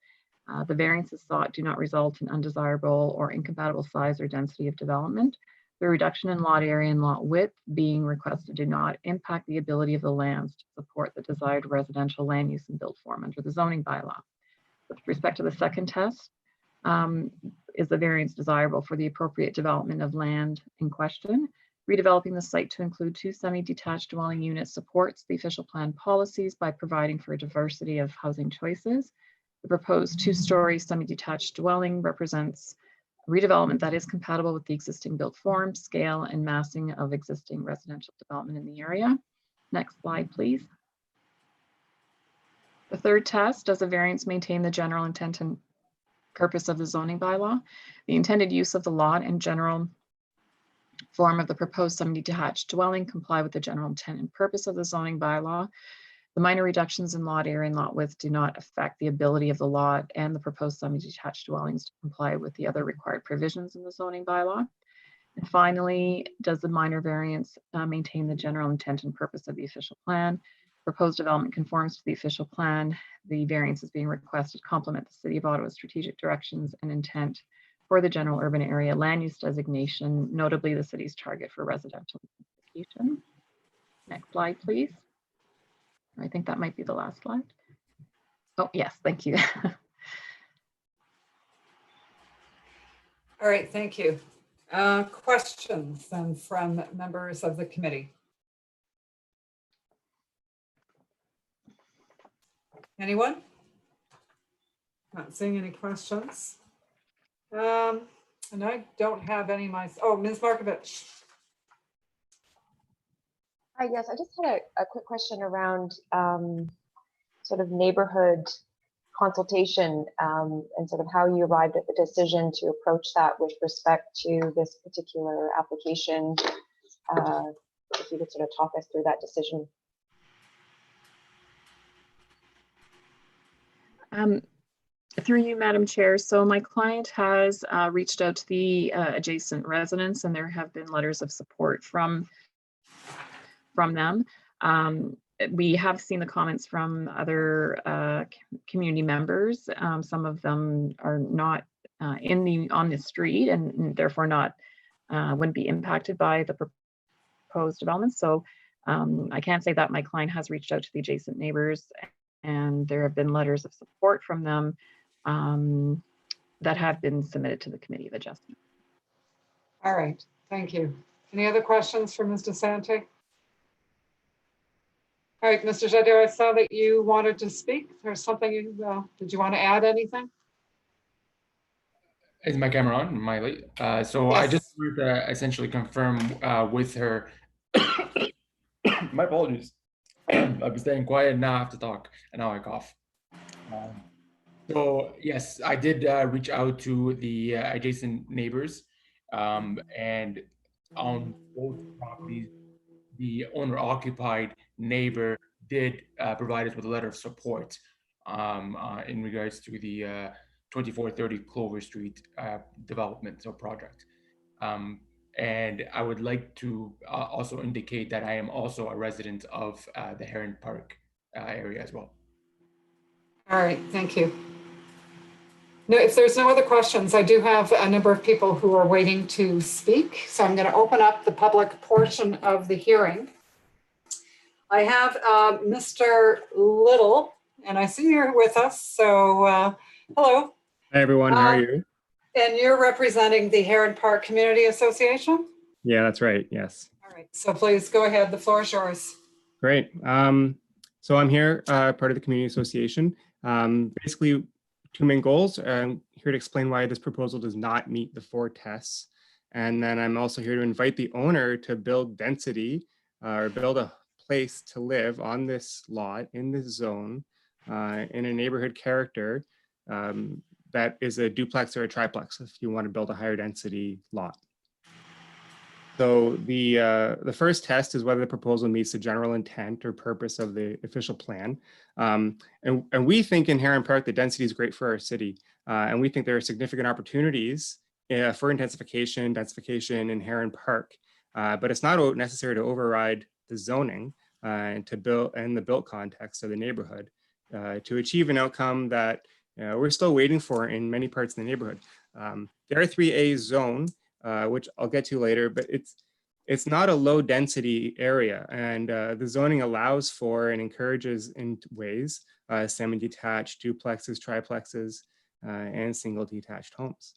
The variances sought do not result in undesirable or incompatible size or density of development. The reduction in lot area and lot width being requested do not impact the ability of the lands to support the desired residential land use and build form under the zoning bylaw. With respect to the second test, is the variance desirable for the appropriate development of land in question? Redeveloping the site to include two semi-detached dwelling units supports the official plan policies by providing for a diversity of housing choices. The proposed two-story semi-detached dwelling represents redevelopment that is compatible with the existing built form, scale, and massing of existing residential development in the area. Next slide, please. The third test, does the variance maintain the general intent and purpose of the zoning bylaw? The intended use of the lot and general form of the proposed semi-detached dwelling comply with the general intent and purpose of the zoning bylaw. The minor reductions in lot area and lot width do not affect the ability of the lot and the proposed semi-detached dwellings to comply with the other required provisions in the zoning bylaw. And finally, does the minor variance maintain the general intent and purpose of the official plan? Proposed development conforms to the official plan. The variance is being requested to complement the City of Ottawa's strategic directions and intent for the general urban area land use designation, notably the city's target for residential intensification. Next slide, please. I think that might be the last slide. Oh, yes, thank you. All right, thank you. Questions then from members of the committee? Anyone? Not seeing any questions. And I don't have any oh, Ms. Markovich. Hi, yes, I just had a quick question around sort of neighborhood consultation and sort of how you arrived at the decision to approach that with respect to this particular application. If you could sort of talk us through that decision. Through you, Madam Chair. So my client has reached out to the adjacent residents, and there have been letters of support from them. We have seen the comments from other community members. Some of them are not on the street and therefore not wouldn't be impacted by the proposed development. So I can't say that my client has reached out to the adjacent neighbors, and there have been letters of support from them that have been submitted to the Committee of Adjustment. All right, thank you. Any other questions for Ms. DeSanti? All right, Mr. Jadot, I saw that you wanted to speak. There's something did you want to add anything? Is my camera on? Am I late? So Yes. I just wanted to essentially confirm with her. My apologies. I've been staying quiet and now I have to talk, and now I cough. So yes, I did reach out to the adjacent neighbors, and on both properties, the owner-occupied neighbor did provide us with a letter of support in regards to the 2430 Clover Street development or project. And I would like to also indicate that I am also a resident of the Heron Park area as well. All right, thank you. No, if there's no other questions, I do have a number of people who are waiting to speak. So I'm going to open up the public portion of the hearing. I have Mr. Little, and I see you're with us. So hello. Hi, everyone. How are you? And you're representing the Heron Park Community Association? Yeah, that's right. Yes. All right. So please go ahead. The floor is yours. Great. So I'm here, part of the community association. Basically, two main goals. I'm here to explain why this proposal does not meet the 4 tests. And then I'm also here to invite the owner to build density or build a place to live on this lot in this zone in a neighborhood character that is a duplex or a triplex if you want to build a higher density lot. So the first test is whether the proposal meets the general intent or purpose of the official plan. And we think in Heron Park, the density is great for our city. And we think there are significant opportunities for densification in Heron Park. But it's not necessary to override the zoning and to build and the built context of the neighborhood to achieve an outcome that we're still waiting for in many parts of the neighborhood. The R3A zone, which I'll get to later, but it's not a low density area, and the zoning allows for and encourages in ways semi-detached duplexes, triplexes, and single detached homes.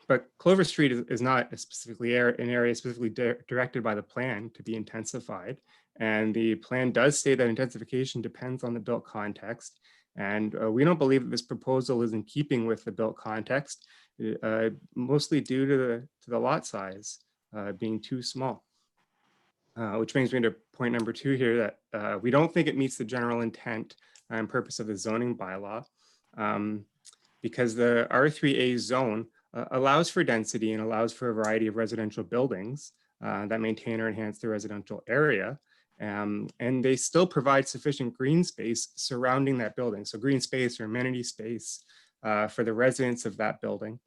But Clover Street is not specifically an area specifically directed by the plan to be intensified. And the plan does say that intensification depends on the built context. And we don't believe that this proposal is in keeping with the built context, mostly due to the lot size being too small. Which brings me to point number 2 here, that we don't think it meets the general intent and purpose of the zoning bylaw, because the R3A zone allows for density and allows for a variety of residential buildings that maintain or enhance the residential area. And they still provide sufficient green space surrounding that building. So green space or amenity space for the residents of that building.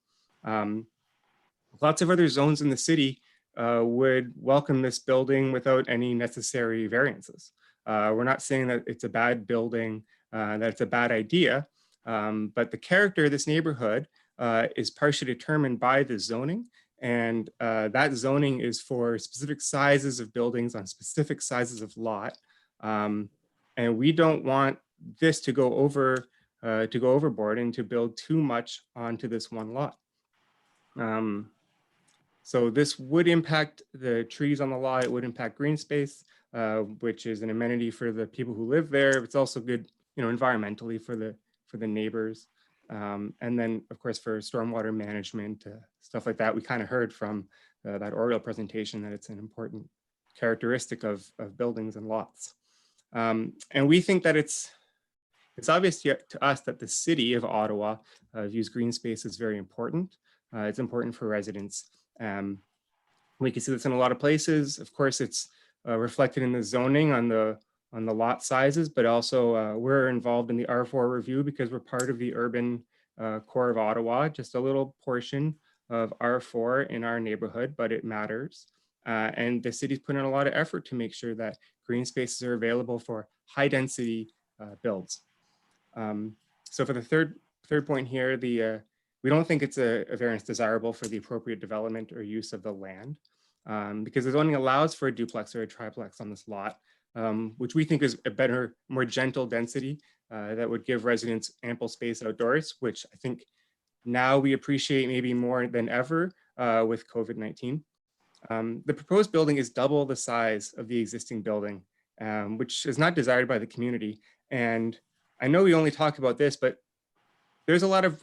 Lots of other zones in the city would welcome this building without any necessary variances. We're not saying that it's a bad building, that it's a bad idea, but the character of this neighborhood is partially determined by the zoning, and that zoning is for specific sizes of buildings on specific sizes of lot, and we don't want this to go overboard and to build too much onto this one lot. So this would impact the trees on the lot. It would impact green space, which is an amenity for the people who live there. It's also good, environmentally for the neighbors. And then, of course, for stormwater management, stuff like that. We kind of heard from that oral presentation that it's an important characteristic of buildings and lots. And we think that it's obvious to us that the city of Ottawa views green space as very important. It's important for residents. We can see this in a lot of places. Of course, it's reflected in the zoning on the lot sizes, but also we're involved in the R4 review because we're part of the urban core of Ottawa, just a little portion of R4 in our neighborhood, but it matters. And the city's put in a lot of effort to make sure that green spaces are available for high density builds. So for the third point here, we don't think it's a variance desirable for the appropriate development or use of the land because the zoning allows for a duplex or a triplex on this lot, which we think is a better, more gentle density that would give residents ample space outdoors, which I think now we appreciate maybe more than ever with COVID-19. The proposed building is double the size of the existing building, which is not desired by the community. And I know we only talk about this, but there's a lot of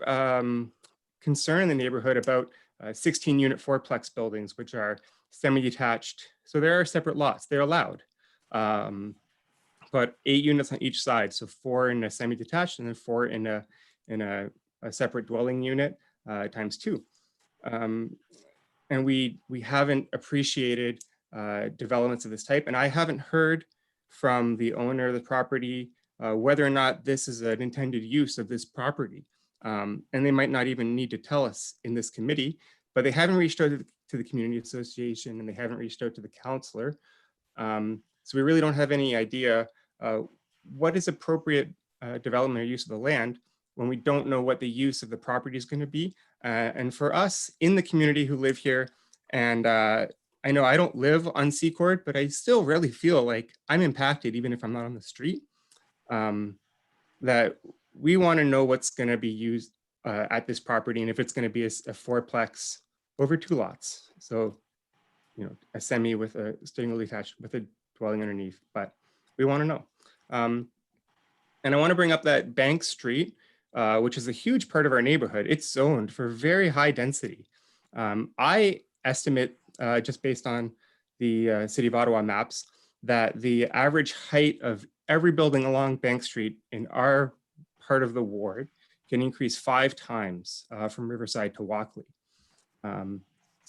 concern in the neighborhood about 16-unit fourplex buildings, which are semi-detached. So there are separate lots, they're allowed, but 8 units on each side. So 4 in a semi-detached and then 4 in a separate dwelling unit times 2. And we haven't appreciated developments of this type. And I haven't heard from the owner of the property whether or not this is an intended use of this property. And they might not even need to tell us in this committee, but they haven't reached out to the community association and they haven't reached out to the councillor. So we really don't have any idea what is appropriate development or use of the land when we don't know what the use of the property is going to be. And for us in the community who live here, and I know I don't live on Seacourt, but I still really feel like I'm impacted even if I'm not on the street. That we want to know what's going to be used at this property and if it's going to be a fourplex over 2 lots. So, a semi with a single detached with a dwelling underneath, but we want to know. And I want to bring up that Bank Street, which is a huge part of our neighborhood. It's zoned for very high density. I estimate, just based on the City of Ottawa maps, that the average height of every building along Bank Street in our part of the ward can increase 5 times from Riverside to Walkley.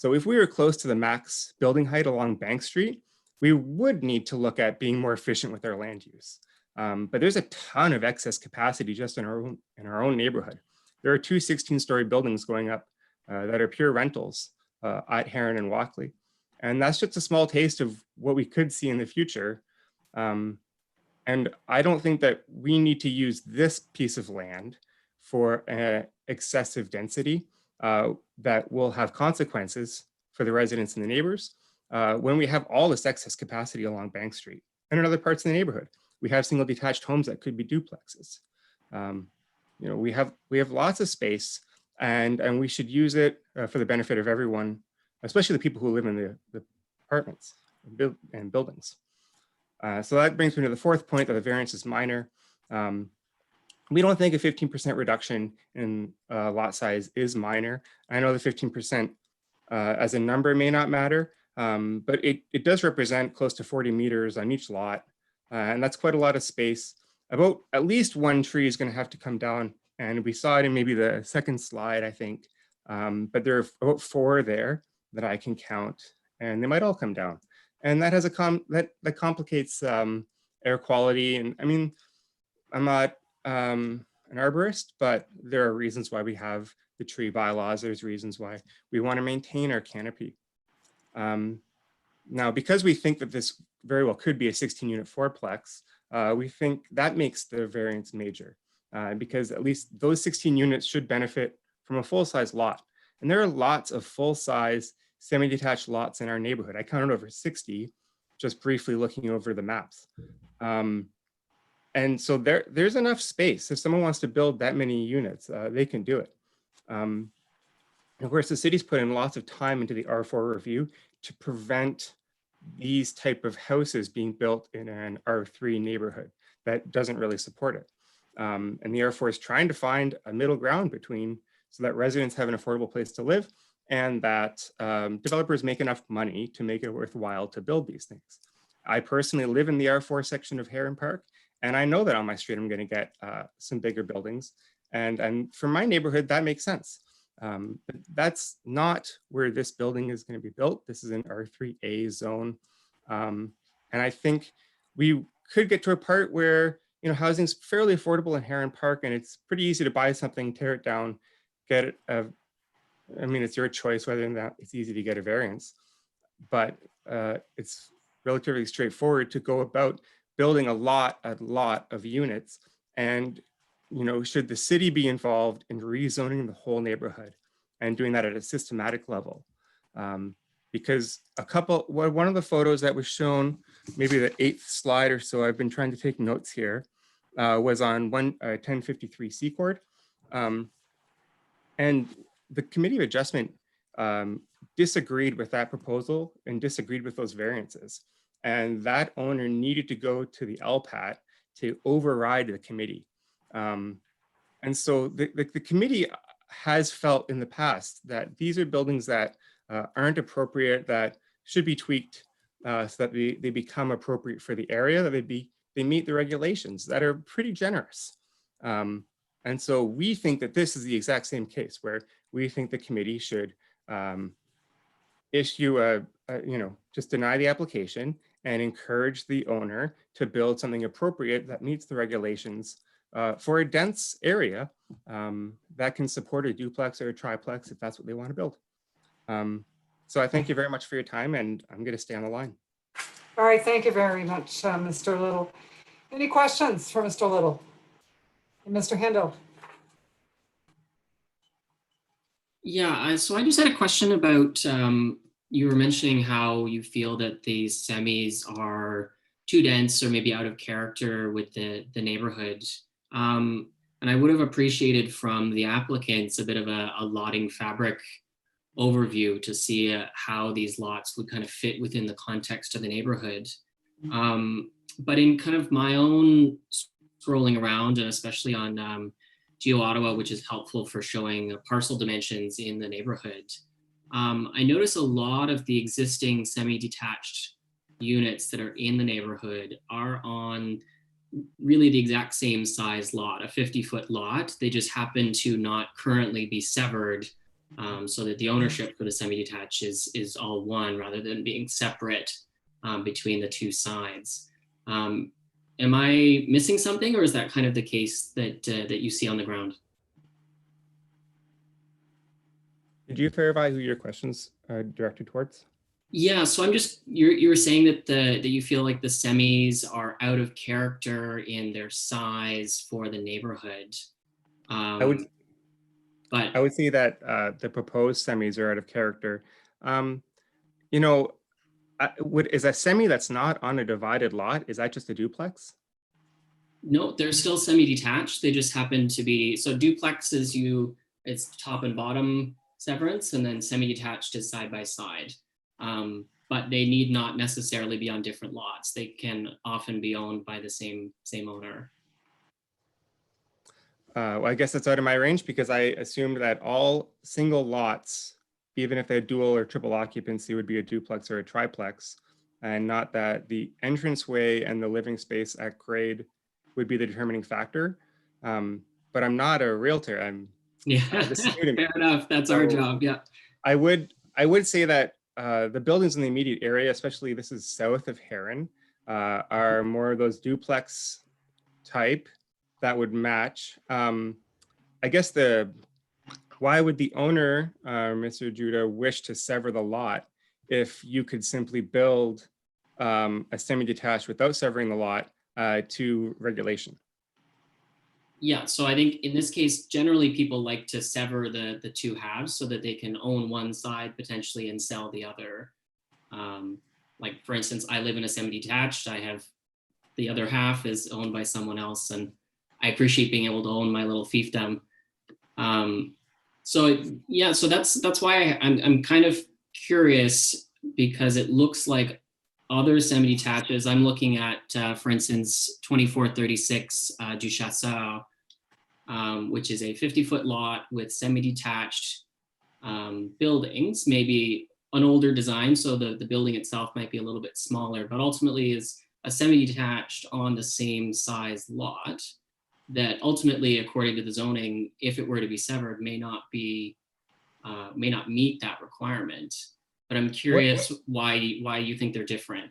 So if we were close to the max building height along Bank Street, we would need to look at being more efficient with our land use. But there's a ton of excess capacity just in our own neighborhood. There are two 16-story buildings going up that are pure rentals at Heron and Walkley. And that's just a small taste of what we could see in the future. And I don't think that we need to use this piece of land for excessive density that will have consequences for the residents and the neighbors when we have all this excess capacity along Bank Street and in other parts of the neighborhood. We have single detached homes that could be duplexes. You know, we have lots of space, and we should use it for the benefit of everyone, especially the people who live in the apartments and buildings. So that brings me to the fourth point, that the variance is minor. We don't think a 15% reduction in lot size is minor. I know the 15% as a number may not matter, but it does represent close to 40 meters on each lot. And that's quite a lot of space. About at least one tree is going to have to come down. And we saw it in maybe the second slide, I think. But there are about 4 there that I can count, and they might all come down. And that has that complicates air quality. And I mean, I'm not an arborist, but there are reasons why we have the tree bylaws. There's reasons why we want to maintain our canopy. Now, because we think that this very well could be a 16-unit fourplex, we think that makes the variance major, because at least those 16 units should benefit from a full-size lot. And there are lots of full-size semi-detached lots in our neighborhood. I counted over 60, just briefly looking over the maps. And so there's enough space. If someone wants to build that many units, they can do it. Of course, the city's put in lots of time into the R4 review to prevent these type of houses being built in an R3 neighborhood that doesn't really support it. And the R4 is trying to find a middle ground between, so that residents have an affordable place to live and that developers make enough money to make it worthwhile to build these things. I personally live in the R4 section of Heron Park, and I know that on my street I'm going to get some bigger buildings. And for my neighborhood, that makes sense. But that's not where this building is going to be built. This is an R3A zone. And I think we could get to a part where, you know, housing is fairly affordable in Heron Park, and it's pretty easy to buy something, tear it down, get it. I mean, it's your choice whether or not it's easy to get a variance, but it's relatively straightforward to go about building a lot of units. And, you know, should the city be involved in rezoning the whole neighborhood and doing that at a systematic level? Because one of the photos that was shown, maybe the 8th slide or so, I've been trying to take notes here, was on 1053 Secord. And the Committee of Adjustment disagreed with that proposal and disagreed with those variances. And that owner needed to go to the LPAT to override the committee. And so the committee has felt in the past that these are buildings that aren't appropriate, that should be tweaked so that they become appropriate for the area, that they meet the regulations that are pretty generous. And so we think that this is the exact same case where we think the committee should issue just deny the application and encourage the owner to build something appropriate that meets the regulations for a dense area that can support a duplex or a triplex if that's what they want to build. So I thank you very much for your time, and I'm going to stay on the line. All right, thank you very much, Mr. Little. Any questions for Mr. Little? And Mr. Handel? Yeah, so I just had a question about, you were mentioning how you feel that these semis are too dense or maybe out of character with the neighborhood. And I would have appreciated from the applicants a bit of a lotting fabric overview to see how these lots would kind of fit within the context of the neighborhood. But in kind of my own scrolling around, and especially on Geo Ottawa, which is helpful for showing parcel dimensions in the neighborhood, I notice a lot of the existing semi-detached units that are in the neighborhood are on really the exact same size lot, a 50-foot lot. They just happen to not currently be severed so that the ownership for the semi-detached is all one rather than being separate between the two sides. Am I missing something, or is that kind of the case that that you see on the ground? Did you verify who your questions are directed towards? Yeah, so I'm just, you were saying that that you feel like the semis are out of character in their size for the neighborhood. I would say that the proposed semis are out of character. You know, is a semi that's not on a divided lot, is that just a duplex? No, they're still semi-detached. They just happen to be, so duplex is it's top and bottom severance, and then semi-detached is side by side. But they need not necessarily be on different lots. They can often be owned by the same owner. Well, I guess that's out of my range because I assumed that all single lots, even if they're dual or triple occupancy, would be a duplex or a triplex, and not that the entranceway and the living space at grade would be the determining factor. But I'm not a realtor. This is new to me. Fair enough. That's our job. Yeah. I would say that the buildings in the immediate area, especially this is south of Heron, are more of those duplex type that would match. I guess why would the owner, Mr. Judah, wish to sever the lot if you could simply build a semi-detached without severing the lot to regulation? Yeah, so I think in this case, generally people like to sever the two halves so that they can own one side potentially and sell the other. Like for instance, I live in a semi-detached. I have the other half is owned by someone else, and I appreciate being able to own my little fiefdom. So yeah, so that's why I'm kind of curious, because it looks like other semi-detaches. I'm looking at, for instance, 2436 du Chasseur, which is a 50-foot lot with semi-detached buildings, maybe an older design, so the building itself might be a little bit smaller, but ultimately is a semi-detached on the same size lot that ultimately, according to the zoning, if it were to be severed, may not meet that requirement. But I'm curious why you think they're different.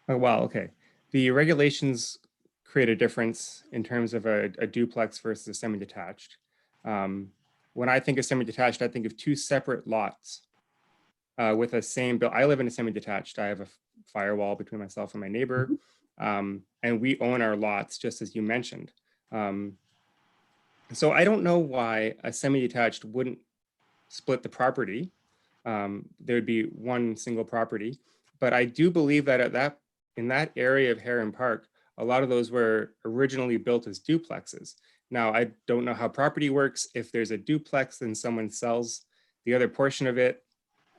Oh, wow, okay. The regulations create a difference in terms of a duplex versus a semi-detached. When I think of semi-detached, I think of two separate lots with a same build. I live in a semi-detached. I have a firewall between myself and my neighbor, and we own our lots, just as you mentioned. So I don't know why a semi-detached wouldn't split the property. There would be one single property, but I do believe that in that area of Heron Park, a lot of those were originally built as duplexes. Now, I don't know how property works. If there's a duplex and someone sells the other portion of it,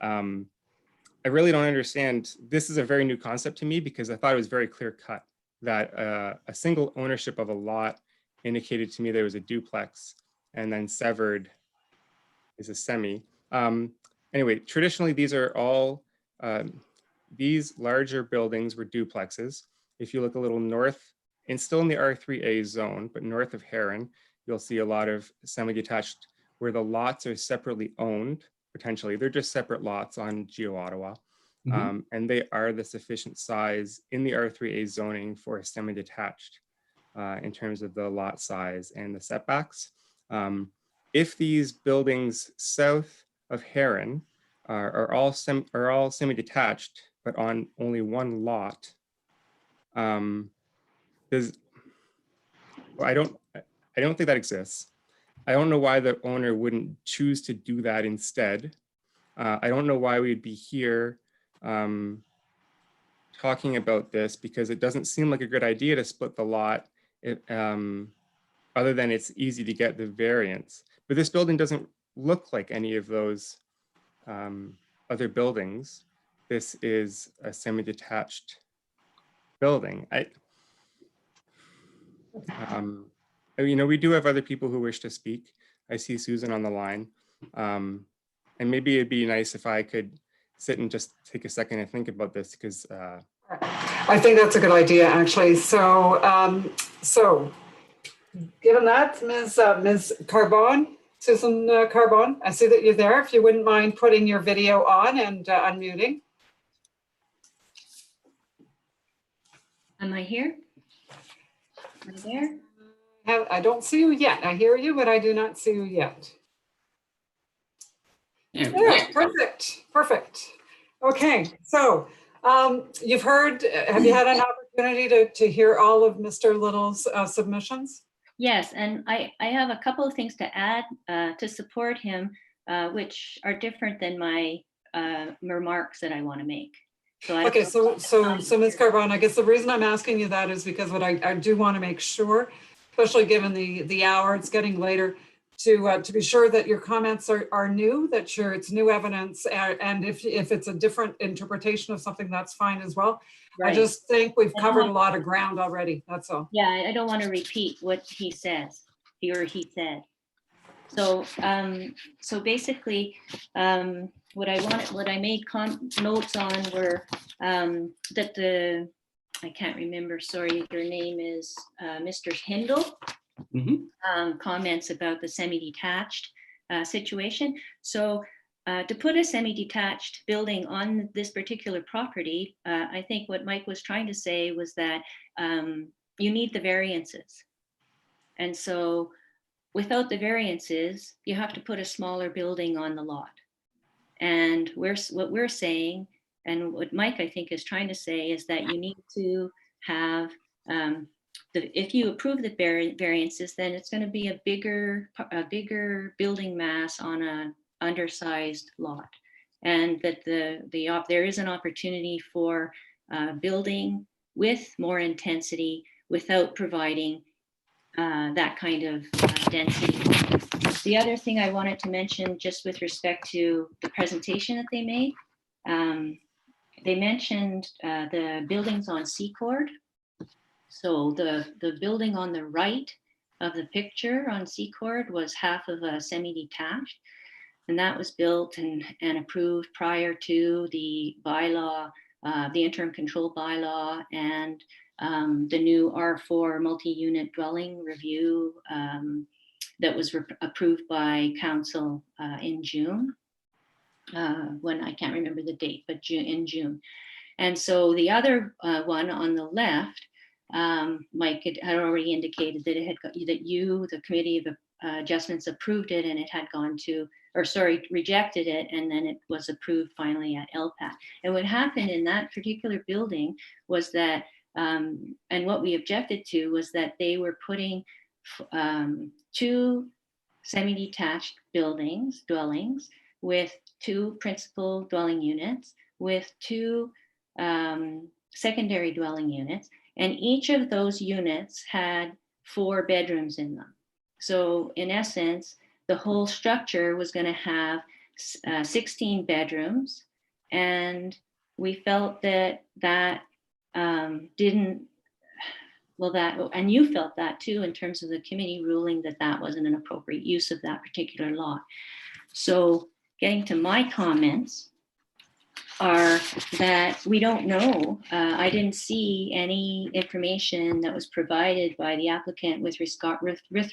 I really don't understand. This is a very new concept to me because I thought it was very clear cut that a single ownership of a lot indicated to me there was a duplex, and then severed is a semi. Anyway, traditionally, these are all, these larger buildings were duplexes. If you look a little north, and still in the R3A zone, but north of Heron, you'll see a lot of semi-detached where the lots are separately owned, potentially. They're just separate lots on Geo-Ottawa. And they are the sufficient size in the R3A zoning for a semi-detached in terms of the lot size and the setbacks. If these buildings south of Heron are all semi-detached, but on only one lot, I don't think that exists. I don't know why the owner wouldn't choose to do that instead. I don't know why we'd be here talking about this, because it doesn't seem like a good idea to split the lot, other than it's easy to get the variance. But this building doesn't look like any of those other buildings. This is a semi-detached building. We do have other people who wish to speak. I see Susan on the line. And maybe it'd be nice if I could sit and just take a second and think about this, because I think that's a good idea, actually. So, given that, Ms. Carbone, Susan Carbone, I see that you're there. If you wouldn't mind putting your video on and unmuting. Am I here? Am I there? I don't see you yet. I hear you, but I do not see you yet. There, perfect, perfect. Okay, so you've heard, have you had an opportunity to hear all of Mr. Little's submissions? Yes, and I have a couple of things to add to support him, which are different than my remarks that I want to make. So Okay, so Ms. Carbone, I guess the reason I'm asking you that is because what I do want to make sure, especially given the hour, it's getting later, to be sure that your comments are new, that it's new evidence, and if it's a different interpretation of something, that's fine as well. Right. I just think we've covered a lot of ground already, that's all. Yeah, I don't want to repeat what he says, he said. So so basically, what I made notes on were that I can't remember, sorry, your name is Mr. Hindle. Comments about the semi-detached situation. So to put a semi-detached building on this particular property, I think what Mike was trying to say was that you need the variances. And so without the variances, you have to put a smaller building on the lot. And what we're saying, and what Mike, I think, is trying to say, is that you need to have, if you approve the variances, then it's going to be a bigger building mass on an undersized lot. And that there is an opportunity for building with more intensity without providing that kind of density. The other thing I wanted to mention, just with respect to the presentation that they made, they mentioned the buildings on Secord. So the building on the right of the picture on Secord was half of a semi-detached, and that was built and approved prior to the bylaw, the interim control bylaw, and the new R4 multi-unit dwelling review that was approved by council in June, when I can't remember the date, but in June. And so the other one on the left, Mike had already indicated that the Committee of Adjustments approved it, and it had gone to, or sorry, rejected it, and then it was approved finally at LPAT. And what happened in that particular building was that, and what we objected to was that they were putting 2 semi-detached dwellings with 2 principal dwelling units, with 2 secondary dwelling units, and each of those units had 4 bedrooms in them. So in essence, the whole structure was going to have 16 bedrooms, and we felt that didn't, well, that, and you felt that too, in terms of the committee ruling that wasn't an appropriate use of that particular lot. So getting to my comments are that we don't know. I didn't see any information that was provided by the applicant with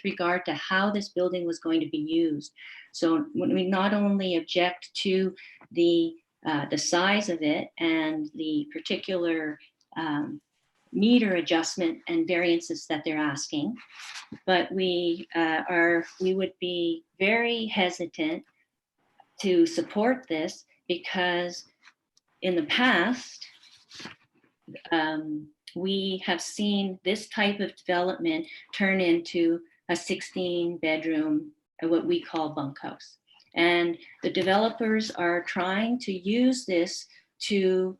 regard to how this building was going to be used. So when we not only object to the size of it and the particular meter adjustment and variances that they're asking, but we would be very hesitant to support this because in the past, we have seen this type of development turn into a 16-bedroom, what we call bunkhouse. And the developers are trying to use this to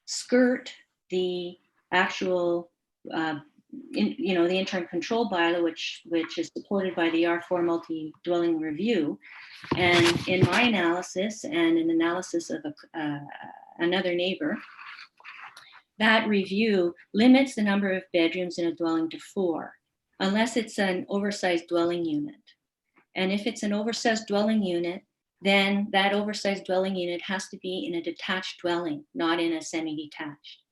skirt the actual, the interim control bylaw, which is supported by the R4 multi-dwelling review. And in my analysis and an analysis of another neighbor, that review limits the number of bedrooms in a dwelling to 4, unless it's an oversized dwelling unit. And if it's an oversized dwelling unit, then that oversized dwelling unit has to be in a detached dwelling, not in a semi-detached.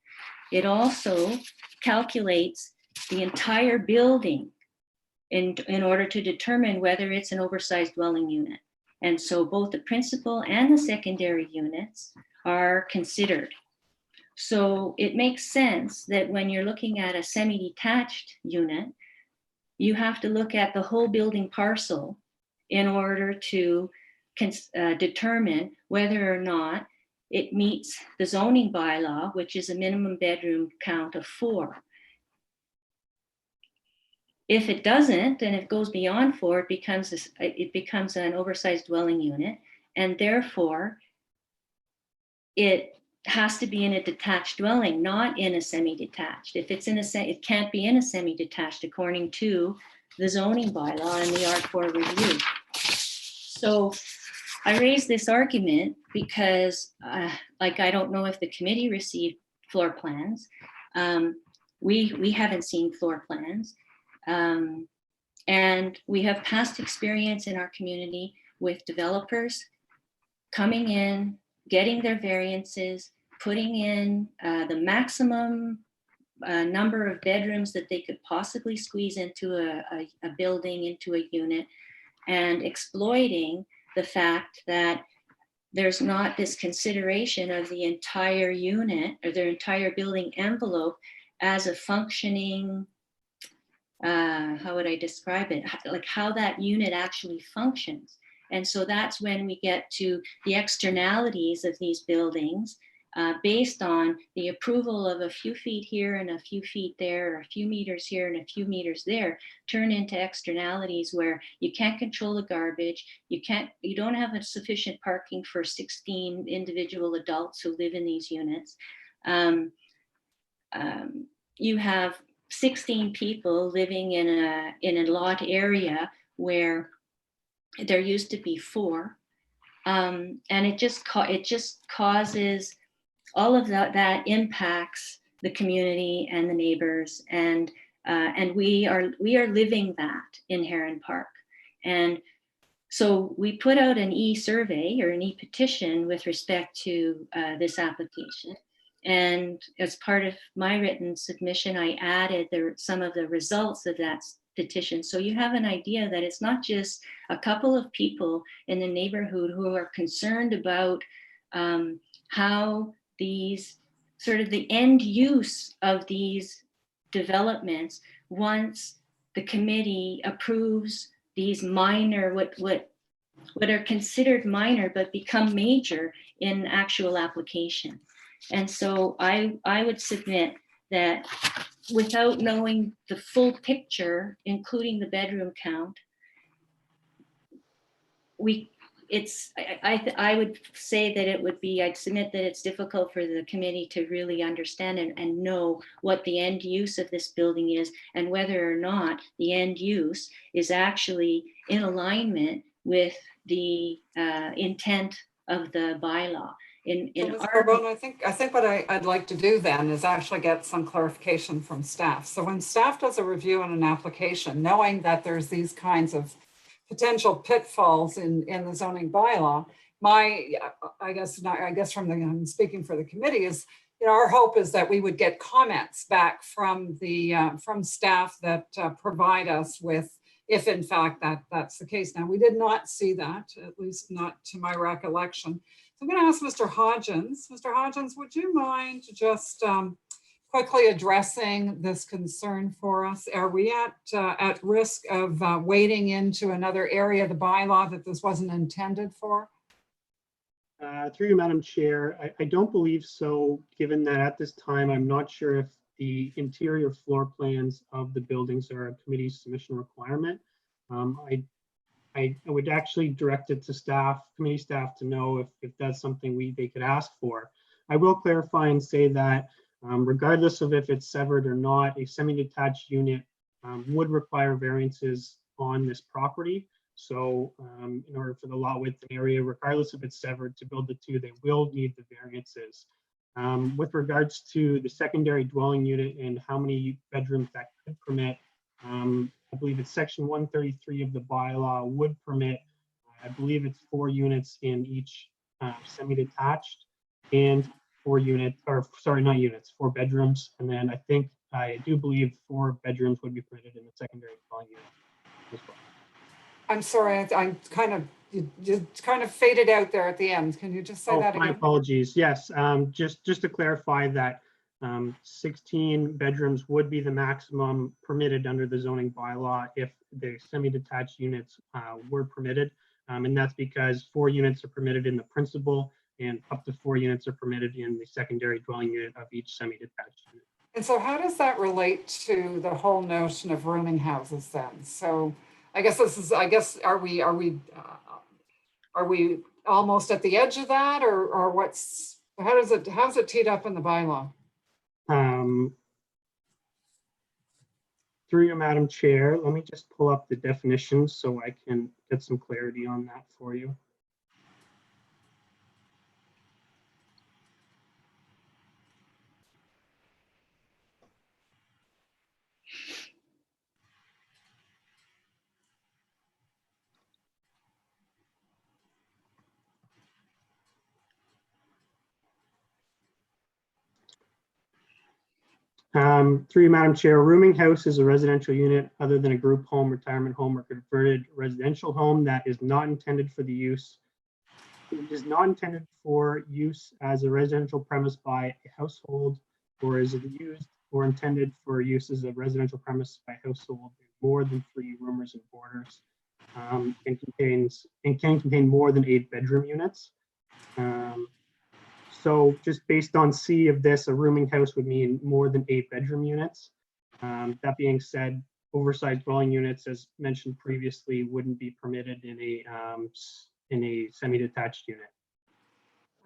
It also calculates the entire building in order to determine whether it's an oversized dwelling unit. And so both the principal and the secondary units are considered. So it makes sense that when you're looking at a semi-detached unit, you have to look at the whole building parcel in order to determine whether or not it meets the zoning bylaw, which is a minimum bedroom count of 4. If it doesn't, and it goes beyond 4, it becomes an oversized dwelling unit, and therefore it has to be in a detached dwelling, not in a semi-detached. If it's in it can't be in a semi-detached according to the zoning bylaw and the R4 review. So I raise this argument because, like, I don't know if the committee received floor plans. We haven't seen floor plans. And we have past experience in our community with developers coming in, getting their variances, putting in the maximum number of bedrooms that they could possibly squeeze into a building, into a unit, and exploiting the fact that there's not this consideration of the entire unit or their entire building envelope as a functioning, how would I describe it? Like how that unit actually functions. And so that's when we get to the externalities of these buildings based on the approval of a few feet here and a few feet there, or a few meters here and a few meters there, turn into externalities where you can't control the garbage, you don't have a sufficient parking for 16 individual adults who live in these units. You have 16 people living in a lot area where there used to be 4, and it just causes all of that impacts the community and the neighbors, and we are living that in Heron Park. And so we put out an e-survey or an e-petition with respect to this application. And as part of my written submission, I added some of the results of that petition. So you have an idea that it's not just a couple of people in the neighborhood who are concerned about how these sort of the end use of these developments once the committee approves these minor, what are considered minor but become major in actual application. And so I would submit that without knowing the full picture, including the bedroom count, I would say that it would be, I'd submit that it's difficult for the committee to really understand and know what the end use of this building is and whether or not the end use is actually in alignment with the intent of the bylaw. So Ms. Carbone, I think what I'd like to do then is actually get some clarification from staff. So when staff does a review on an application, knowing that there's these kinds of potential pitfalls in the zoning bylaw, I guess from I'm speaking for the committee, is our hope is that we would get comments back from from staff that provide us with, if in fact that's the case. Now, we did not see that, at least not to my recollection. So I'm going to ask Mr. Hodgins. Mr. Hodgins, would you mind just quickly addressing this concern for us? Are we at risk of wading into another area of the bylaw that this wasn't intended for? Through you, Madam Chair, I don't believe so, given that at this time, I'm not sure if the interior floor plans of the buildings are a committee submission requirement. I would actually direct it to staff, committee staff, to know if that's something they could ask for. I will clarify and say that regardless of if it's severed or not, a semi-detached unit would require variances on this property. So in order for the lot width and area, regardless if it's severed, to build the 2, they will need the variances. With regards to the secondary dwelling unit and how many bedrooms that could permit, I believe it's section 133 of the bylaw would permit, I believe it's 4 units in each semi-detached, and 4 units, or sorry, not units, 4 bedrooms. And then I think I do believe 4 bedrooms would be permitted in the secondary dwelling unit as well. I'm sorry, I'm kind of, you kind of faded out there at the end. Can you just say that My again? apologies. Yes, just to clarify that 16 bedrooms would be the maximum permitted under the zoning bylaw if the semi-detached units were permitted. And that's because 4 units are permitted in the principal and up to 4 units are permitted in the secondary dwelling unit of each semi-detached unit. And so how does that relate to the whole notion of rooming houses then? So I guess this is, are we almost at the edge of that, or how's it teed up in the bylaw? Through you, Madam Chair, let me just pull up the definitions so I can get some clarity on that for you. Through you, Madam Chair, a rooming house is a residential unit other than a group home, retirement home, or converted residential home that is not intended for the use. It is not intended for use as a residential premise by a household, or is it used or intended for use as a residential premise by a household with more than 3 roomers and boarders, and can contain more than 8 bedroom units. So just based on C of this, a rooming house would mean more than 8 bedroom units. That being said, oversized dwelling units, as mentioned previously, wouldn't be permitted in a semi-detached unit.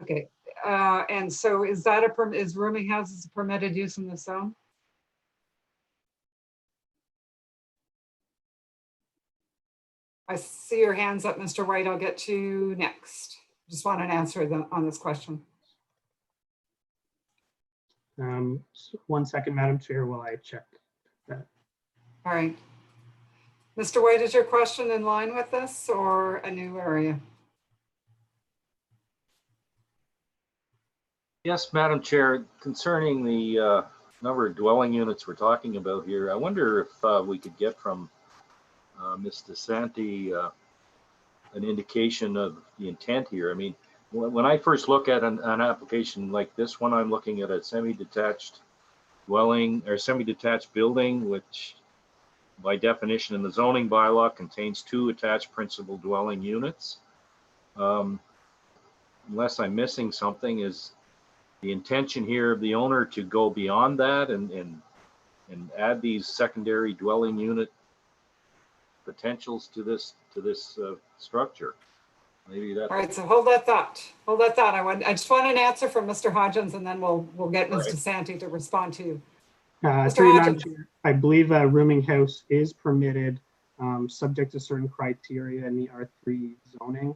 Okay, and so is rooming houses a permitted use in the zone? I see your hands up, Mr. White. I'll get to you next. Just want an answer on this question. 1 second, Madam Chair, while I check that. All right. Mr. White, is your question in line with this or a new area? Yes, Madam Chair, concerning the number of dwelling units we're talking about here, I wonder if we could get from Ms. DeSanti an indication of the intent here. I mean, when I first look at an application like this one, I'm looking at a semi-detached dwelling or semi-detached building, which by definition in the zoning bylaw contains 2 attached principal dwelling units. Unless I'm missing something, is the intention here of the owner to go beyond that and add these secondary dwelling unit potentials to this structure? Maybe that. All right, so hold that thought. Hold that thought. I just want an answer from Mr. Hodgins, and then we'll get Ms. DeSanti to respond to you. Through you, Madam Chair, I believe a rooming house is permitted subject to certain criteria in the R3 zoning.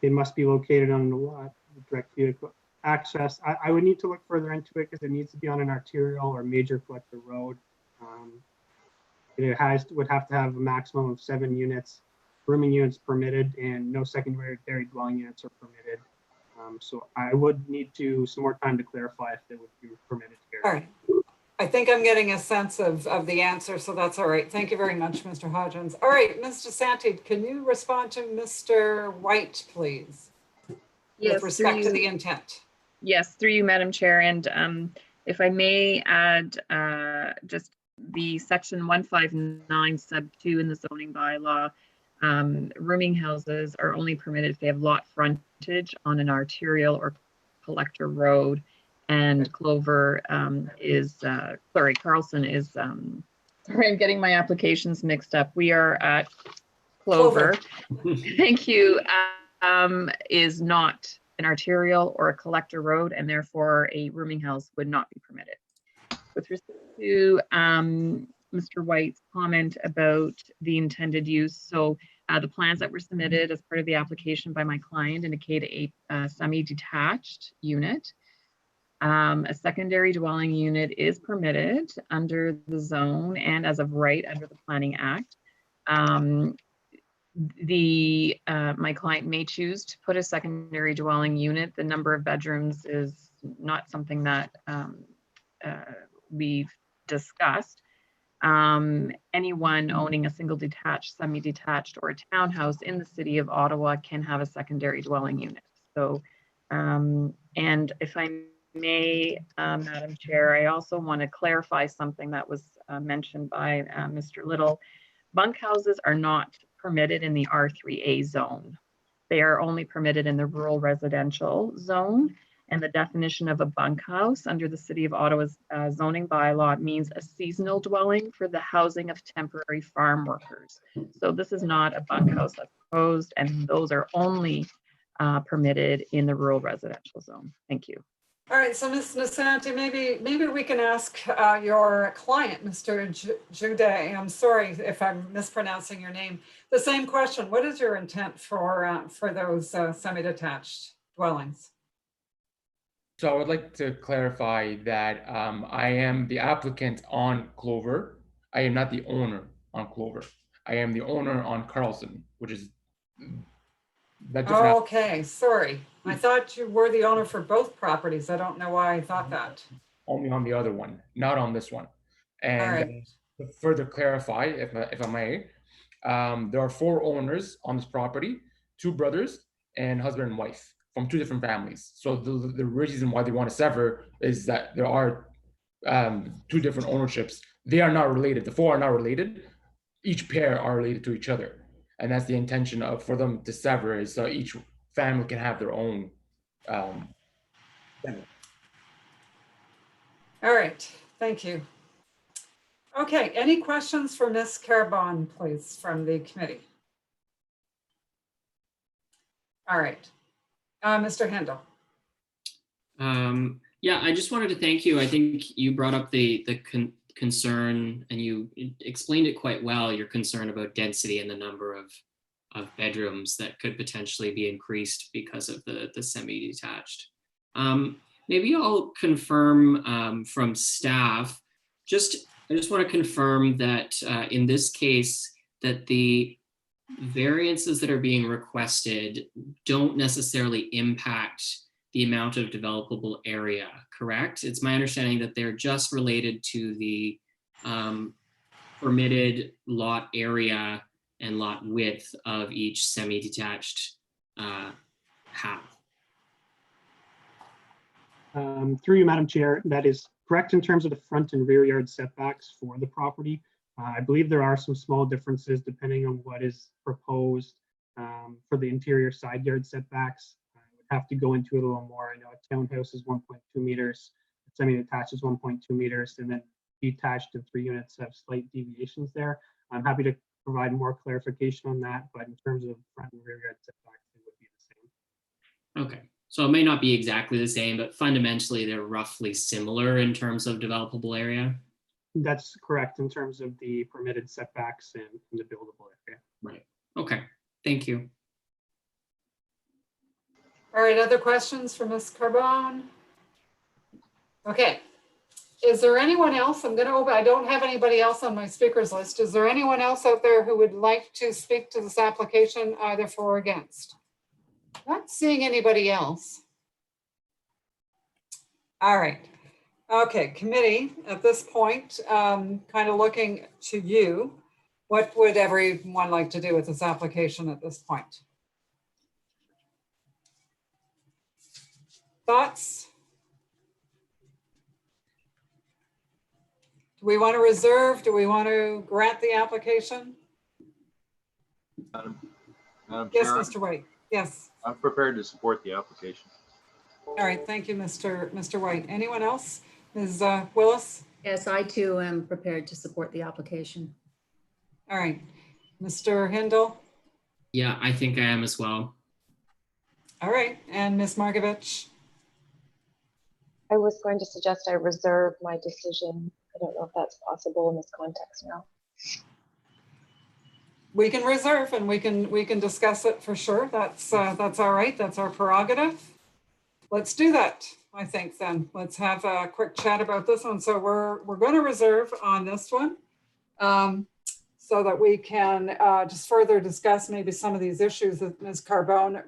It must be located on the lot, direct vehicle access. I would need to look further into it because it needs to be on an arterial or major collector road. It would have to have a maximum of 7 units, rooming units permitted, and no secondary dwelling units are permitted. So I would need some more time to clarify if they would be permitted here. All right. I think I'm getting a sense of the answer, so that's all right. Thank you very much, Mr. Hodgins. All right, Ms. DeSanti, can you respond to Mr. White, please? Yes, with respect to the intent. Yes, through you, Madam Chair. And if I may add just the section 159 sub 2 in the zoning bylaw, rooming houses are only permitted if they have lot frontage on an arterial or collector road. And Carlson is, sorry, I'm getting my applications mixed up. We are at Clover. Thank you. Is not an arterial or a collector road, and therefore a rooming house would not be permitted. With respect to Mr. White's comment about the intended use, so the plans that were submitted as part of the application by my client indicate a semi-detached unit. A secondary dwelling unit is permitted under the zone and as of right under the Planning Act. My client may choose to put a secondary dwelling unit. The number of bedrooms is not something that we've discussed, anyone owning a single detached, semi-detached, or a townhouse in the city of Ottawa can have a secondary dwelling unit. So, and if I may, Madam Chair, I also want to clarify something that was mentioned by Mr. Little. Bunkhouses are not permitted in the R3A zone. They are only permitted in the rural residential zone. And the definition of a bunkhouse under the City of Ottawa's zoning bylaw means a seasonal dwelling for the housing of temporary farm workers. So this is not a bunkhouse that's proposed, and those are only permitted in the rural residential zone. Thank you. All right, so Ms. Nasanti, maybe we can ask your client, Mr. Jude, I'm sorry if I'm mispronouncing your name, the same question. What is your intent for those semi-detached dwellings? So I would like to clarify that I am the applicant on Clover. I am not the owner on Clover. I am the owner on Carlson, which is that different. Okay, sorry. I thought you were the owner for both properties. I don't know why I thought that. Only on the other one, not on this one. And all right. To further clarify, if I may, there are 4 owners on this property, 2 brothers and husband and wife from 2 different families. So the reason why they want to sever is that there are 2 different ownerships. They are not related. The 4 are not related. Each pair are related to each other. And that's the intention of for them to sever, is so each family can have their own. All right, thank you. Okay, any questions for Ms. Carbon, please, from the committee? All right, Mr. Handel. Yeah, I just wanted to thank you. I think you brought up the concern, and you explained it quite well, your concern about density and the number of bedrooms that could potentially be increased because of the semi-detached. Maybe I'll confirm from staff, I just want to confirm that in this case, that the variances that are being requested don't necessarily impact the amount of developable area, correct? It's my understanding that they're just related to the permitted lot area and lot width of each semi-detached half. Through you, Madam Chair, that is correct in terms of the front and rear yard setbacks for the property. I believe there are some small differences depending on what is proposed for the interior side yard setbacks. I would have to go into it a little more. I know a townhouse is 1.2 meters, semi-detached is 1.2 meters, and then detached and 3 units have slight deviations there. I'm happy to provide more clarification on that, but in terms of front and rear yard setbacks, it would be the same. Okay, so it may not be exactly the same, but fundamentally they're roughly similar in terms of developable area. That's correct in terms of the permitted setbacks and the buildable area. Right. Okay. Thank you. All right, other questions for Ms. Carbone? Okay. Is there anyone else? I'm going to open, I don't have anybody else on my speakers list. Is there anyone else out there who would like to speak to this application either for or against? Not seeing anybody else. All right. Okay, committee, at this point, kind of looking to you, what would everyone like to do with this application at this point? Thoughts? Do we want to reserve? Do we want to grant the application? Madam Yes, Chair, Mr. White. Yes. I'm prepared to support the application. All right, thank you, Mr. White. Anyone else? Ms. Willis? Yes, I too am prepared to support the application. All right, Mr. Hindle? Yeah, I think I am as well. All right, and Ms. Markovich? I was going to suggest I reserve my decision. I don't know if that's possible in this context now. We can reserve and we can discuss it for sure. That's all right. That's our prerogative. Let's do that. I think then let's have a quick chat about this one. So we're going to reserve on this one so that we can just further discuss maybe some of these issues that Ms. Carbone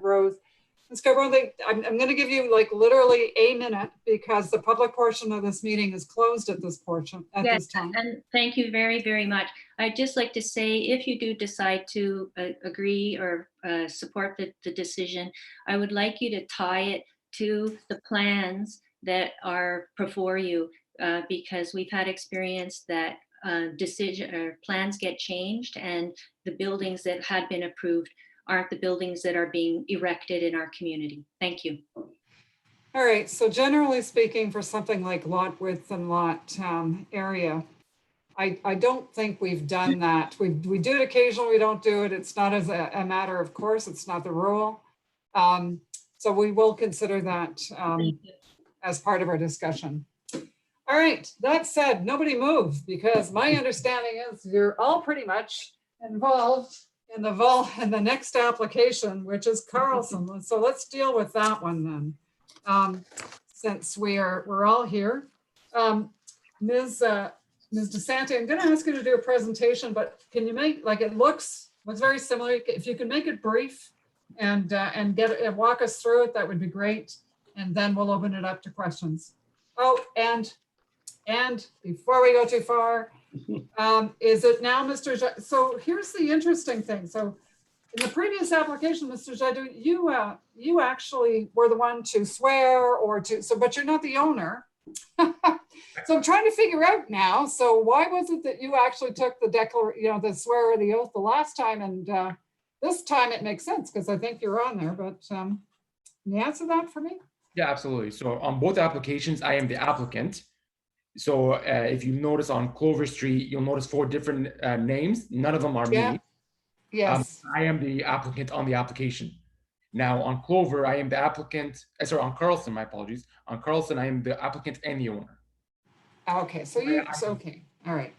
Ms. Carbone, I'm going to give you like literally a minute because the public portion of this meeting is closed at this portion at Yes, this time. and thank you very, very much. I'd just like to say, if you do decide to agree or support the decision, I would like you to tie it to the plans that are before you, because we've had experience that decision or plans get changed, and the buildings that had been approved aren't the buildings that are being erected in our community. Thank you. All right, so generally speaking, for something like lot width and lot area, I don't think we've done that. We do it occasionally, we don't do it. It's not as a matter of course, it's not the rule. So we will consider that as part of our discussion. All right, that said, nobody move, because my understanding is you're all pretty much involved in the next application, which is Carlson. So let's deal with that one then, since we're all here. Ms. DeSanti, I'm going to ask you to do a presentation, but can you make, like, it looks very similar. If you can make it brief and walk us through it, that would be great. And then we'll open it up to questions. Oh, and before we go too far, is it now, Mr. So here's the interesting thing. So in the previous application, Mr. Jadu, you actually were the one to swear but you're not the owner. So I'm trying to figure out now. So why was it that you actually took the swear or the oath the last time, and this time it makes sense because I think you're on there. But can you answer that for me? Yeah, absolutely. So on both applications, I am the applicant. So if you notice on Clover Street, you'll notice 4 different names. None of them are me. Yes. I am the applicant on the application. Now on Clover, I am the applicant. Sorry, on Carlson, my apologies. On Carlson, I am the applicant and the owner. Okay, okay, all right.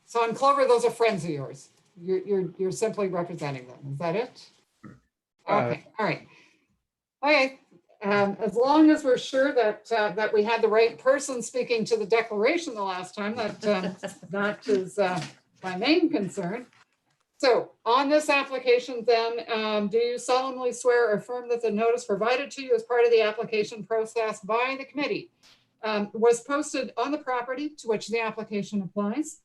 So on Clover, those are friends of yours. You're simply representing them. Is that it? Okay, all right. Okay. As long as we're sure that we had the right person speaking to the declaration the last time, that is my main concern. So on this application then, do you solemnly swear or affirm that the notice provided to you as part of the application process by the committee was posted on the property to which the application applies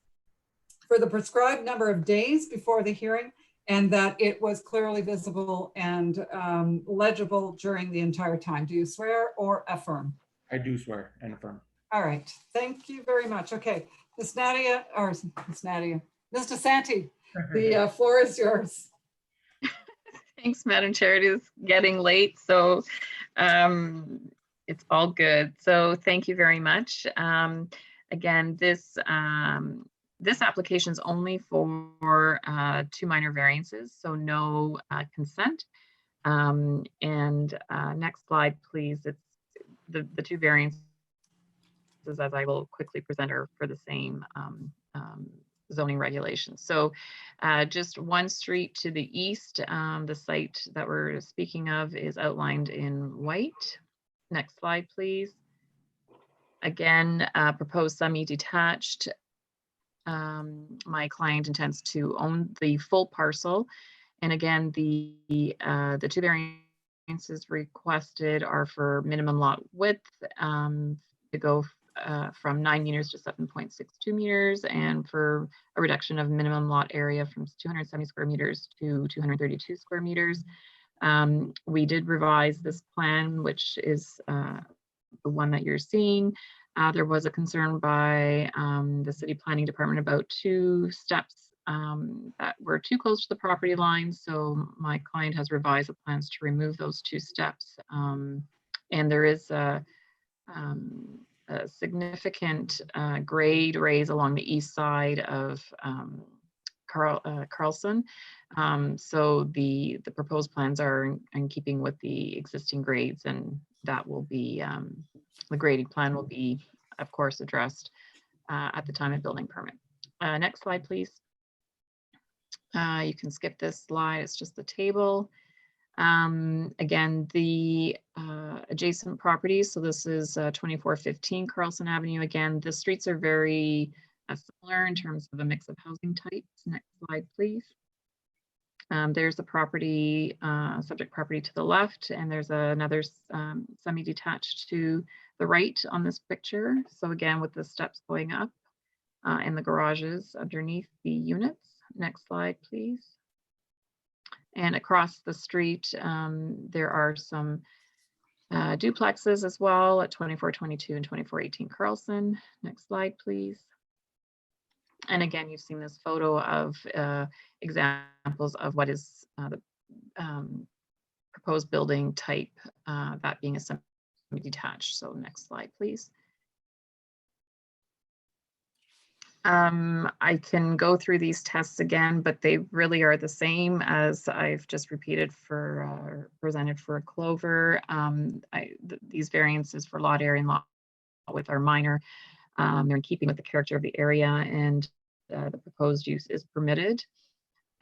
for the prescribed number of days before the hearing, and that it was clearly visible and legible during the entire time? Do you swear or affirm? I do swear and affirm. All right, thank you very much. Okay, Ms. DeSanti, the floor is yours. Thanks, Madam Chair. It is getting late, so it's all good. So thank you very much. Again, this application is only for 2 minor variances, so no consent. Next slide, please. It's the 2 variances, as I will quickly present, are for the same zoning regulations. So just one street to the east, the site that we're speaking of is outlined in white. Next slide, please. Again, proposed semi-detached. My client intends to own the full parcel. And again, the 2 variances requested are for minimum lot width to go from 9 meters to 7.62 meters, and for a reduction of minimum lot area from 270 square meters to 232 square meters. We did revise this plan, which is the one that you're seeing. There was a concern by the city planning department about 2 steps that were too close to the property line. So my client has revised the plans to remove those 2 steps. And there is a significant grade raise along the east side of Carlson. So the proposed plans are in keeping with the existing grades, and that will be, the grading plan will be, of course, addressed at the time of building permit. Next slide, please. You can skip this slide, it's just the table. Again, the adjacent properties, so this is 2415 Carlson Avenue. Again, the streets are very similar in terms of a mix of housing types. Next slide, please. There's the property, subject property to the left, and there's another semi-detached to the right on this picture. So again, with the steps going up and the garages underneath the units. Next slide, please. And across the street, there are some duplexes as well at 2422 and 2418 Carlson. Next slide, please. And again, you've seen this photo of examples of what is the proposed building type, that being a semi-detached. So next slide, please. I can go through these tests again, but they really are the same as I've just repeated for presented for Clover. These variances for lot area and lot width are minor. They're in keeping with the character of the area, and the proposed use is permitted.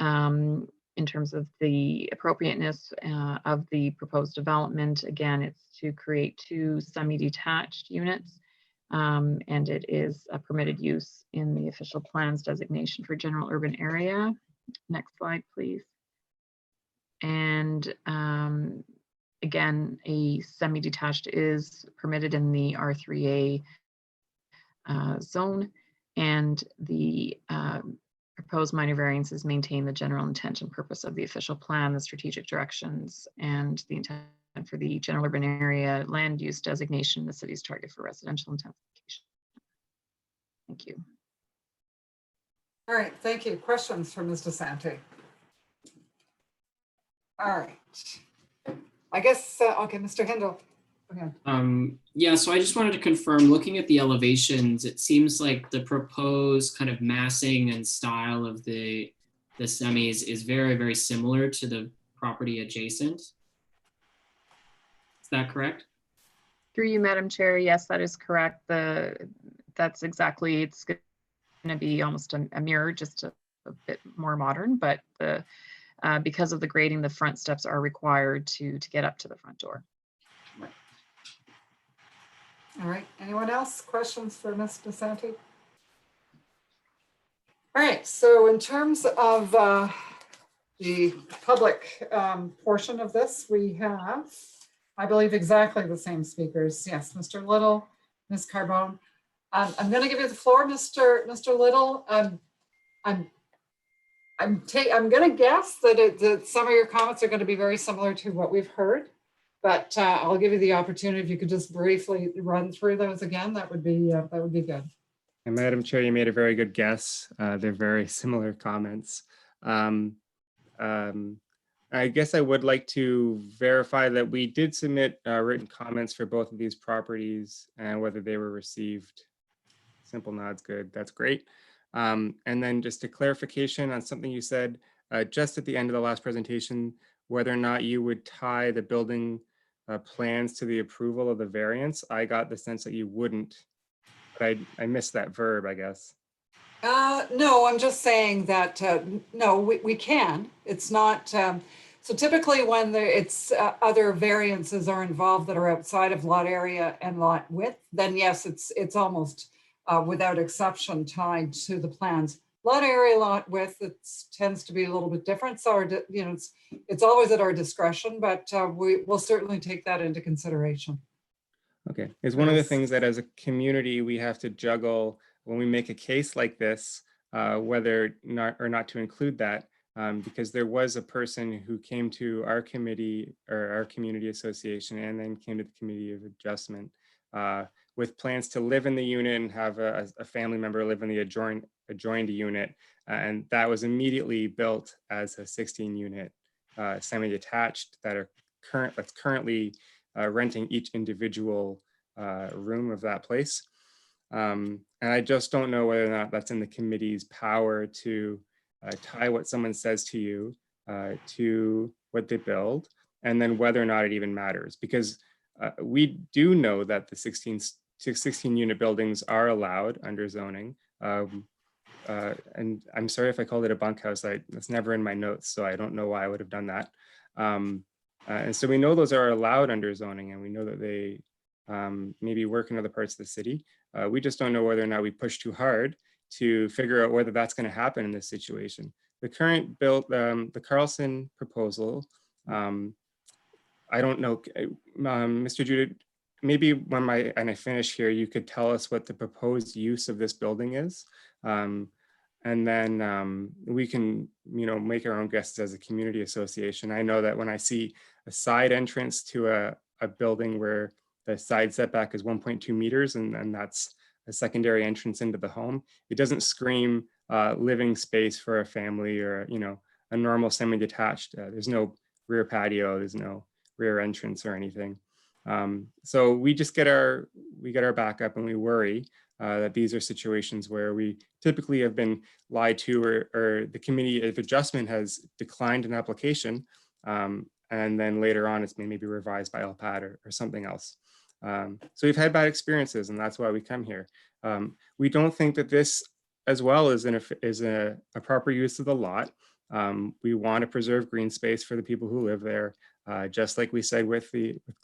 In terms of the appropriateness of the proposed development, again, it's to create 2 semi-detached units. And it is a permitted use in the official plans designation for general urban area. Next slide, please. And again, a semi-detached is permitted in the R3A zone, and the proposed minor variances maintain the general intent and purpose of the official plan, the strategic directions, and the intent for the general urban area land use designation, the city's target for residential intensification. Thank you. All right, thank you. Questions for Ms. DeSanti? All right. I guess, okay, Mr. Hindle. Yeah, so I just wanted to confirm, looking at the elevations, it seems like the proposed kind of massing and style of the semis is very, very similar to the property adjacent. Is that correct? Through you, Madam Chair, yes, that is correct. That's exactly, it's going to be almost a mirror, just a bit more modern, but because of the grading, the front steps are required to get up to the front door. All right, anyone else? Questions for Ms. DeSanti? All right, so in terms of the public portion of this, we have, I believe, exactly the same speakers. Yes, Mr. Little, Ms. Carbone. I'm going to give you the floor, Mr. Little. I'm going to guess that some of your comments are going to be very similar to what we've heard, but I'll give you the opportunity if you could just briefly run through those again. That would be good. And Madam Chair, you made a very good guess. They're very similar comments. I guess I would like to verify that we did submit written comments for both of these properties and whether they were received. Simple nods, good, that's great. And then just a clarification on something you said just at the end of the last presentation, whether or not you would tie the building plans to the approval of the variance. I got the sense that you wouldn't, but I missed that verb, I guess. No, I'm just saying that, no, we can. It's not, so typically when it's other variances are involved that are outside of lot area and lot width, then yes, it's almost without exception tied to the plans. Lot area, lot width, it tends to be a little bit different. So, you know, it's always at our discretion, but we'll certainly take that into consideration. Okay, it's one of the things that as a community we have to juggle when we make a case like this, whether or not to include that, because there was a person who came to our committee or our community association and then came to the Committee of Adjustment with plans to live in the unit and have a family member live in the adjoined unit. And that was immediately built as a 16-unit semi-detached that's currently renting each individual room of that place. And I just don't know whether or not that's in the committee's power to tie what someone says to you to what they build, and then whether or not it even matters. Because we do know that the 16-unit buildings are allowed under zoning. And I'm sorry if I called it a bunkhouse. That's never in my notes, so I don't know why I would have done that. And so we know those are allowed under zoning, and we know that they maybe work in other parts of the city. We just don't know whether or not we push too hard to figure out whether that's going to happen in this situation. The current build, the Carlson proposal, I don't know, Mr. Judah, maybe when I finish here, you could tell us what the proposed use of this building is. And then we can, make our own guesses as a community association. I know that when I see a side entrance to a building where the side setback is 1.2 meters, and that's a secondary entrance into the home, it doesn't scream living space for a family or, a normal semi-detached. There's no rear patio, there's no rear entrance or anything. So we just get our backup, and we worry that these are situations where we typically have been lied to, or the committee of adjustment has declined an application, and then later on it's maybe revised by LPAT or something else. So we've had bad experiences, and that's why we come here. We don't think that this as well is a proper use of the lot. We want to preserve green space for the people who live there, just like we said with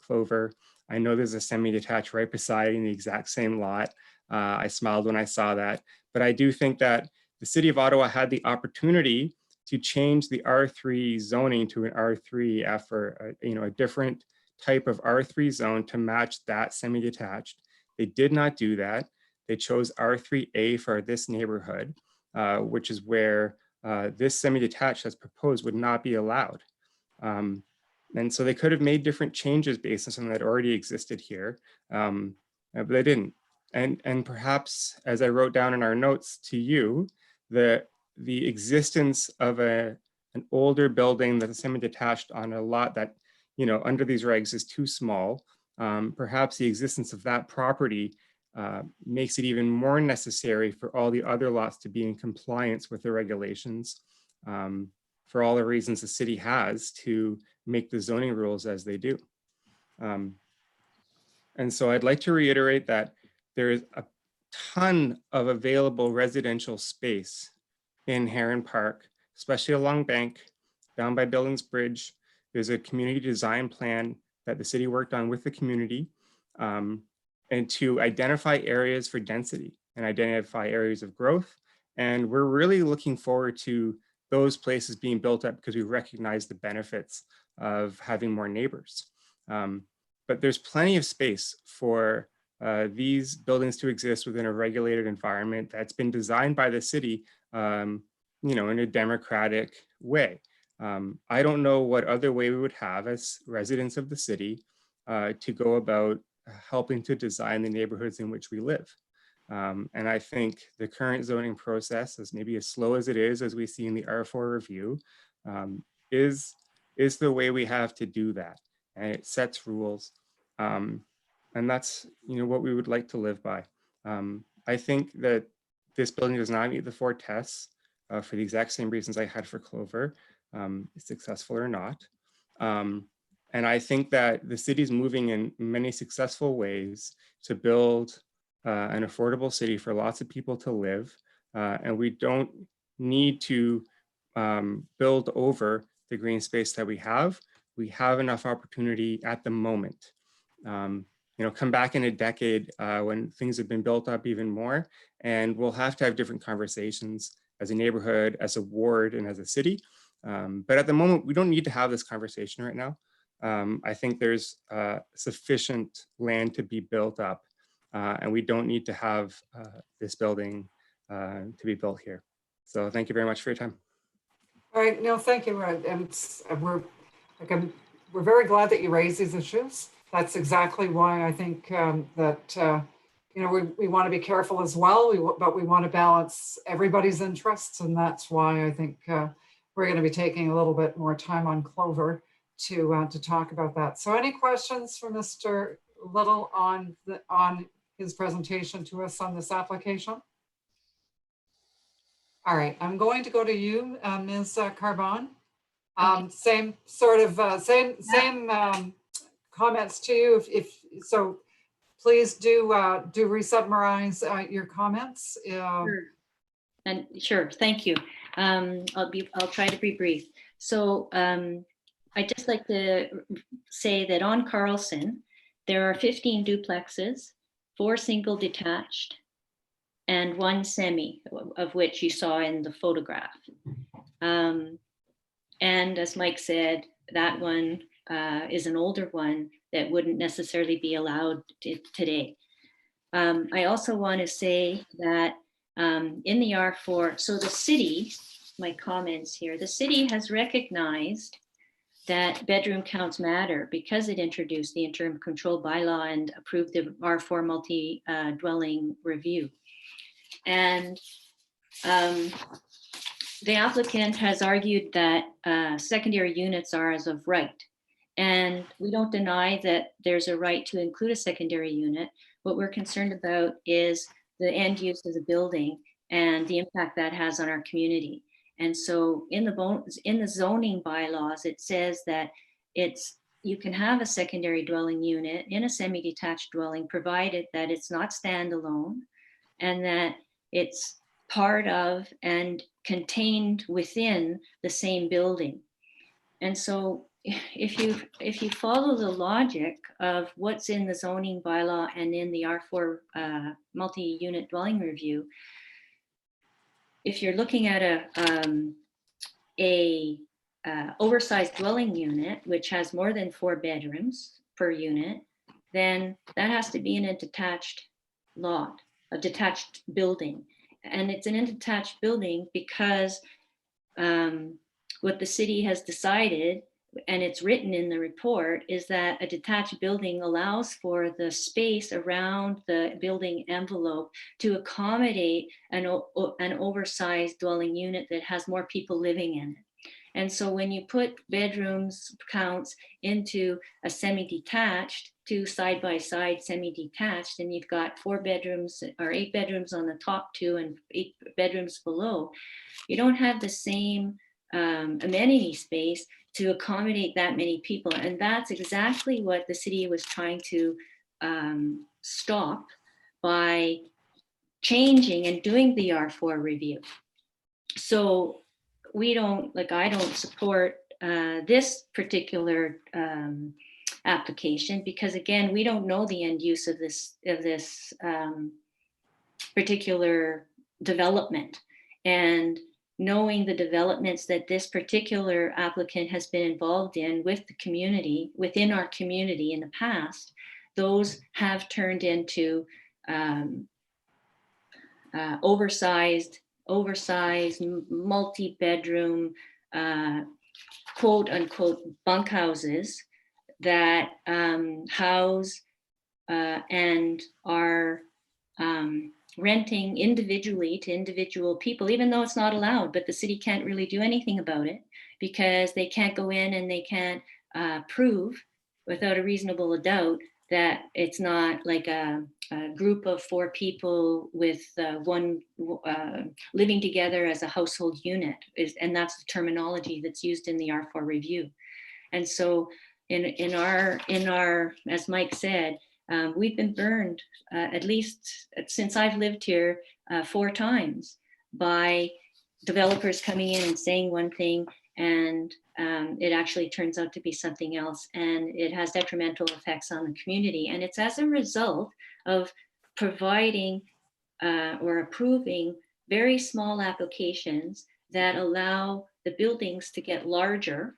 Clover. I know there's a semi-detached right beside in the exact same lot. I smiled when I saw that, but I do think that the city of Ottawa had the opportunity to change the R3 zoning to an R3F, or a different type of R3 zone to match that semi-detached. They did not do that. They chose R3A for this neighborhood, which is where this semi-detached as proposed would not be allowed. And so they could have made different changes based on something that already existed here, but they didn't. And perhaps, as I wrote down in our notes to you, the existence of an older building that's semi-detached on a lot that, under these regs is too small, perhaps the existence of that property makes it even more necessary for all the other lots to be in compliance with the regulations, for all the reasons the city has to make the zoning rules as they do. And so I'd like to reiterate that there is a ton of available residential space in Heron Park, especially along Bank, down by Billings Bridge. There's a community design plan that the city worked on with the community, and to identify areas for density and identify areas of growth. And we're really looking forward to those places being built up because we recognize the benefits of having more neighbors. But there's plenty of space for these buildings to exist within a regulated environment that's been designed by the city, in a democratic way. I don't know what other way we would have as residents of the city to go about helping to design the neighborhoods in which we live. And I think the current zoning process, as maybe as slow as it is, as we see in the R4 review, is the way we have to do that. And it sets rules. And that's what we would like to live by. I think that this building does not meet the 4 tests for the exact same reasons I had for Clover, successful or not. And I think that the city's moving in many successful ways to build an affordable city for lots of people to live. And we don't need to build over the green space that we have. We have enough opportunity at the moment. Come back in a decade when things have been built up even more, and we'll have to have different conversations as a neighborhood, as a ward, and as a city. But at the moment, we don't need to have this conversation right now. I think there's sufficient land to be built up, and we don't need to have this building to be built here. So thank you very much for your time. All right, Neil, thank you. And we're very glad that you raised these issues. That's exactly why I think that we want to be careful as well, but we want to balance everybody's interests, and that's why I think we're going to be taking a little bit more time on Clover to talk about that. So any questions for Mr. Little on his presentation to us on this application? All right, I'm going to go to you, Ms. Carbon. Same sort of same comments to you. If so, please do re-summarize your comments. Sure. And sure, thank you. I'll try to be brief. So I'd just like to say that on Carlson, there are 15 duplexes, 4 single detached, and 1 semi, of which you saw in the photograph. And as Mike said, that one is an older one that wouldn't necessarily be allowed today. I also want to say that in the R4, so the city, my comments here, the city has recognized that bedroom counts matter because it introduced the interim control bylaw and approved the R4 multi-dwelling review. And the applicant has argued that secondary units are as of right. And we don't deny that there's a right to include a secondary unit. What we're concerned about is the end use of the building and the impact that has on our community. And so in the zoning bylaws, it says that you can have a secondary dwelling unit in a semi-detached dwelling, provided that it's not standalone and that it's part of and contained within the same building. And so if you follow the logic of what's in the zoning bylaw and in the R4 multi-unit dwelling review, if you're looking at a oversized dwelling unit, which has more than 4 bedrooms per unit, then that has to be in a detached lot, a detached building. And it's an detached building because what the city has decided, and it's written in the report, is that a detached building allows for the space around the building envelope to accommodate an oversized dwelling unit that has more people living in it. And so when you put bedrooms counts into a semi-detached, 2 side-by-side semi-detached, and you've got 4 bedrooms or 8 bedrooms on the top 2 and 8 bedrooms below, you don't have the same amenity space to accommodate that many people. And that's exactly what the city was trying to stop by changing and doing the R4 review. So I don't support this particular application because, again, we don't know the end use of this particular development. And knowing the developments that this particular applicant has been involved in with the community, within our community in the past, those have turned into oversized, multi-bedroom, quote unquote, bunkhouses that house and are renting individually to individual people, even though it's not allowed, but the city can't really do anything about it because they can't go in and they can't prove without a reasonable doubt that it's not like a group of 4 people with one living together as a household unit, and that's the terminology that's used in the R4 review. And so in our, as Mike said, we've been burned at least since I've lived here 4 times by developers coming in and saying one thing, and it actually turns out to be something else, and it has detrimental effects on the community. And it's as a result of providing or approving very small applications that allow the buildings to get larger.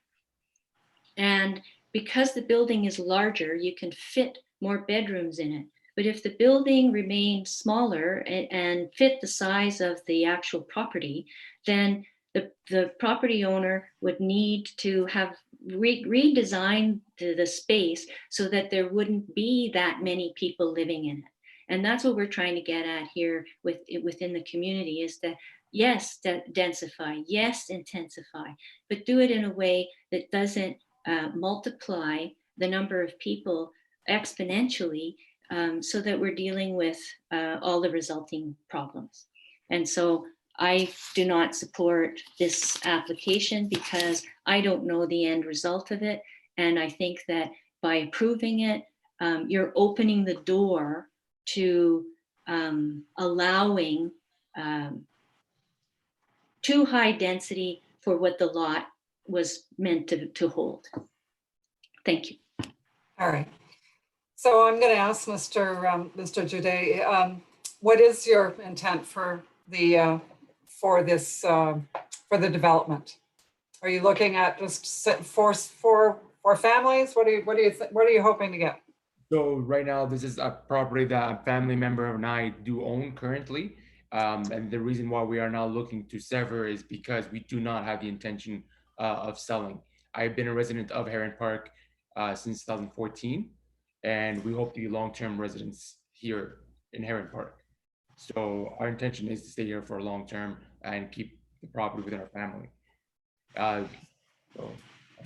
And because the building is larger, you can fit more bedrooms in it. But if the building remained smaller and fit the size of the actual property, then the property owner would need to have redesigned the space so that there wouldn't be that many people living in it. And that's what we're trying to get at here within the community, is that yes, densify, yes, intensify, but do it in a way that doesn't multiply the number of people exponentially, so that we're dealing with all the resulting problems. And so I do not support this application because I don't know the end result of it. And I think that by approving it, you're opening the door to allowing too high density for what the lot was meant to hold. Thank you. All right. So I'm going to ask Mr. Jude, what is your intent for the for the development? Are you looking at just for families? What are you hoping to get? So right now, this is a property that a family member and I do own currently. And the reason why we are now looking to sever is because we do not have the intention of selling. I've been a resident of Heron Park since 2014, and we hope to be long-term residents here in Heron Park. So our intention is to stay here for long term and keep the property within our family. So I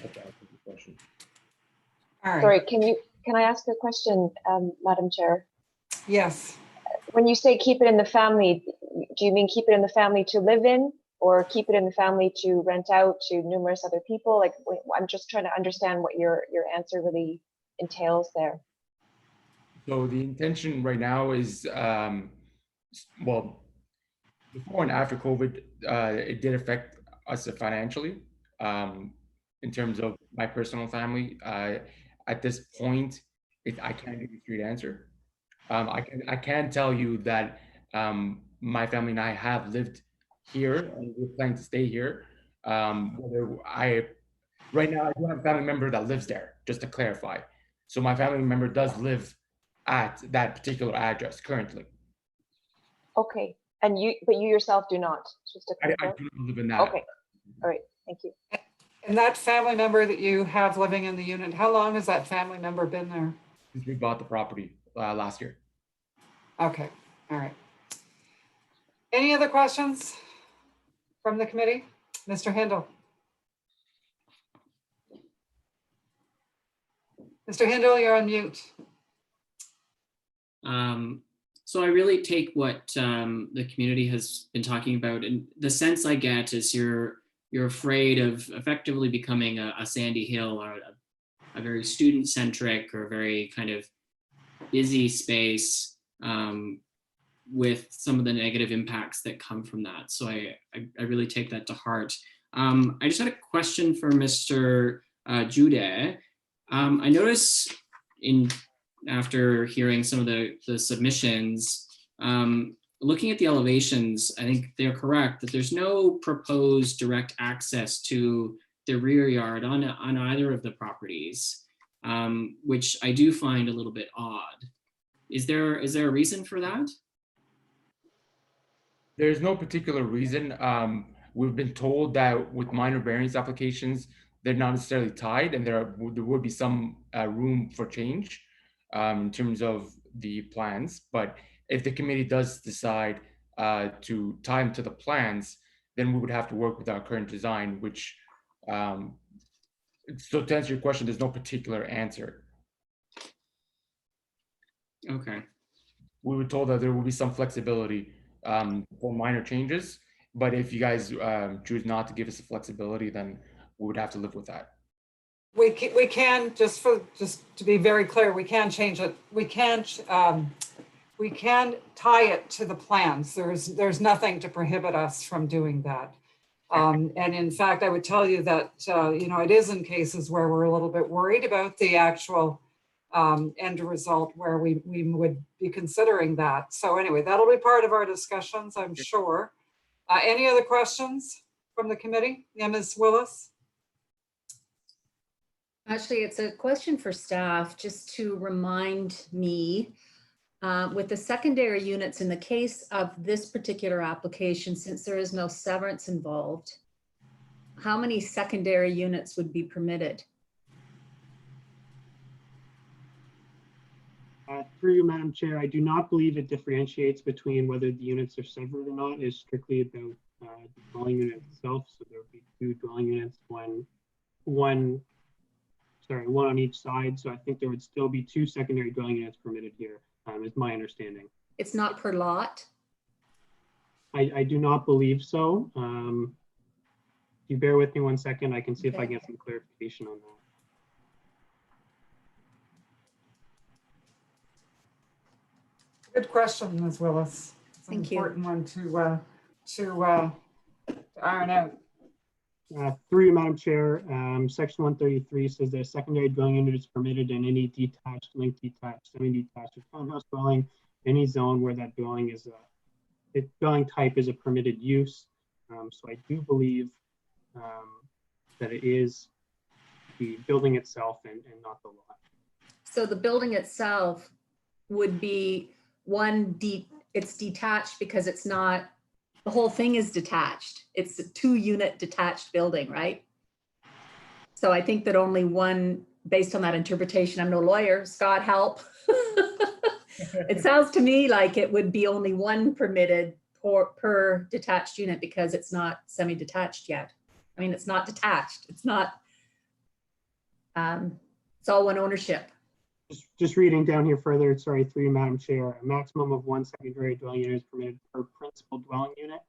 hope that answers the question. All right. Sorry, can I ask a question, Madam Chair? Yes. When you say keep it in the family, do you mean keep it in the family to live in, or keep it in the family to rent out to numerous other people? Like, I'm just trying to understand what your answer really entails there. So the intention right now is, well, before and after COVID, it did affect us financially. In terms of my personal family, at this point, I can't give you a straight answer. I can tell you that my family and I have lived here, and we're planning to stay here. Right now, I do have a family member that lives there, just to clarify. So my family member does live at that particular address currently. Okay, and but you yourself do not, just to I confirm? do not live in that. Okay, all right, thank you. And that family member that you have living in the unit, how long has that family member been there? Since we bought the property last year. Okay, all right. Any other questions from the committee? Mr. Hindle. Mr. Hindle, you're on mute. So I really take what the community has been talking about, and the sense I get is you're afraid of effectively becoming a Sandy Hill, or a very student-centric or very kind of busy space with some of the negative impacts that come from that. So I really take that to heart. I just had a question for Mr. Jude. I noticed after hearing some of the submissions, looking at the elevations, I think they're correct that there's no proposed direct access to the rear yard on either of the properties, which I do find a little bit odd. Is there a reason for that? There's no particular reason. We've been told that with minor variance applications, they're not necessarily tied, and there would be some room for change in terms of the plans. But if the committee does decide to tie them to the plans, then we would have to work with our current design, which, so to answer your question, there's no particular answer. Okay. We were told that there will be some flexibility for minor changes, but if you guys choose not to give us the flexibility, then we would have to live with that. We can, just to be very clear, we can change it. We can tie it to the plans. There's nothing to prohibit us from doing that. And in fact, I would tell you that, it is in cases where we're a little bit worried about the actual end result, where we would be considering that. So anyway, that'll be part of our discussions, I'm sure. Any other questions from the committee? Yeah, Ms. Willis? Actually, it's a question for staff, just to remind me, with the secondary units, in the case of this particular application, since there is no severance involved, how many secondary units would be permitted? Through you, Madam Chair, I do not believe it differentiates between whether the units are severed or not. It's strictly about the dwelling unit itself. So there will be 2 dwelling units, one on each side. So I think there would still be 2 secondary dwelling units permitted here, is my understanding. It's not per lot? I do not believe so. If you bear with me 1 second, I can see if I can get some clarification on that. Good question, Ms. Willis. It's an Thank you. important one to iron out. Through you, Madam Chair, Section 133 says that a secondary dwelling unit is permitted in any detached, linked, detached, semi-detached, or townhouse dwelling any zone where that dwelling is dwelling type is a permitted use. So I do believe that it is the building itself and not the lot. So the building itself would be it's detached because it's not, the whole thing is detached. It's a 2-unit detached building, right? So I think that only one, based on that interpretation, I'm no lawyer, Scott, help. It sounds to me like it would be only one permitted per detached unit because it's not semi-detached yet. I mean, it's not detached. It's not, it's all one ownership. Just reading down here further, sorry, through you, Madam Chair, a maximum of 1 secondary dwelling unit is permitted per principal dwelling unit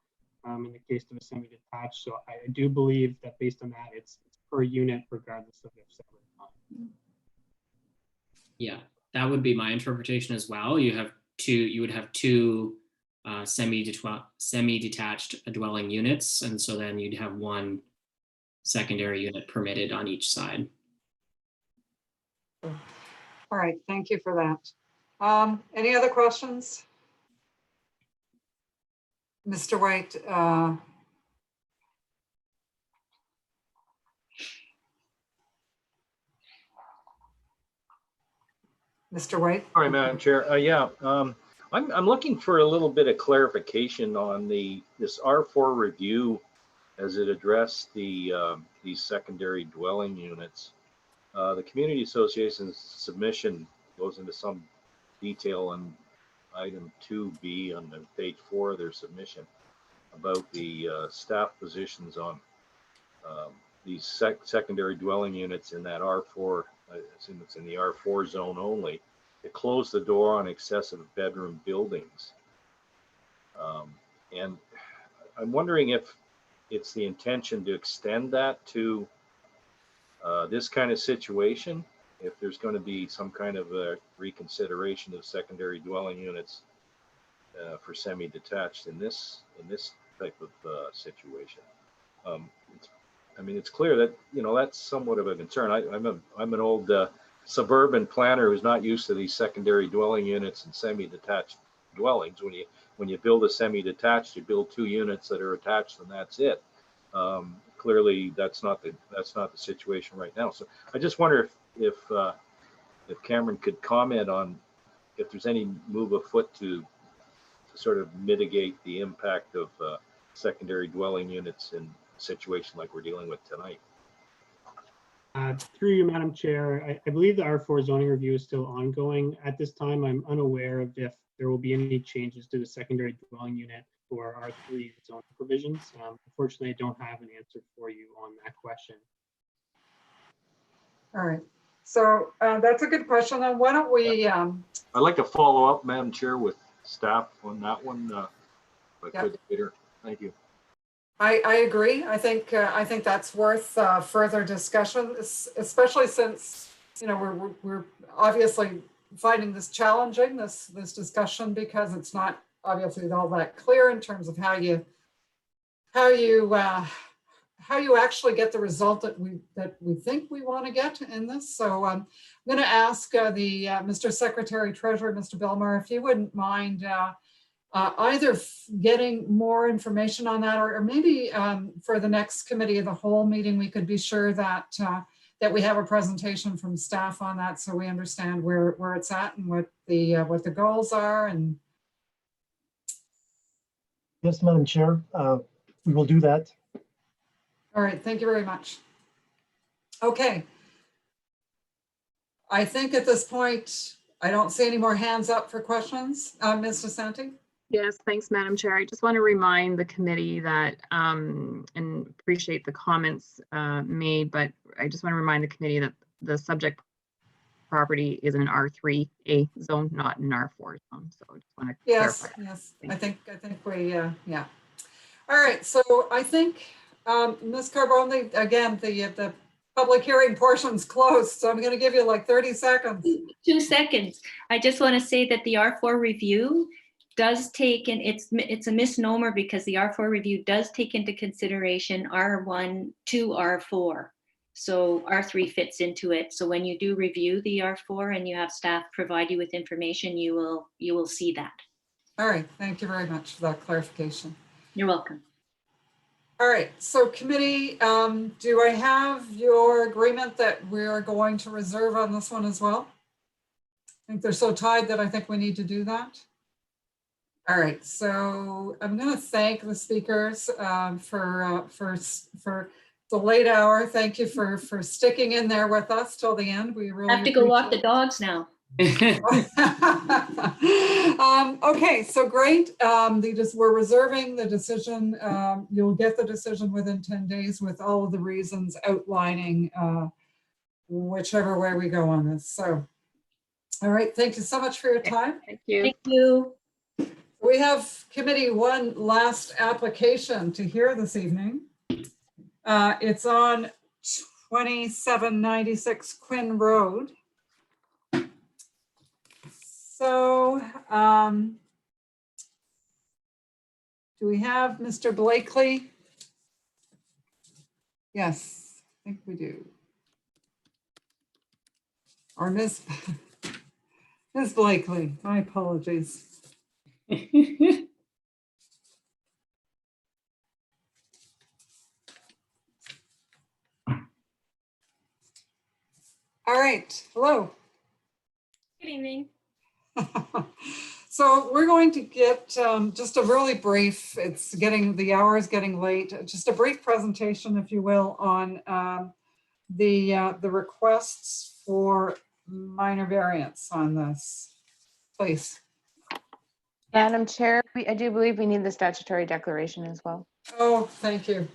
in the case of a semi-detached. So I do believe that based on that, it's per unit regardless of if separate or not. Yeah, that would be my interpretation as well. You would have two semi-detached dwelling units, and so then you'd have one secondary unit permitted on each side. All right, thank you for that. Any other questions? Mr. White, Mr. White? Sorry, Madam Chair. I'm looking for a little bit of clarification on this R4 review as it addressed these secondary dwelling units. The Community Association's submission goes into some detail on item 2B on page 4 of their submission about the staff positions on these secondary dwelling units in that R4. I assume it's in the R4 zone only, to close the door on excessive bedroom buildings. And I'm wondering if it's the intention to extend that to this kind of situation, if there's going to be some kind of a reconsideration of secondary dwelling units for semi-detached in this type of situation. I mean, it's clear that, that's somewhat of a concern. I'm an old suburban planner who's not used to these secondary dwelling units and semi-detached dwellings. When you build a semi-detached, you build 2 units that are attached, and that's it. Clearly, that's not the situation right now. So I just wonder if Cameron could comment on if there's any move afoot to sort of mitigate the impact of secondary dwelling units in a situation like we're dealing with tonight. Through you, Madam Chair, I believe the R4 zoning review is still ongoing. At this time, I'm unaware of if there will be any changes to the secondary dwelling unit or R3 zoning provisions. Unfortunately, I don't have an answer for you on that question. All right, so that's a good question. And why don't we? I'd like to follow up, Madam Chair, with staff on that one. If I could later. Thank you. I agree. I think that's worth further discussion, especially since we're obviously finding this challenging, this discussion, because it's not obviously all that clear in terms of how you actually get the result that we think we want to get in this. So I'm going to ask the Mr. Secretary Treasurer, Mr. Billmar, if you wouldn't mind either getting more information on that, or maybe for the next committee of the whole meeting, we could be sure that that we have a presentation from staff on that, so we understand where it's at and what the goals are. And yes, Madam Chair, we will do that. All right, thank you very much. Okay. I think at this point, I don't see any more hands up for questions. Ms. DeSanti? Yes, thanks, Madam Chair. I just want to remind the committee that, and appreciate the comments made, but I just want to remind the committee that the subject property is in an R3A zone, not an R4 zone. So I just want to clarify. Yes. I think we, yeah. All right, so I think Ms. Carbone, again, the public hearing portion's closed, so I'm going to give you like 30 seconds. 2 seconds. I just want to say that the R4 review does take in, it's a misnomer because the R4 review does take into consideration R1 to R4. So R3 fits into it. So when you do review the R4 and you have staff provide you with information, you will see that. All right, thank you very much for that clarification. You're welcome. All right, so committee, do I have your agreement that we're going to reserve on this one as well? I think they're so tied that I think we need to do that. All right, so I'm going to thank the speakers for the late hour. Thank you for sticking in there with us till the end. We really have to go walk the dogs now. Okay, so great. We're reserving the decision. You'll get the decision within 10 days with all of the reasons outlining whichever way we go on this. So, all right, thank you so much for your time. Thank you. Thank you. We have committee one last application to hear this evening. It's on 2796 Quinn Road. So do we have Mr. Blakely? Yes, I think we do. Or Ms. Blakely, my apologies. All right, hello. Good evening. So we're going to get just a really brief, the hour is getting late, just a brief presentation, if you will, on the requests for minor variance on this. Please. Madam Chair, I do believe we need the statutory declaration as well. Oh, thank you.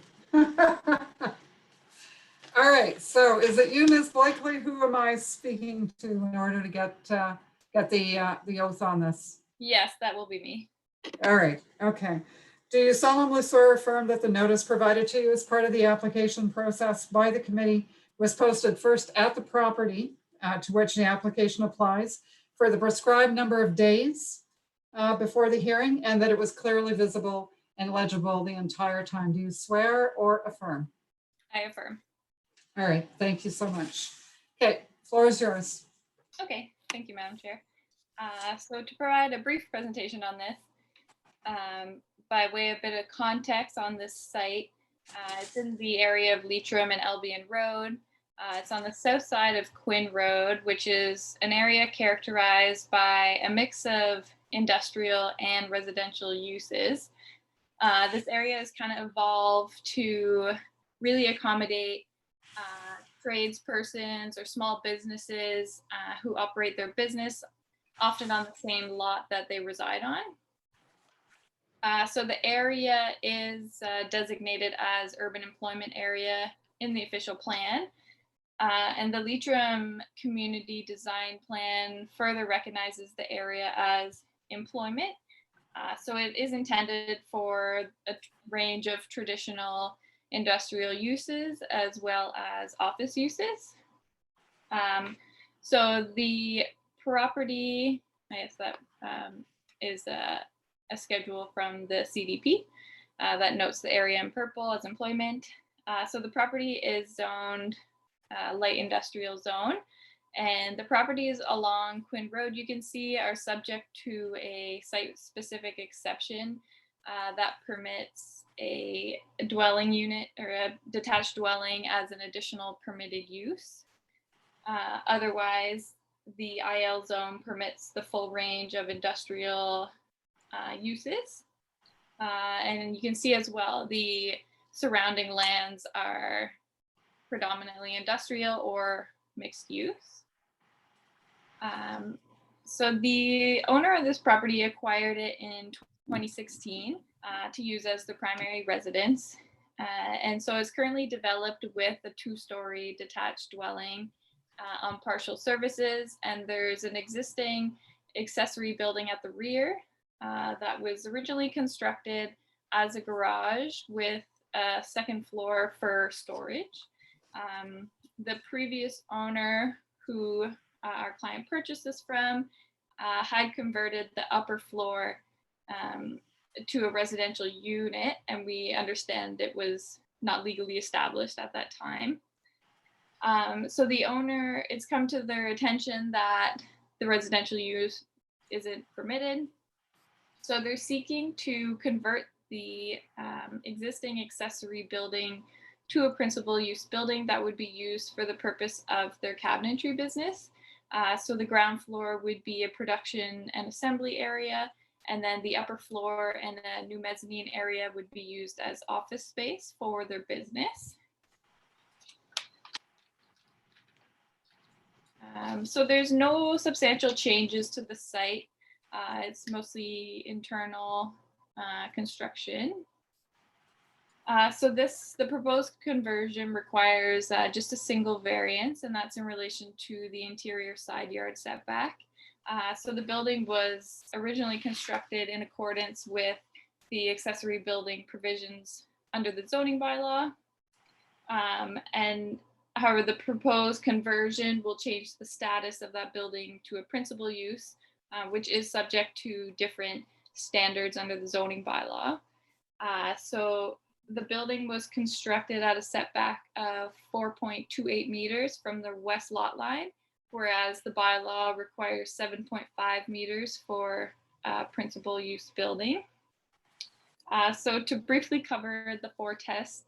All right, so is it you, Ms. Blakely? Who am I speaking to in order to get the oath on this? Yes, that will be me. All right, okay. Do you solemnly swear or affirm that the notice provided to you as part of the application process by the committee was posted first at the property to which the application applies for the prescribed number of days before the hearing, and that it was clearly visible and legible the entire time? Do you swear or affirm? I affirm. All right, thank you so much. Okay, floor is yours. Okay, thank you, Madam Chair. So to provide a brief presentation on this, by way of a bit of context on this site, it's in the area of Leitrim and Albion Road. It's on the south side of Quinn Road, which is an area characterized by a mix of industrial and residential uses. This area has kind of evolved to really accommodate tradespersons or small businesses who operate their business often on the same lot that they reside on. So the area is designated as urban employment area in the official plan. And the Leitrim Community Design Plan further recognizes the area as employment. So it is intended for a range of traditional industrial uses as well as office uses. So the property, I guess that is a schedule from the CDP that notes the area in purple as employment. So the property is zoned light industrial zone, and the properties along Quinn Road, you can see, are subject to a site-specific exception that permits a dwelling unit or a detached dwelling as an additional permitted use. Otherwise, the IL zone permits the full range of industrial uses. And you can see as well, the surrounding lands are predominantly industrial or mixed use. So the owner of this property acquired it in 2016 to use as the primary residence. And so it's currently developed with a 2-story detached dwelling on partial services. And there's an existing accessory building at the rear that was originally constructed as a garage with a second floor for storage. The previous owner who our client purchased this from had converted the upper floor to a residential unit, and we understand it was not legally established at that time. So the owner, it's come to their attention that the residential use isn't permitted. So they're seeking to convert the existing accessory building to a principal use building that would be used for the purpose of their cabinetry business. So the ground floor would be a production and assembly area, and then the upper floor and a new mezzanine area would be used as office space for their business. So there's no substantial changes to the site. It's mostly internal construction. So the proposed conversion requires just a single variance, and that's in relation to the interior side yard setback. So the building was originally constructed in accordance with the accessory building provisions under the zoning bylaw. And however, the proposed conversion will change the status of that building to a principal use, which is subject to different standards under the zoning bylaw. So the building was constructed at a setback of 4.28 meters from the west lot line, whereas the bylaw requires 7.5 meters for principal use building. So to briefly cover the 4 tests,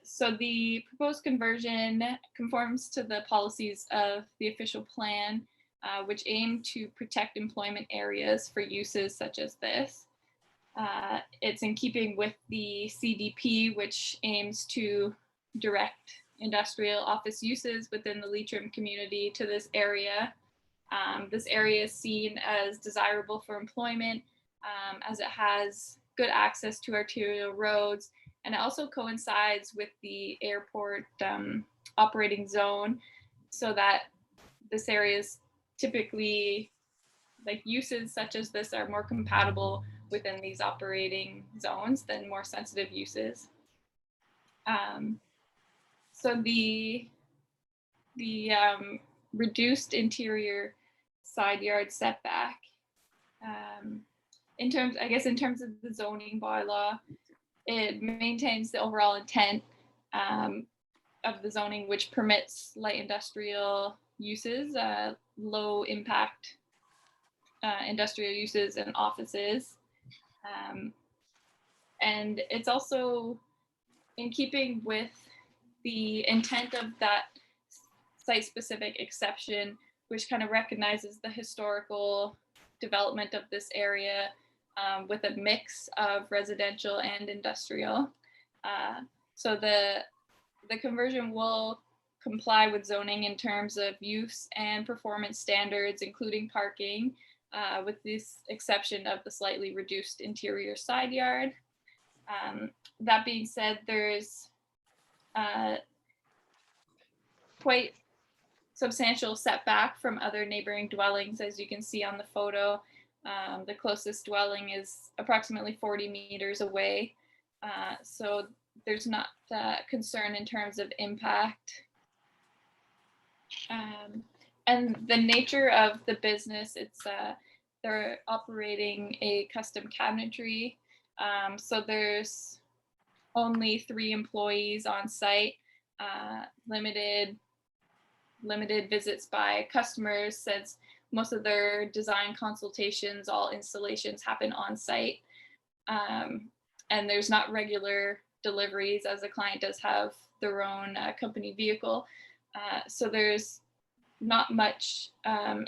so the proposed conversion conforms to the policies of the official plan, which aim to protect employment areas for uses such as this. It's in keeping with the CDP, which aims to direct industrial office uses within the Leitrim community to this area. This area is seen as desirable for employment, as it has good access to arterial roads, and it also coincides with the airport operating zone, so that this area is typically, like, uses such as this are more compatible within these operating zones than more sensitive uses. So the reduced interior side yard setback, in terms of the zoning bylaw, it maintains the overall intent of the zoning, which permits light industrial uses, low impact industrial uses and offices. And it's also in keeping with the intent of that site-specific exception, which kind of recognizes the historical development of this area with a mix of residential and industrial. So the conversion will comply with zoning in terms of use and performance standards, including parking, with this exception of the slightly reduced interior side yard. That being said, there's quite substantial setback from other neighboring dwellings, as you can see on the photo. The closest dwelling is approximately 40 meters away. So there's not concern in terms of impact. And the nature of the business, they're operating a custom cabinetry. So there's only 3 employees on site, limited visits by customers, since most of their design consultations, all installations happen on site. And there's not regular deliveries, as the client does have their own company vehicle. So there's not much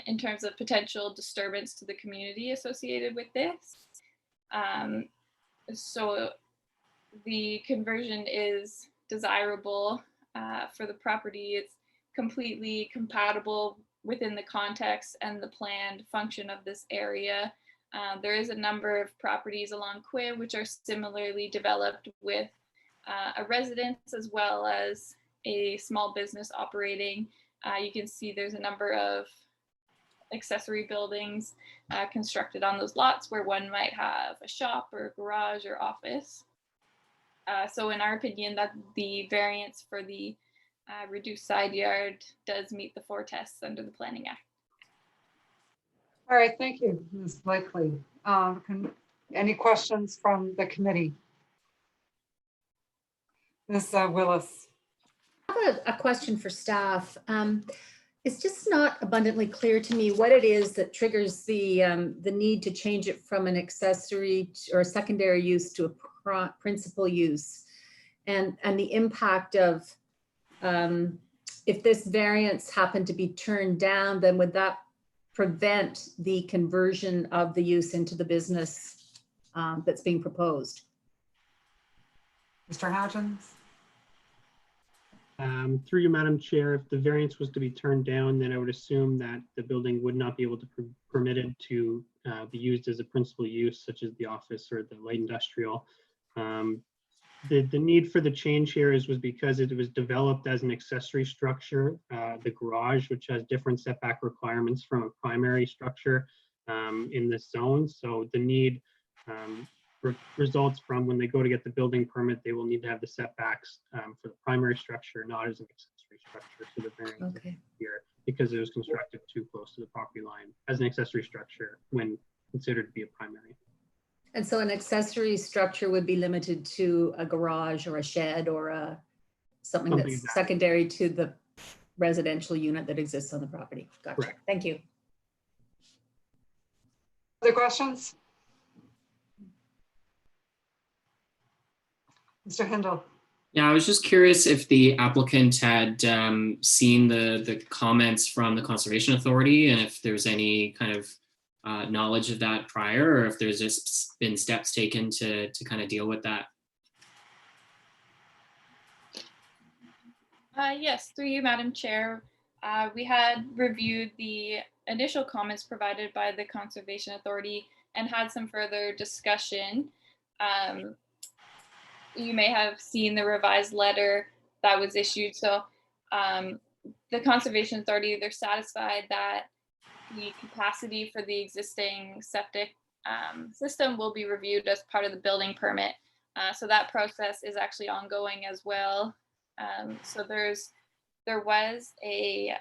in terms of potential disturbance to the community associated with this. So the conversion is desirable for the property. It's completely compatible within the context and the planned function of this area. There is a number of properties along Quinn which are similarly developed with a residence as well as a small business operating. You can see there's a number of accessory buildings constructed on those lots where one might have a shop or a garage or office. So in our opinion, that the variance for the reduced side yard does meet the 4 tests under the Planning Act. All right, thank you, Ms. Blakely. Any questions from the committee? Ms. Willis. have a question for staff. It's just not abundantly clear to me what it is that triggers the need to change it from an accessory or a secondary use to a principal use, and the impact of if this variance happened to be turned down, then would that prevent the conversion of the use into the business that's being proposed? Mr. Hodgins? Through you, Madam Chair, if the variance was to be turned down, then I would assume that the building would not be able to be permitted to be used as a principal use, such as the office or the light industrial. The need for the change here was because it was developed as an accessory structure, the garage, which has different setback requirements from a primary structure in this zone. So the need results from when they go to get the building permit, they will need to have the setbacks for the primary structure, not as an accessory structure. So the variance here, because it was constructed too close to the property line as an accessory structure when considered to be a primary. And so an accessory structure would be limited to a garage or a shed or something that's exactly secondary to the residential unit that exists on the property. Gotcha. Correct. Thank you. Other questions? Mr. Hindle. Yeah, I was just curious if the applicant had seen the comments from the Conservation Authority and if there's any kind of knowledge of that prior, or if there's just been steps taken to kind of deal with that. Yes, through you, Madam Chair. We had reviewed the initial comments provided by the Conservation Authority and had some further discussion. You may have seen the revised letter that was issued. So the Conservation Authority, they're satisfied that the capacity for the existing septic system will be reviewed as part of the building permit. So that process is actually ongoing as well. So there was a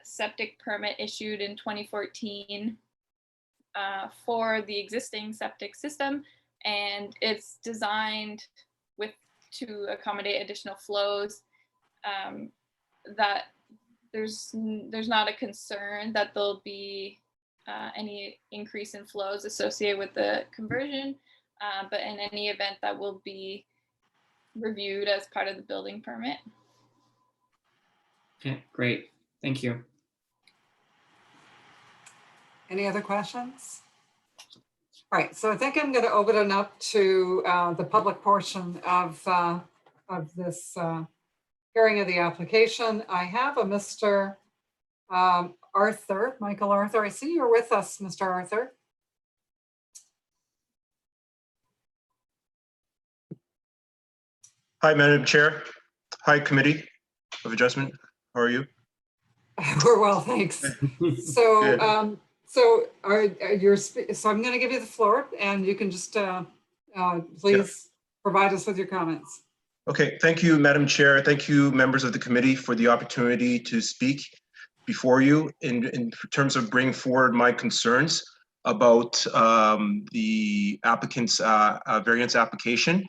septic permit issued in 2014 for the existing septic system, and it's designed to accommodate additional flows. That there's not a concern that there'll be any increase in flows associated with the conversion, but in any event that will be reviewed as part of the building permit. Okay, great. Thank you. Any other questions? All right, so I think I'm going to open it up to the public portion of this hearing of the application. I have a Mr. Arthur, Michael Arthur. I see you're with us, Mr. Arthur. Hi, Madam Chair. Hi, Committee of Adjustment. How are you? We're well, thanks. So, so I'm going to give you the floor, and you can just please provide us with your comments. Okay, thank you, Madam Chair. Thank you, members of the committee, for the opportunity to speak before you in terms of bringing forward my concerns about the applicant's variance application.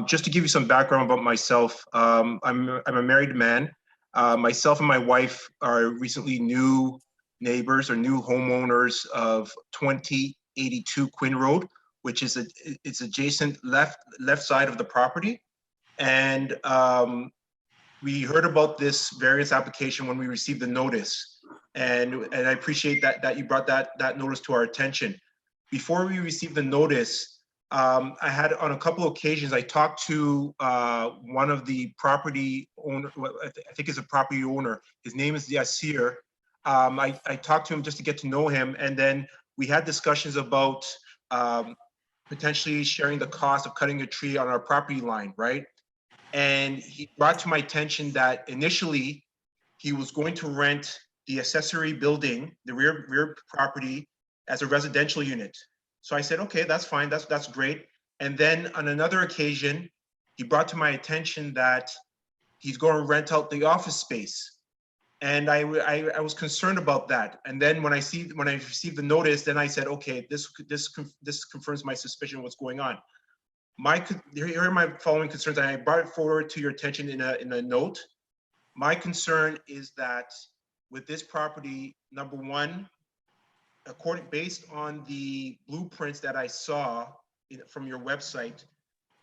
Just to give you some background about myself, I'm a married man. Myself and my wife are recently new neighbors or new homeowners of 2082 Quinn Road, which is it's adjacent left side of the property. And we heard about this variance application when we received the notice, and I appreciate that you brought that notice to our attention. Before we received the notice, I had on a couple of occasions I talked to one of the property owner. I think is a property owner. His name is Yasir. I talked to him just to get to know him, and then we had discussions about potentially sharing the cost of cutting a tree on our property line, right? And he brought to my attention that initially he was going to rent the accessory building, the rear property, as a residential unit. So I said, okay, that's fine, that's great. And then on another occasion, he brought to my attention that he's going to rent out the office space. And I was concerned about that. And then when I received the notice, then I said, okay, this confirms my suspicion of what's going on. Here are my following concerns, and I brought it forward to your attention in a note. My concern is that with this property, number one, based on the blueprints that I saw from your website,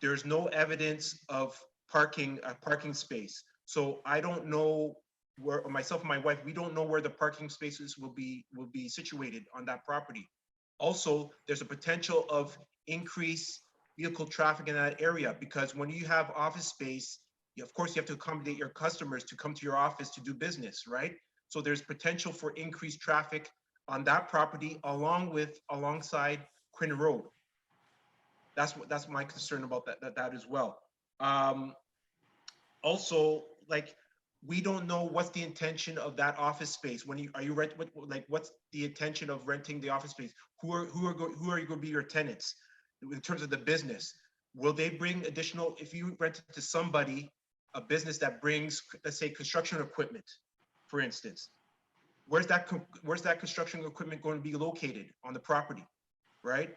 there's no evidence of a parking space. So I don't know where, myself and my wife, we don't know where the parking spaces will be situated on that property. Also, there's a potential of increased vehicle traffic in that area, because when you have office space, of course you have to accommodate your customers to come to your office to do business, right? So there's potential for increased traffic on that property alongside Quinn Road. That's my concern about that as well. Also, like, we don't know what's the intention of that office space. What's the intention of renting the office space? Who are you going to be your tenants in terms of the business? Will they bring additional, if you rent it to somebody, a business that brings, let's say, construction equipment, for instance, where's that construction equipment going to be located on the property, right?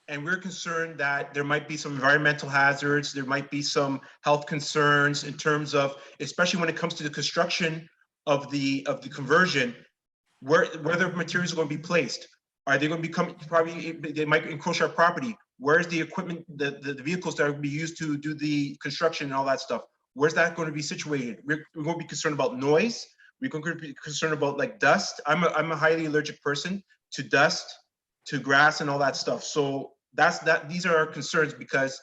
And we're concerned that there might be some environmental hazards, there might be some health concerns in terms of, especially when it comes to the construction of the conversion, where the materials are going to be placed. Are they going to become, probably they might encroach our property? Where's the equipment, the vehicles that are going to be used to do the construction and all that stuff? Where's that going to be situated? We're going to be concerned about noise. We're going to be concerned about like dust. I'm a highly allergic person to dust, to grass and all that stuff. So these are our concerns, because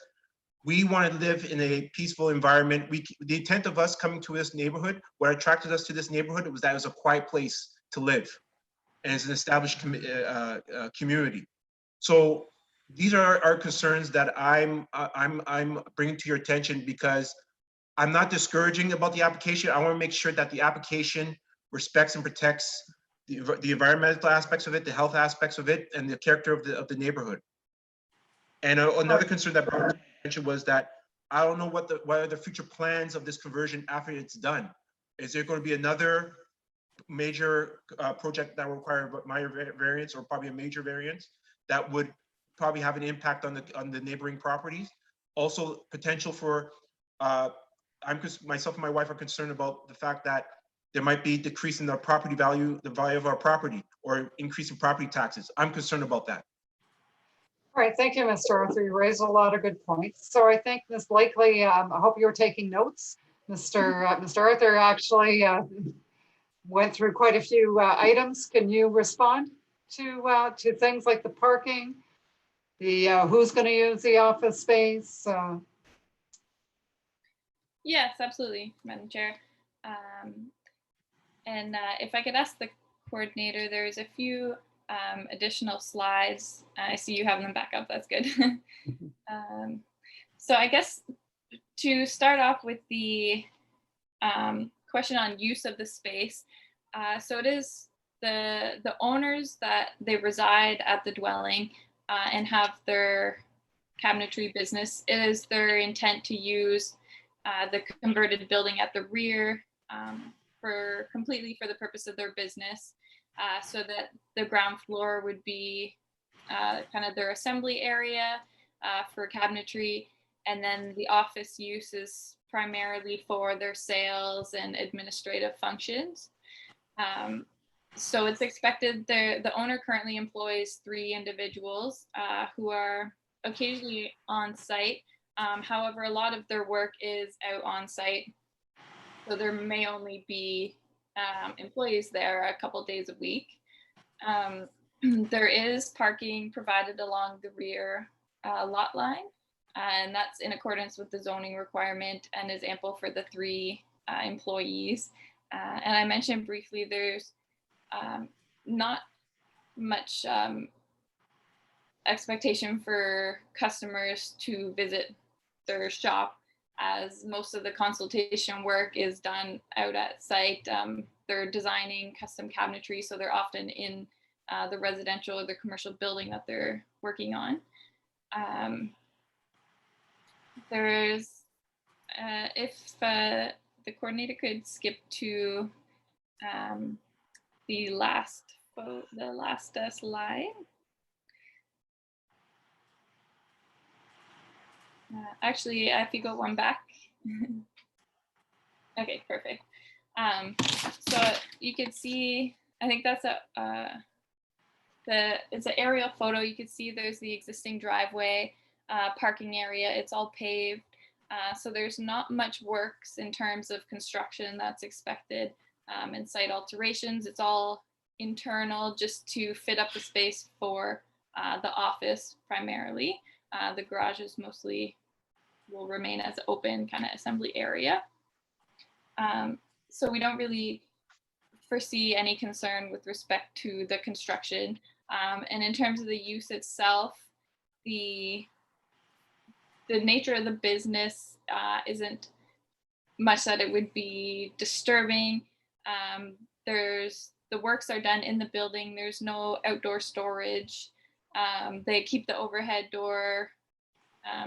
we want to live in a peaceful environment. The intent of us coming to this neighborhood, what attracted us to this neighborhood, was that it was a quiet place to live, and it's an established community. So these are our concerns that I'm bringing to your attention, because I'm not discouraging about the application. I want to make sure that the application respects and protects the environmental aspects of it, the health aspects of it, and the character of the neighborhood. And another concern that I mentioned was that I don't know what are the future plans of this conversion after it's done. Is there going to be another major project that will require minor variance, or probably a major variance that would probably have an impact on the neighboring properties? Also, potential for myself and my wife are concerned about the fact that there might be decrease in the property value, the value of our property, or increase in property taxes. I'm concerned about that. All right, thank you, Mr. Arthur. You raised a lot of good points. So I think Ms. Blakely, I hope you were taking notes. Mr. Arthur actually went through quite a few items. Can you respond to things like the parking, the who's going to use the office space? Yes, absolutely, Madam Chair. And if I could ask the coordinator, there's a few additional slides. I see you have them back up. That's good. So I guess to start off with the question on use of the space. So it is the owners that they reside at the dwelling and have their cabinetry business. It is their intent to use the converted building at the rear completely for the purpose of their business, so that the ground floor would be kind of their assembly area for cabinetry, and then the office use is primarily for their sales and administrative functions. So it's expected the owner currently employs 3 individuals who are occasionally on site. However, a lot of their work is out on site. So there may only be employees there a couple days a week. There is parking provided along the rear lot line, and that's in accordance with the zoning requirement and is ample for the 3 employees. And I mentioned briefly, there's not much expectation for customers to visit their shop, as most of the consultation work is done out at site. They're designing custom cabinetry, so they're often in the residential or the commercial building that they're working on. There's, if the coordinator could skip to the last slide. Actually, if you go one back. Okay, perfect. So you could see, I think that's it's an aerial photo. You could see there's the existing driveway, parking area. It's all paved. So there's not much works in terms of construction that's expected and site alterations. It's all internal just to fit up the space for the office primarily. The garages mostly will remain as an open kind of assembly area. So we don't really foresee any concern with respect to the construction. And in terms of the use itself, the nature of the business isn't much that it would be disturbing. The works are done in the building. There's no outdoor storage. They keep the overhead door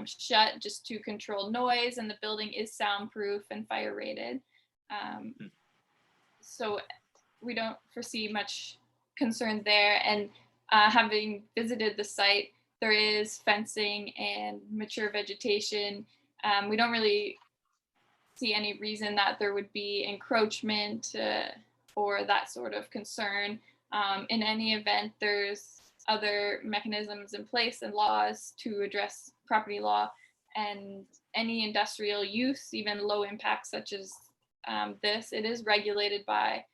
shut just to control noise, and the building is soundproof and fire rated. So we don't foresee much concern there. And having visited the site, there is fencing and mature vegetation. We don't really see any reason that there would be encroachment or that sort of concern. In any event, there's other mechanisms in place and laws to address property law, and any industrial use, even low impact such as this, it is regulated by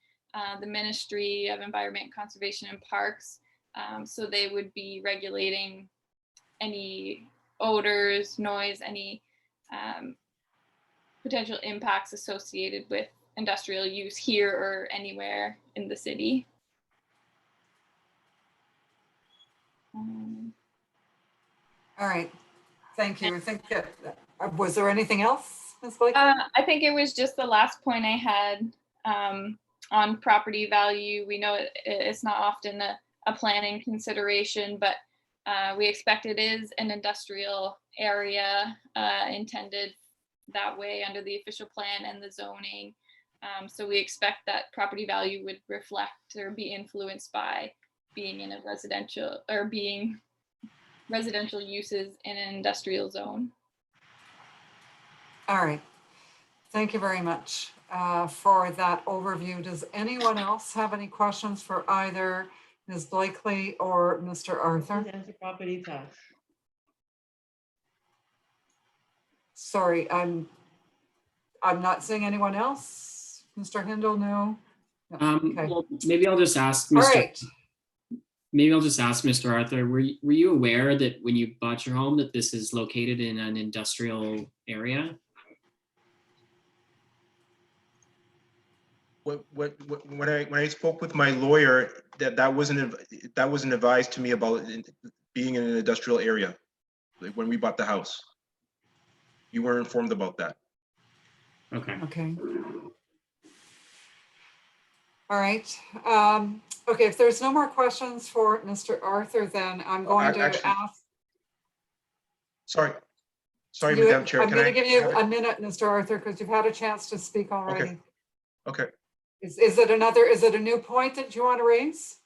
the Ministry of Environment, Conservation and Parks. So they would be regulating any odors, noise, any potential impacts associated with industrial use here or anywhere in the city. All right, thank you. I think that, was there anything else, Ms. Blakely? I think it was just the last point I had on property value. We know it's not often a planning consideration, but we expect it is an industrial area intended that way under the official plan and the zoning. So we expect that property value would reflect or be influenced by being in a residential or being residential uses in an industrial zone. All right. Thank you very much for that overview. Does anyone else have any questions for either Ms. Blakely or Mr. Arthur? Property tax. Sorry, I'm not seeing anyone else. Mr. Hindle, no? No. Okay. Well, maybe I'll just ask Mr. All right. Maybe I'll just ask Mr. Arthur, were you aware that when you bought your home that this is located in an industrial area? When I spoke with my lawyer, that wasn't advised to me about being in an industrial area, like when we bought the house. You were informed about that. Okay. Okay. All right. Okay, if there's no more questions for Mr. Arthur, then I'm going to ask. Sorry, Madam Chair. I'm going to give you a minute, Mr. Arthur, because you've had a chance to speak already. Okay. Is it a new point that you want to raise?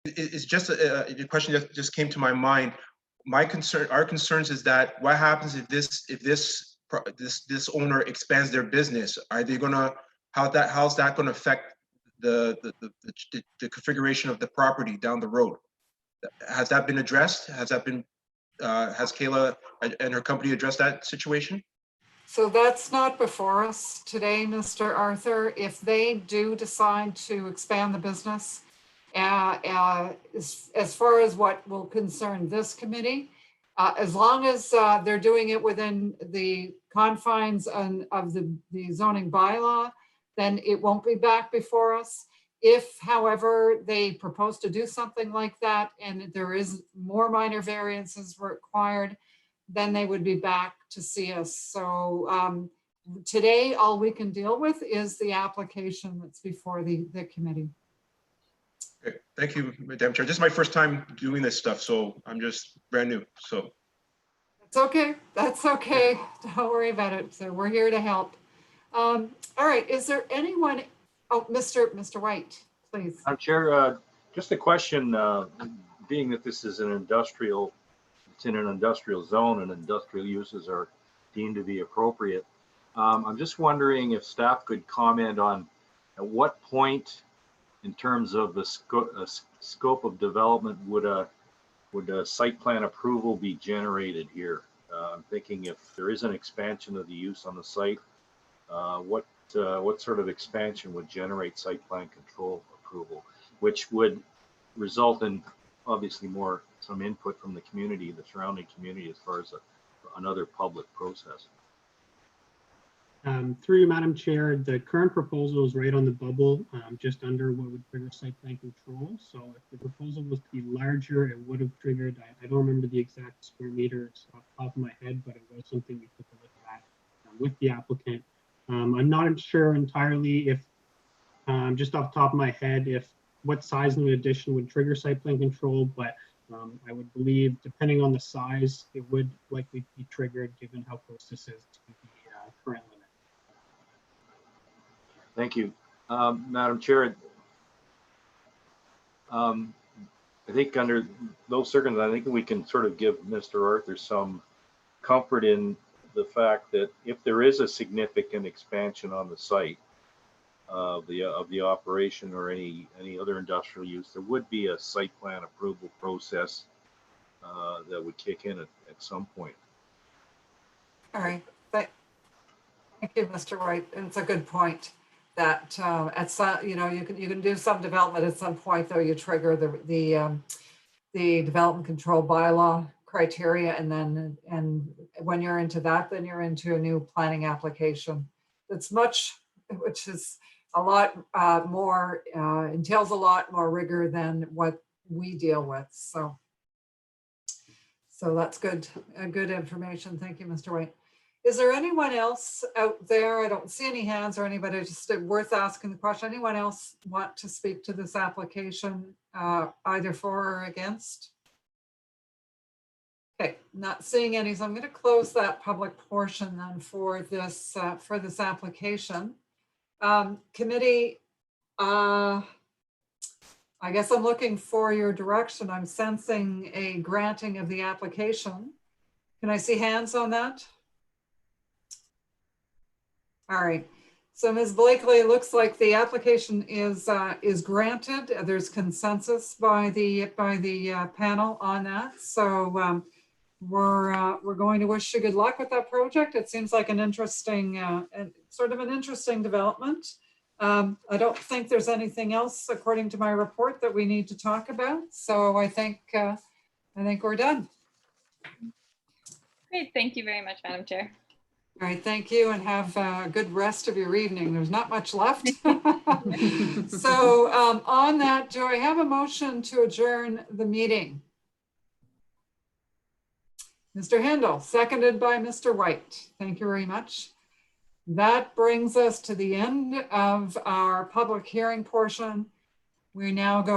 It's just a question that just came to my mind. Our concerns is that what happens if this owner expands their business? Are they gonna, how's that gonna affect the configuration of the property down the road? Has that been addressed? Has Kayla and her company addressed that situation? So that's not before us today, Mr. Arthur. If they do decide to expand the business, as far as what will concern this committee, as long as they're doing it within the confines of the zoning bylaw, then it won't be back before us. If, however, they propose to do something like that and there is more minor variances required, then they would be back to see us. So today, all we can deal with is the application that's before the committee. Okay. Thank you, Madam Chair. This is my first time doing this stuff, so I'm just brand new. So it's okay. That's okay. Don't worry about it. So we're here to help. All right. Is there anyone? Oh, Mr. White, please. Madam Chair, just a question. Being that this is an industrial, it's in an industrial zone and industrial uses are deemed to be appropriate. I'm just wondering if staff could comment on at what point in terms of the scope of development would a site plan approval be generated here? I'm thinking if there is an expansion of the use on the site, what sort of expansion would generate site plan control approval, which would result in obviously some input from the community, the surrounding community, as far as another public process. Through you, Madam Chair, the current proposal is right on the bubble, just under what would trigger site plan control. So if the proposal was to be larger, it would have triggered, I don't remember the exact square meters off the top of my head, but it was something we took a look at with the applicant. I'm not sure entirely if, just off the top of my head, if what size of an addition would trigger site plan control, but I would believe, depending on the size, it would likely be triggered given how close this is to the current limit. Thank you. Madam Chair, I think under those circumstances, I think we can sort of give Mr. Arthur some comfort in the fact that if there is a significant expansion on the site of the operation or any other industrial use, there would be a site plan approval process that would kick in at some point. All right. Thank you, Mr. White. And it's a good point that at some, you can do some development at some point, though you trigger the development control bylaw criteria, and when you're into that, then you're into a new planning application. Which is a lot more, entails a lot more rigor than what we deal with. So that's good information. Thank you, Mr. White. Is there anyone else out there? I don't see any hands or anybody, just worth asking the question. Anyone else want to speak to this application, either for or against? Okay, not seeing any, so I'm going to close that public portion then for this application. Committee, I guess I'm looking for your direction. I'm sensing a granting of the application. Can I see hands on that? All right. So Ms. Blakely, it looks like the application is granted. There's consensus by the panel on that. So we're going to wish you good luck with that project. It seems like an interesting, sort of an interesting development. I don't think there's anything else, according to my report, that we need to talk about. So I think we're done. Great. Thank you very much, Madam Chair. All right, thank you, and have a good rest of your evening. There's not much left. So on that, do I have a motion to adjourn the meeting? Mr. Handel, seconded by Mr. White. Thank you very much. That brings us to the end of our public hearing portion. We now go